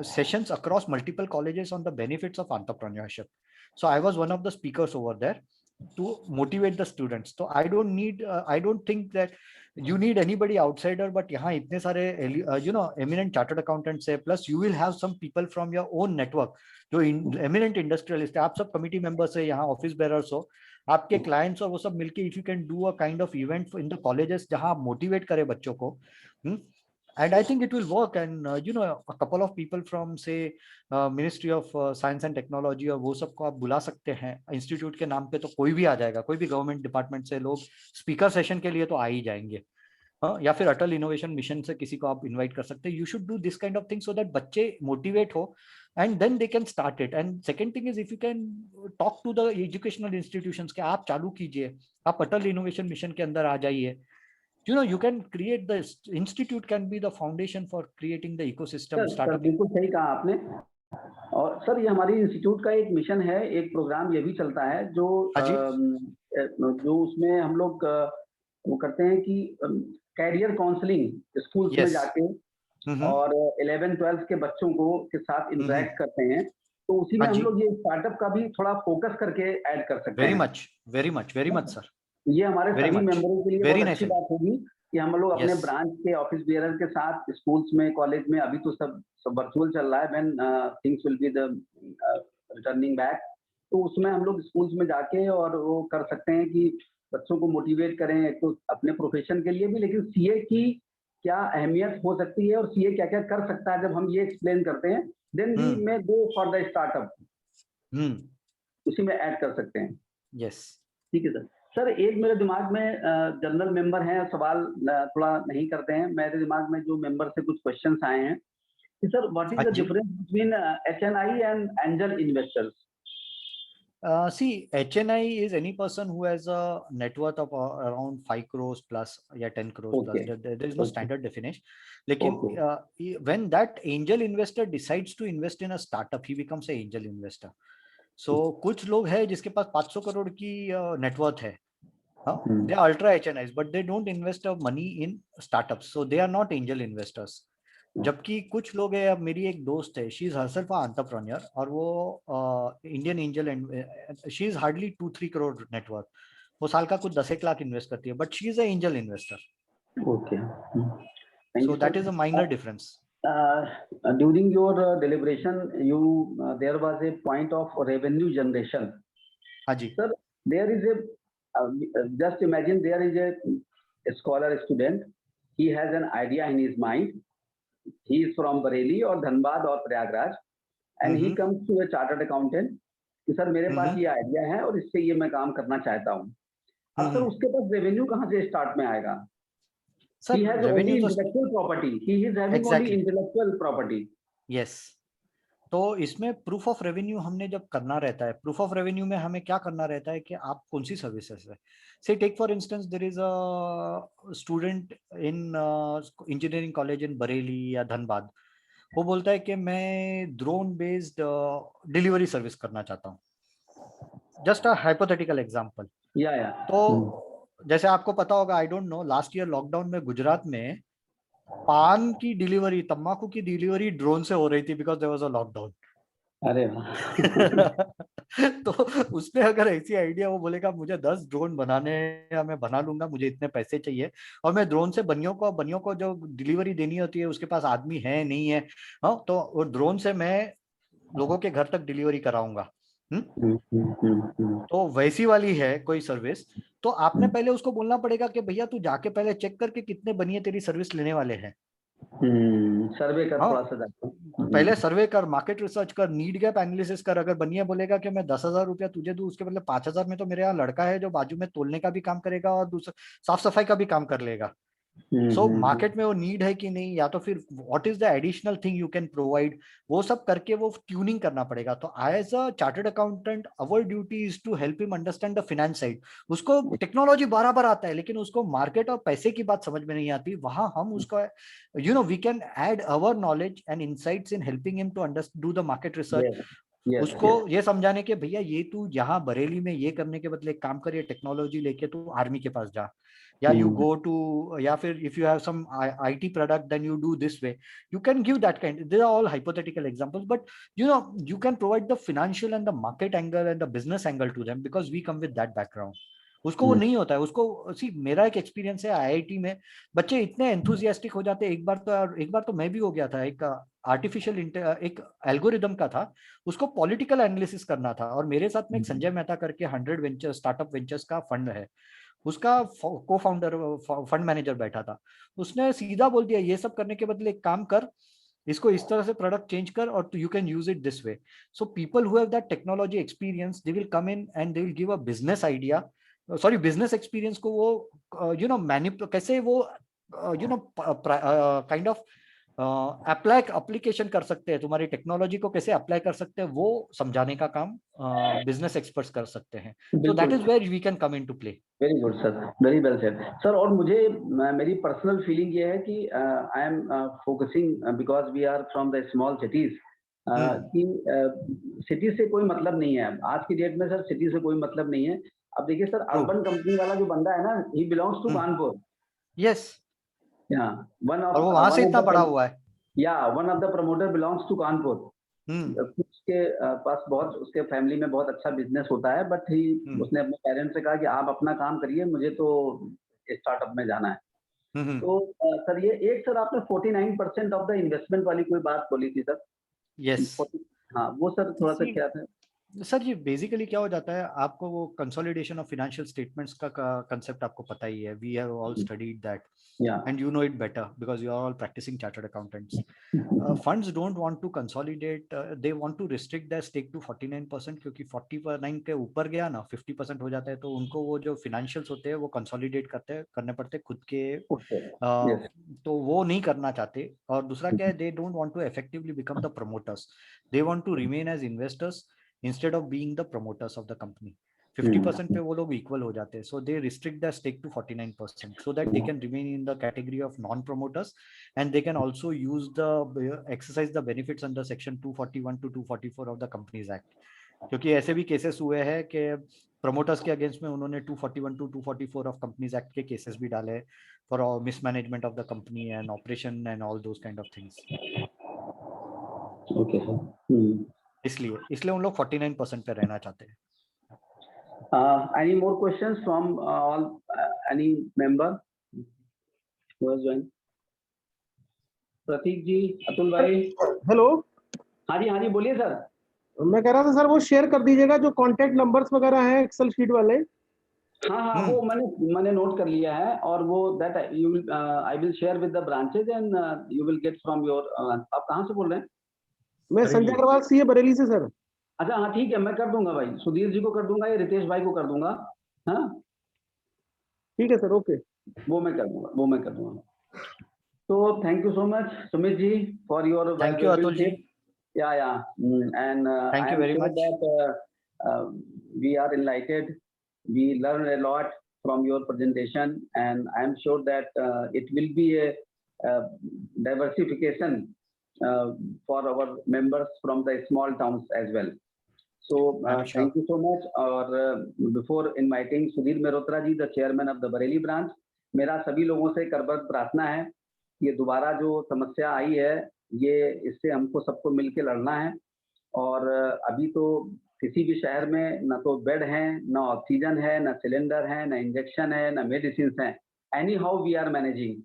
sessions across multiple colleges on the benefits of entrepreneurship. So I was one of the speakers over there to motivate the students. So I don't think that you need anybody outsider, but यहाँ इतने सारे eminent chartered accountants है, plus you will have some people from your own network जो eminent industrialist है, आप सब committee members है, यहाँ office bearers हो, आपके clients और वो सब मिलके if you can do a kind of event in the colleges जहाँ आप motivate करे बच्चों को, and I think it will work. And a couple of people from say Ministry of Science and Technology और वो सबको आप बुला सकते हैं इंस्टीट्यूट के नाम पे, तो कोई भी आ जाएगा, कोई भी गवर्नमेंट डिपार्टमेंट से लोग स्पीकर सेशन के लिए तो आ ही जाएंगे, या फिर अटल इनोवेशन मिशन से किसी को आप इनवाइट कर सकते हैं. You should do this kind of thing so that बच्चे मोटिवेट हो and then they can start it. And second thing is if you can talk to the educational institutions कि आप चालू कीजिए, आप अटल इनोवेशन मिशन के अंदर आ जाइए, you can create the institute can be the foundation for creating the ecosystem. Sir बिल्कुल सही कहा आपने. और सर ये हमारी इंस्टीट्यूट का एक मिशन है, एक प्रोग्राम ये भी चलता है जो उसमें हम लोग वो करते हैं कि कैरियर काउंसलिंग स्कूल्स में जाके और 11-12 के बच्चों के साथ इंटरेक्ट करते हैं, तो उसी में हम लोग ये स्टार्टअप का भी थोड़ा फोकस करके ऐड कर सकते हैं. Very much sir. ये हमारे सभी मेंबरों के लिए बहुत अच्छी बात होगी कि हम लोग अपने ब्रांच के ऑफिस बियरर के साथ स्कूल्स में, कॉलेज में, अभी तो सब वर्चुअल चल रहा है, when things will be the returning back, तो उसमें हम लोग स्कूल्स में जाके और वो कर सकते हैं कि बच्चों को मोटिवेट करें, एक तो अपने प्रोफेशन के लिए भी, लेकिन सीए की क्या अहमियत हो सकती है और सीए क्या क्या कर सकता है, जब हम ये एक्सप्लेन करते हैं, then we may go for the startup, उसी में ऐड कर सकते हैं. यस, ठीक है सर. सर एक मेरे दिमाग में जनरल मेंबर हैं, सवाल थोड़ा नहीं करते हैं, मेरे दिमाग में जो मेंबर से कुछ क्वेश्चंस आए हैं कि sir what is the difference between HNI and angel investors? See, HNI is any person who has a net worth of around 5 crores plus, 10 crores plus. There is no standard definition. लेकिन when that angel investor decides to invest in a startup, he becomes an angel investor. So कुछ लोग हैं जिसके पास 500 करोड़ की net worth है, they are ultra HNIs, but they don't invest money in startups, so they are not angel investors. जबकि कुछ लोग हैं, अब मेरी एक दोस्त है, she is herself a entrepreneur और वो Indian angel and she is hardly 2-3 crore net worth, वो साल का कुछ 10 लाख इन्वेस्ट करती है, but she is a angel investor. Okay, so that is a minor difference. During your deliberation, there was a point of revenue generation. हाँ जी. Sir, there is just imagine there is a scholar student. He has an idea in his mind. He is from Bareilly or Dhanbad or Prayagraj, and he comes to a chartered accountant कि sir मेरे पास ये idea है और इससे ये मैं काम करना चाहता हूँ. अब सर उसके पास रेवेन्यू कहाँ से स्टार्ट में आएगा? He has only intellectual property. He is having only intellectual property. Yes. तो इसमें प्रूफ ऑफ रेवेन्यू हमने जब करना रहता है, प्रूफ ऑफ रेवेन्यू में हमें क्या करना रहता है कि आप कौन सी सर्विसेज है. से take for instance there is a student in engineering college in Bareilly या धनबाद, वो बोलता है कि मैं ड्रोन बेस्ड डिलीवरी सर्विस करना चाहता हूँ. Just a hypothetical example. तो जैसे आपको पता होगा, I don't know, last year lockdown में गुजरात में पान की डिलीवरी, तंबाकू की डिलीवरी ड्रोन से हो रही थी because there was a lockdown. अरे तो उसने अगर ऐसी आइडिया, वो बोलेगा मुझे 10 ड्रोन बनाने हैं, मैं बना लूंगा, मुझे इतने पैसे चाहिए, और मैं ड्रोन से बनियों को जो डिलीवरी देनी होती है उसके पास आदमी है नहीं है, तो वो ड्रोन से मैं लोगों के घर तक डिलीवरी कराऊंगा. तो वैसी वाली है कोई सर्विस, तो आपने पहले उसको बोलना पड़ेगा कि भैया तू जाके पहले चेक करके कितने बनिए तेरी सर्विस लेने वाले हैं. सर्वे कर, थोड़ा सा पहले सर्वे कर, मार्केट रिसर्च कर, नीड गैप एनालिसिस कर. अगर बनिया बोलेगा कि मैं 10,000 रुपया तुझे दूं, उसके बदले 5,000 में तो मेरे यहाँ लड़का है जो बाजू में तोलने का भी काम करेगा और दूसरा साफ सफाई का भी काम कर लेगा. सो मार्केट में वो नीड है कि नहीं, या तो फिर what is the additional thing you can provide, वो सब करके वो ट्यूनिंग करना पड़ेगा. तो as a chartered accountant our duty is to help him understand the finance side. उसको टेक्नोलॉजी बराबर आता है, लेकिन उसको मार्केट और पैसे की बात समझ में नहीं आती. वहां हम उसका we can add our knowledge and insights in helping him to do the market research उसको ये समझाने के भैया ये तू यहाँ बरेली में ये करने के बदले एक काम कर, ये टेक्नोलॉजी लेके तू आर्मी के पास जा, या यू गो टू, या फिर if you have some IT product then you do this way, you can give that kind, they are all hypothetical examples, but you can provide the financial and the market angle and the business angle to them because we come with that background. उसको वो नहीं होता है, उसको सी मेरा एक experience है IIT में, बच्चे इतने एंथुजियास्टिक हो जाते हैं, एक बार तो मैं भी हो गया था, एक आर्टिफिशियल एक एल्गोरिदम का था, उसको पॉलिटिकल एनालिसिस करना था, और मेरे साथ में एक संजय मेहता करके 100 वेंचर स्टार्टअप वेंचर्स का फंड है, उसका को फाउंडर फंड मैनेजर बैठा था, उसने सीधा बोल दिया ये सब करने के बदले एक काम कर, इसको इस तरह से प्रोडक्ट चेंज कर और you can use it this way. So people who have that technology experience, they will come in and they will give a business idea, sorry business experience को वो मैनिपुलेट कैसे वो काइंड ऑफ एप्लीकेशन कर सकते हैं, तुम्हारी technology को कैसे अप्लाई कर सकते हैं, वो समझाने का काम बिजनेस एक्सपर्ट्स कर सकते हैं. So that is where we can come in to play. Very good sir, very well said sir. और मुझे मेरी पर्सनल फीलिंग ये है कि I am focusing because we are from the small cities, कि सिटी से कोई मतलब नहीं है आज की डेट में सर, सिटी से कोई मतलब नहीं है. अब देखिए सर, अर्बन कंपनी वाला जो बंदा है ना, he belongs to Kanpur. Yes, one of, और वो वहां से इतना बड़ा हुआ है. One of the promoter belongs to Kanpur. उसके पास बहुत, उसके फैमिली में बहुत अच्छा बिजनेस होता है, बट ही उसने अपने पेरेंट्स से कहा कि आप अपना काम करिए, मुझे तो स्टार्टअप में जाना है. तो सर ये एक, सर आपने 49% ऑफ द इन्वेस्टमेंट वाली कोई बात बोली थी सर. यस, हाँ, वो सर थोड़ा सा क्या था सर? ये बेसिकली क्या हो जाता है, आपको वो कंसोलिडेशन ऑफ फाइनेंशियल स्टेटमेंट्स का कंसेप्ट आपको पता ही है. We have all studied that and you know it better because you are all practicing chartered accountants. Funds don't want to consolidate, they want to restrict their stake to 49%, क्योंकि 49 के ऊपर गया ना, 50% हो जाता है, तो उनको वो जो financials होते हैं वो consolidate करने पड़ते खुद के, तो वो नहीं करना चाहते. और दूसरा क्या है, they don't want to effectively become the promoters, they want to remain as investors instead of being the promoters of the company. 50% पे वो लोग इक्वल हो जाते हैं, so they restrict their stake to 49% so that they can remain in the category of non-promoters, and they can also use exercise the benefits under section 241 to 244 of the Companies Act. क्योंकि ऐसे भी cases हुए हैं कि promoters के against में उन्होंने 241 to 244 of companies act के केसेस भी डाले for mismanagement of the company and operation and all those kind of things. Okay sir, इसलिए उन लोग 49% पे रहना चाहते हैं. Any more questions from any member who has joined? प्रतीक जी, अतुल भाई. हेलो. हाँ जी बोलिए सर. मैं कह रहा था सर, वो शेयर कर दीजिएगा जो कांटेक्ट नंबर्स वगैरह हैं एक्सेल शीट वाले. हाँ, वो मैंने नोट कर लिया है, और वो that you will, I will share with the branches and you will get from your. आप कहाँ से बोल रहे हैं? मैं संजय अग्रवाल सीए बरेली से सर. अच्छा, हाँ ठीक है, मैं कर दूंगा भाई, सुधीर जी को कर दूंगा या रितेश भाई को कर दूंगा. हाँ ठीक है सर, ओके. वो मैं कर दूंगा. तो thank you so much Sumit ji for your. Thank you Atul ji. And thank you very much. That we are enlightened, we learn a lot from your presentation, and I am sure that it will be a diversification for our members from the small towns as well. So thank you so much. और before inviting Sudhir Mehrotra ji, the chairman of the Bareilly branch, मेरा सभी लोगों से करबद्ध प्रार्थना है, ये दोबारा जो समस्या आई है, ये इससे हमको सबको मिलके लड़ना है. और अभी तो किसी भी शहर में ना तो बेड हैं, ना ऑक्सीजन है, ना सिलेंडर है, ना इंजेक्शन है, ना मेडिसिन हैं. Anyhow we are managing.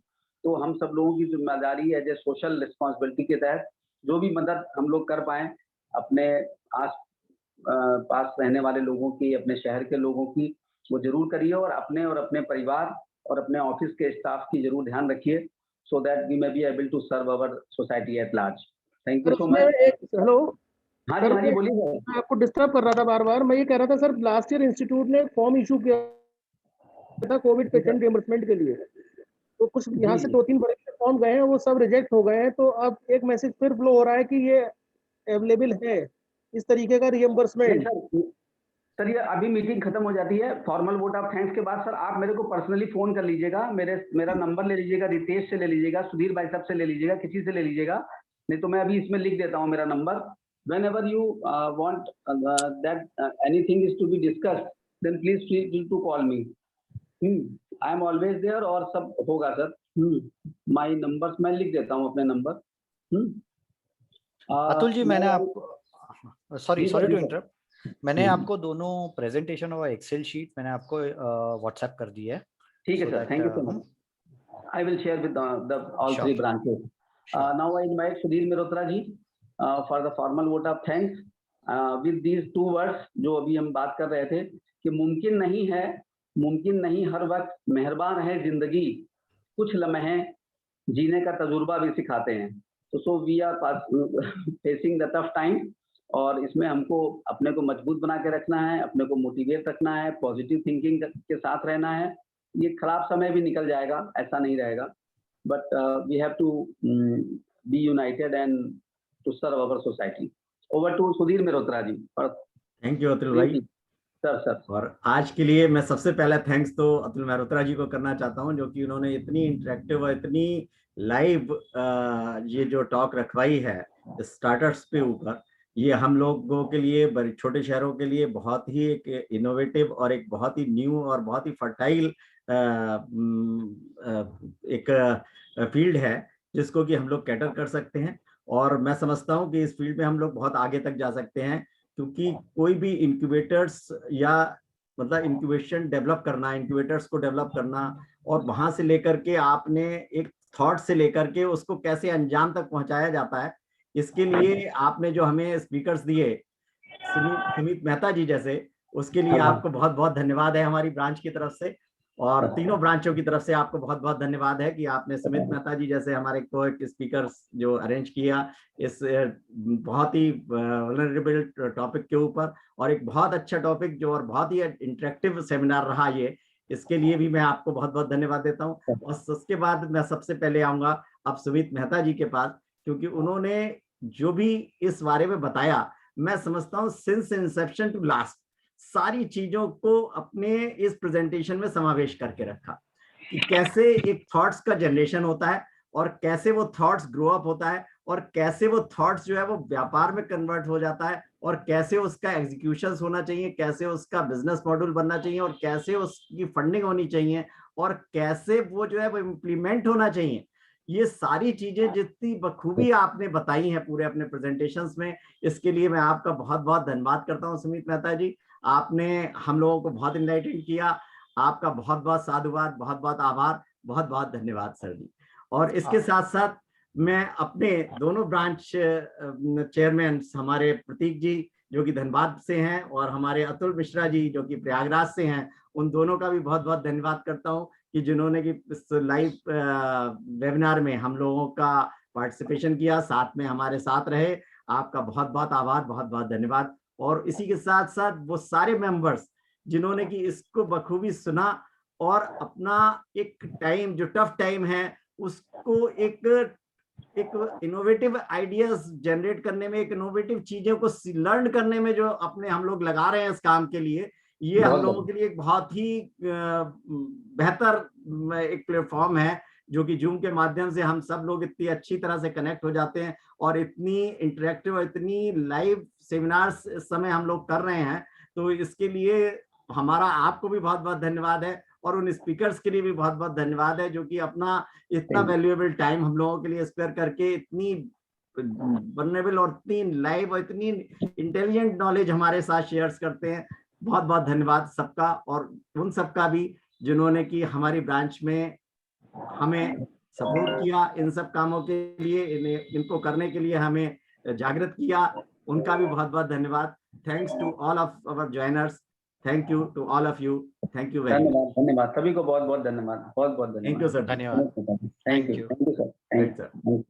तो हम सब लोगों की जिम्मेदारी है, जैसे सोशल रिस्पॉन्सिबिलिटी के तहत जो भी मदद हम लोग कर पाए अपने आस पास रहने वाले लोगों की, अपने शहर के लोगों की, वो जरूर करिए, और अपने परिवार और अपने ऑफिस के स्टाफ की जरूर ध्यान रखिए, so that we may be able to serve our society at large. Thank you so much. Hello. हाँ जी बोलिए सर. मैं आपको डिस्टर्ब कर रहा था बार. मैं ये कह रहा था सर, लास्ट ईयर इंस्टीट्यूट ने फॉर्म इशू किया था कोविड पेशेंट रिएम्बर्समेंट के लिए, तो कुछ यहाँ से 2-3 बड़े फॉर्म गए हैं, वो सब रिजेक्ट हो गए हैं. तो अब एक मैसेज फिर फ्लो हो रहा है कि ये अवेलेबल है इस तरीके का रिएम्बर्समेंट. सर ये अभी मीटिंग खत्म हो जाती है, फॉर्मल वोट ऑफ थैंक्स के बाद सर आप मेरे को पर्सनली फोन कर लीजिएगा, मेरा नंबर ले लीजिएगा, रितेश से ले लीजिएगा, सुधीर भाई साहब से ले लीजिएगा, किसी से ले लीजिएगा, नहीं तो मैं अभी इसमें लिख देता हूँ मेरा number, whenever you want that anything is to be discussed, then please feel free to call me. I am always there और सब होगा सर. My numbers मैं लिख देता हूँ अपने नंबर. अतुल जी, मैंने आपको सॉरी टू इंटरप्ट, मैंने हम्म। आपको दोनों प्रेजेंटेशन और एक्सेल शीट मैंने आपको व्हाट्सएप कर दी है. ठीक है sir, thank you so much. I will share with all Sure. three branches. Sure. Now I invite Sudhir Mehrotra ji for the formal vote of thanks with these two words जो अभी हम बात कर रहे थे कि मुमकिन नहीं हर वक्त मेहरबान है जिंदगी, कुछ लम्हे जीने का तजुर्बा भी सिखाते हैं. So we are facing the tough time और इसमें हमको अपने को मजबूत बना के रखना है, अपने को मोटिवेट रखना है, पॉजिटिव थिंकिंग के साथ रहना है. ये खराब समय भी निकल जाएगा, ऐसा नहीं रहेगा. But we have to be united and to serve our society. Over to Sudhir Mehrotra ji. Thank you Atul भाई. सर और आज के लिए मैं सबसे पहले थैंक्स तो अतुल मेहरोत्रा जी को करना चाहता हूं, जो कि उन्होंने इतनी इंटरेक्टिव और इतनी लाइव ये जो टॉक रखवाई है स्टार्टअप्स पे ऊपर. ये हम लोगों के लिए, बड़े छोटे शहरों के लिए बहुत ही एक इनोवेटिव और एक बहुत ही न्यू और बहुत ही फर्टाइल एक फील्ड है जिसको कि हम लोग कैटर कर सकते हैं. और मैं समझता हूं कि इस फील्ड में हम लोग बहुत आगे तक जा सकते हैं, क्योंकि कोई भी इंक्यूबेटर्स या मतलब इंक्यूबेशन डेवलप करना, इंक्यूबेटर्स को डेवलप करना और वहां से लेकर के आपने एक थॉट से लेकर के उसको कैसे अंजाम तक पहुंचाया जाता है, इसके लिए आपने जो हमें स्पीकर्स दिए सुमित मेहता जी जैसे, उसके लिए आपको बहुत बहुत धन्यवाद है हमारी ब्रांच की तरफ से. और तीनों ब्रांचों की तरफ से आपको बहुत बहुत धन्यवाद है कि आपने सुमित मेहता जी जैसे हमारे को एक स्पीकर जो अरेंज किया इस बहुत ही वल्नरेबल टॉपिक के ऊपर, और एक बहुत अच्छा टॉपिक जो और बहुत ही इंटरेक्टिव सेमिनार रहा ये, इसके लिए भी मैं आपको बहुत बहुत धन्यवाद देता हूँ. और उसके बाद मैं सबसे पहले आऊंगा अब सुमित मेहता जी के पास, क्योंकि उन्होंने जो भी इस बारे में बताया, मैं समझता हूँ सिंस इंसेप्शन टू लास्ट सारी चीजों को अपने इस प्रेजेंटेशन में समावेश करके रखा कि कैसे एक थॉट्स का जनरेशन होता है और कैसे वो थॉट्स ग्रो अप होता है और कैसे वो थॉट्स जो है वो व्यापार में कन्वर्ट हो जाता है और कैसे उसका एग्जीक्यूशन होना चाहिए, कैसे उसका बिजनेस मॉडल बनना चाहिए और कैसे उसकी फंडिंग होनी चाहिए और कैसे वो जो है वो इम्प्लीमेंट होना चाहिए. ये सारी चीजें जितनी बखूबी आपने बताई हैं पूरे अपने प्रेजेंटेशंस में, इसके लिए मैं आपका बहुत बहुत धन्यवाद करता हूं सुमित मेहता जी. आपने हम लोगों को बहुत इनलाइटेड किया. आपका बहुत बहुत साधुवाद, बहुत बहुत आभार, बहुत बहुत धन्यवाद सर जी. और इसके साथ साथ मैं अपने दोनों ब्रांच चेयरमैन हमारे प्रतीक जी जो कि धनबाद से हैं और हमारे अतुल मिश्रा जी जो कि प्रयागराज से हैं, उन दोनों का भी बहुत बहुत धन्यवाद करता हूं कि जिन्होंने कि इस लाइव वेबिनार में हम लोगों का पार्टिसिपेशन किया, साथ में हमारे साथ रहे. आपका बहुत बहुत आभार, बहुत बहुत धन्यवाद. और इसी के साथ साथ वो सारे मेंबर्स जिन्होंने कि इसको बखूबी सुना और अपना एक टाइम जो टफ टाइम है उसको एक इनोवेटिव आइडियाज जनरेट करने में, एक इनोवेटिव चीजों को लर्न करने में जो अपने हम लोग लगा रहे हैं इस काम के लिए, ये हम लोगों के लिए एक बहुत ही बेहतर एक प्लेटफॉर्म है जो कि जूम के माध्यम से हम सब लोग इतनी अच्छी तरह से कनेक्ट हो जाते हैं और इतनी इंटरेक्टिव और इतनी लाइव सेमिनार्स इस समय हम लोग कर रहे हैं. तो इसके लिए हमारा आपको भी बहुत बहुत धन्यवाद है और उन स्पीकर्स के लिए भी बहुत बहुत धन्यवाद है जो कि अपना इतना वैल्यूएबल टाइम हम लोगों के लिए स्पेयर करके इतनी वल्नरेबल और इतनी लाइव और इतनी इंटेलिजेंट नॉलेज हमारे साथ शेयर्स करते हैं. बहुत बहुत धन्यवाद सबका, और उन सबका भी जिन्होंने कि हमारी ब्रांच में हमें सपोर्ट किया, इन सब कामों के लिए, इनको करने के लिए हमें जागृत किया, उनका भी बहुत बहुत धन्यवाद. Thanks to all of our joiners. Thank you to all of you. Thank you very much. धन्यवाद सभी को, बहुत बहुत धन्यवाद, बहुत बहुत धन्यवाद. Thank you sir. धन्यवाद. Thank you sir. Thank you.